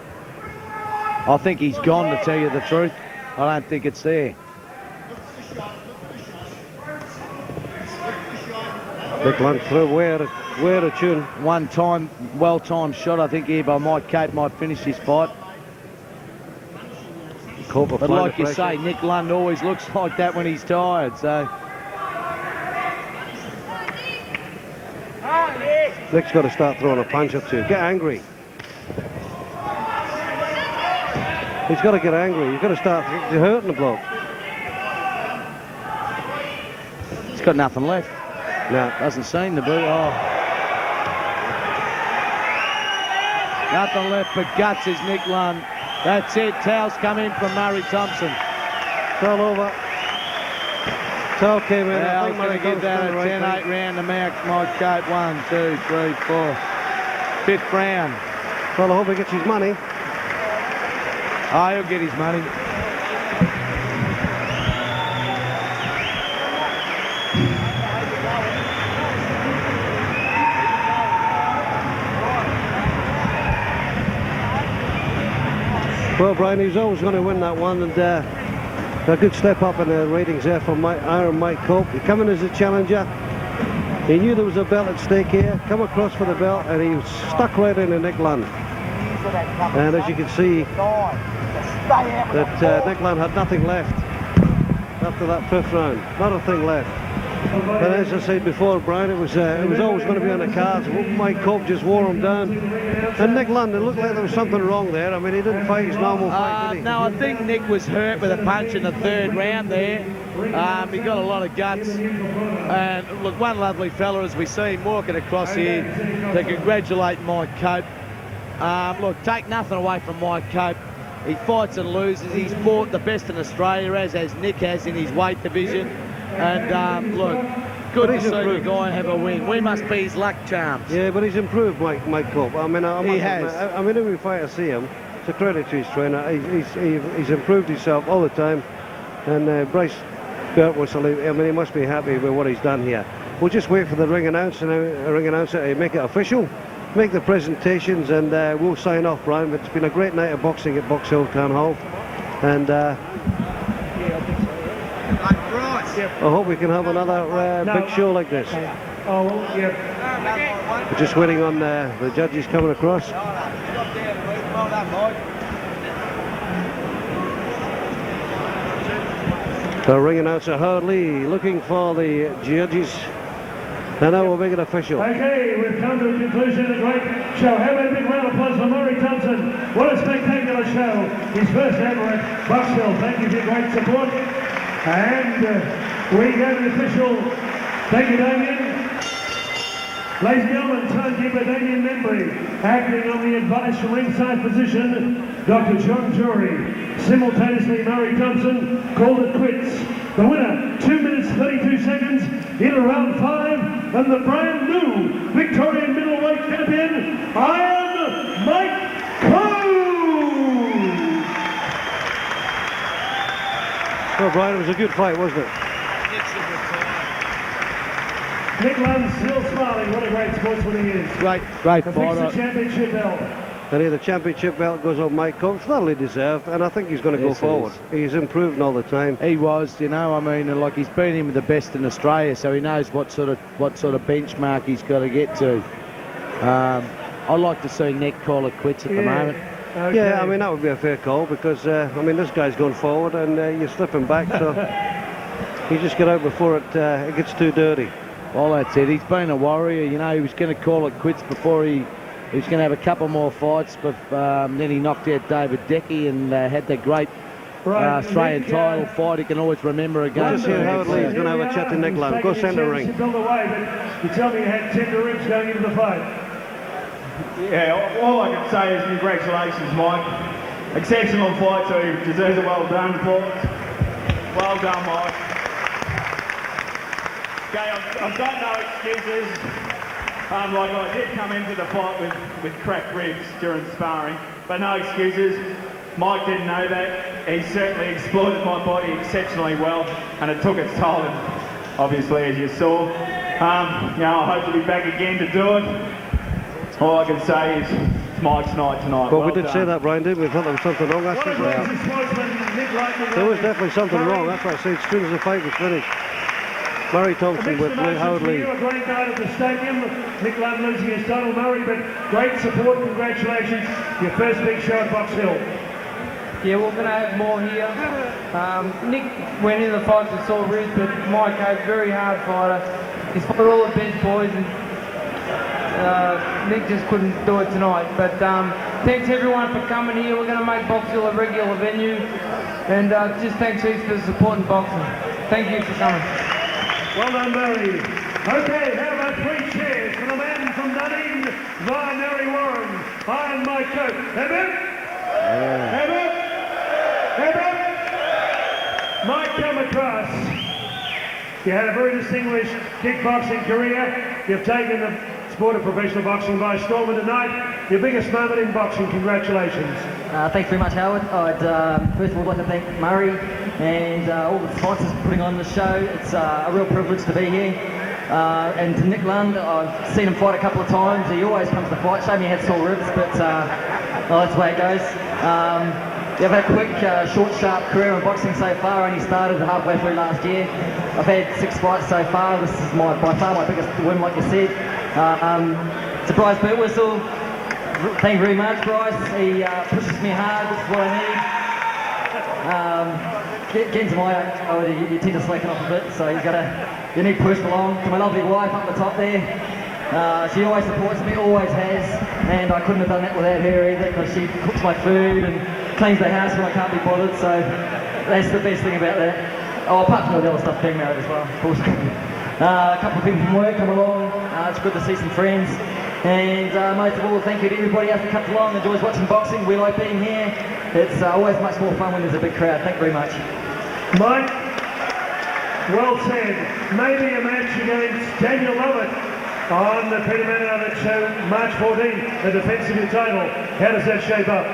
S13: I think he's gone, to tell you the truth. I don't think it's there.
S1: Nick Lund threw where to tune.
S13: One time, well-timed shot, I think, here by Mike Cope might finish this fight. But like you say, Nick Lund always looks like that when he's tired, so...
S1: Nick's got to start throwing a punch or two. Get angry. He's got to get angry. He's got to start hurting the bloke.
S13: He's got nothing left.
S1: No.
S13: Doesn't seem to be. Oh. Nothing left but guts is Nick Lund. That's it. Towels come in from Murray Thompson.
S1: It's all over. Towel came in.
S13: I was going to give that a 10-8 round to Mike Cope. 1, 2, 3, 4. 5th round.
S1: Well, I hope he gets his money.
S13: Oh, he'll get his money.
S1: Well, Brian, he was always going to win that one, and a good step up in the ratings there for Iron Mike Cope. He come in as a challenger. He knew there was a belt at stake here. Come across for the belt, and he was stuck right into Nick Lund. And as you can see, that Nick Lund had nothing left after that 5th round. Not a thing left. And as I said before, Brian, it was always going to be on the cards. Mike Cope just wore him down. And Nick Lund, it looked like there was something wrong there. I mean, he didn't fight his normal fight, did he?
S13: No, I think Nick was hurt with a punch in the 3rd round there. He got a lot of guts. And look, one lovely fella as we see him walking across here to congratulate Mike Cope. Look, take nothing away from Mike Cope. He fights and loses. He's fought the best in Australia, as Nick has in his weight division. And look, good to see the guy have a win. We must be his luck charms.
S1: Yeah, but he's improved, Mike Cope. I mean,
S13: he has.
S1: I mean, every fight I see him, it's a credit to his trainer. He's improved himself all the time. And Bryce Burt was, I mean, he must be happy with what he's done here. We'll just wait for the ring announcer to make it official, make the presentations, and we'll sign off, Brian. But it's been a great night of boxing at Box Hill Town Hall. And I hope we can have another big show like this. We're just waiting on the judges coming across. The ring announcer Howard Lee looking for the judges. And now we'll make it official.
S11: Okay, we've come to a conclusion of a great show. How about a big round of applause for Murray Thompson? What a spectacular show. His first ever at Box Hill. Thank you for your great support. And we go to the official. Thank you, Damien. Ladies and gentlemen, timekeeper Damien Membry, acting on the advice from ringside position, Dr. John Jury. Simultaneously, Murray Thompson called it quits. The winner, 2 minutes 32 seconds in round 5, and the brand new Victorian middleweight champion, Iron Mike Cope.
S1: Well, Brian, it was a good fight, wasn't it?
S11: Nick Lund still smiling. What a great sportsman he is.
S13: Great
S11: Fix
S13: fighter.
S11: the championship belt.
S1: And here the championship belt goes on Mike Cope. Thoroughly deserved, and I think he's going to go forward. He's improving all the time.
S13: He was, you know, I mean, and like he's been in with the best in Australia, so he knows what sort of benchmark he's got to get to. I'd like to see Nick call it quits at the moment.
S11: Okay.
S1: Yeah, I mean, that would be a fair call because, I mean, this guy's going forward and you're slipping back, so you just get out before it gets too dirty.
S13: Well, that's it. He's been a warrior. You know, he was going to call it quits before he was going to have a couple more fights, but then he knocked out David Decky and had that great Australian title fight. He can always remember again.
S1: Just hear Howard Lee's going to have a chat to Nick Lund. Go centre ring.
S11: You build away, but you tell me you had tender ribs going into the fight.
S20: Yeah, all I can say is congratulations, Mike. Exceptional fight, so he deserves a well done applause. Well done, Mike. Okay, I've got no excuses. Like I did come into the fight with cracked ribs during sparring, but no excuses. Mike didn't know that. He certainly exploited my body exceptionally well, and it took its toll, obviously, as you saw. You know, I hope to be back again to do it. All I can say is it's Mike's night tonight.
S1: Well, we did say that, Brian, didn't we? We thought there was something wrong. That's what there was definitely something wrong. That's what I said as soon as the fight was finished. Murray Thompson with Howard Lee.
S11: A great night at the stadium. Nick Lund losing his title, Murray, but great support. Congratulations. Your first big show at Box Hill.
S21: Yeah, we're going to have more here. Nick went in the fight with sore ribs, but Mike Cope, very hard fighter. He's fought all the best boys, and Nick just couldn't do it tonight. But thanks everyone for coming here. We're going to make Box Hill a regular venue, and just thanks heaps for supporting boxing. Thank you for coming.
S11: Well done, Murray. Okay, how about 3 cheers for the man from Dunedin, via Mary Warren, Iron Mike Cope. Have it? Have it? Have it? Mike, come across. You had a very distinguished kickboxing career. You've taken the sport of professional boxing by storm tonight. Your biggest moment in boxing. Congratulations.
S4: Thanks very much, Howard. I'd first of all like to thank Murray and all the sponsors for putting on the show. It's a real privilege to be here. And to Nick Lund, I've seen him fight a couple of times. He always comes to fight. Shame he had sore ribs, but well, that's the way it goes. I've had a quick, short, sharp career in boxing so far. I only started halfway through last year. I've had 6 fights so far. This is by far my biggest win, like you said. To Bryce Birtwhistle, thank you very much, Bryce. He pushes me hard. This is what I need. Getting to my age, you tend to slacken off a bit, so you need pushed along. To my lovely wife up the top there. She always supports me, always has, and I couldn't have done that without her either, because she cooks my food and cleans the house when I can't be bothered, so that's the best thing about that. Oh, apart from all the other stuff, being married as well, of course. A couple of people from work come along, it's good to see some friends, and most of all, thank you to everybody else that comes along, enjoys watching boxing. We like being here. It's always much more fun when there's a big crowd. Thank you very much.
S11: Mike, well said. Maybe a match against Daniel Lovett on the Peter Manor show, March 14th, the defence of your title. How does that shape up?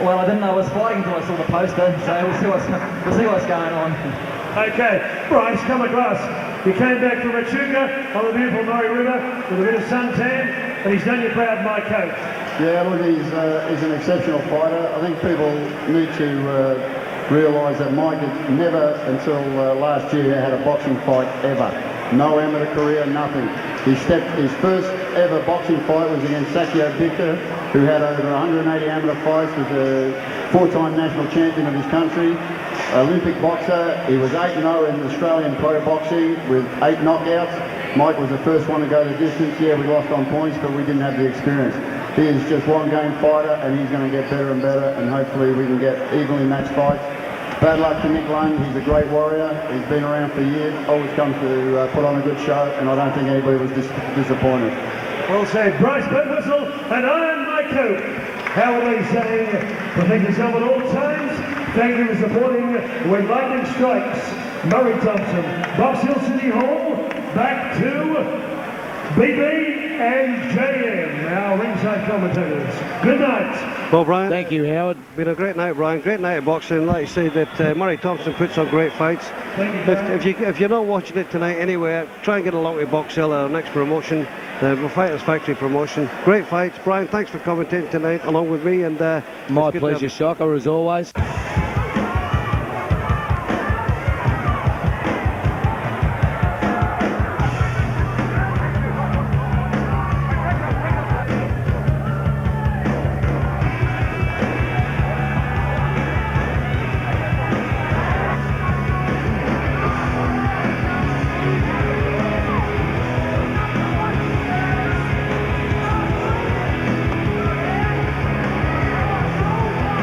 S4: Well, I didn't know I was fighting until I saw the poster, so we'll see what's going on.
S11: Okay, Bryce, come across. You came back from Echuca on the beautiful Murray River with a bit of suntan, and he's done you proud, my coach.
S22: Yeah, look, he's an exceptional fighter. I think people need to realise that Mike had never, until last year, had a boxing fight ever. No amateur career, nothing. His first ever boxing fight was against Sergio, who had over 180 amateur fights, was a 4-time national champion of his country, Olympic boxer. He was 8-0 in Australian pro boxing with 8 knockouts. Mike was the first one to go the distance. Yeah, we lost on points, but we didn't have the experience. He is just one game fighter, and he's going to get better and better, and hopefully we can get evenly matched fights. Bad luck to Nick Lund. He's a great warrior. He's been around for years, always comes to put on a good show, and I don't think anybody was disappointed.
S11: Well said. Bryce Birtwhistle and Iron Mike Cope. How are they saying? Protect yourself at all times. Thank you for supporting When Lightning Strikes. Murray Thompson, Box Hill City Hall, back to BB and JM, our ringside commentators. Good night.
S1: Well, Brian.
S13: Thank you, Howard.
S1: Been a great night, Brian. Great night of boxing. Like you said, that Murray Thompson puts on great fights. If you're not watching it tonight anywhere, try and get along with Box Hill, our next promotion, the Fighters Factory promotion. Great fights. Brian, thanks for commentating tonight along with me. And
S13: my pleasure, Shocker, as always.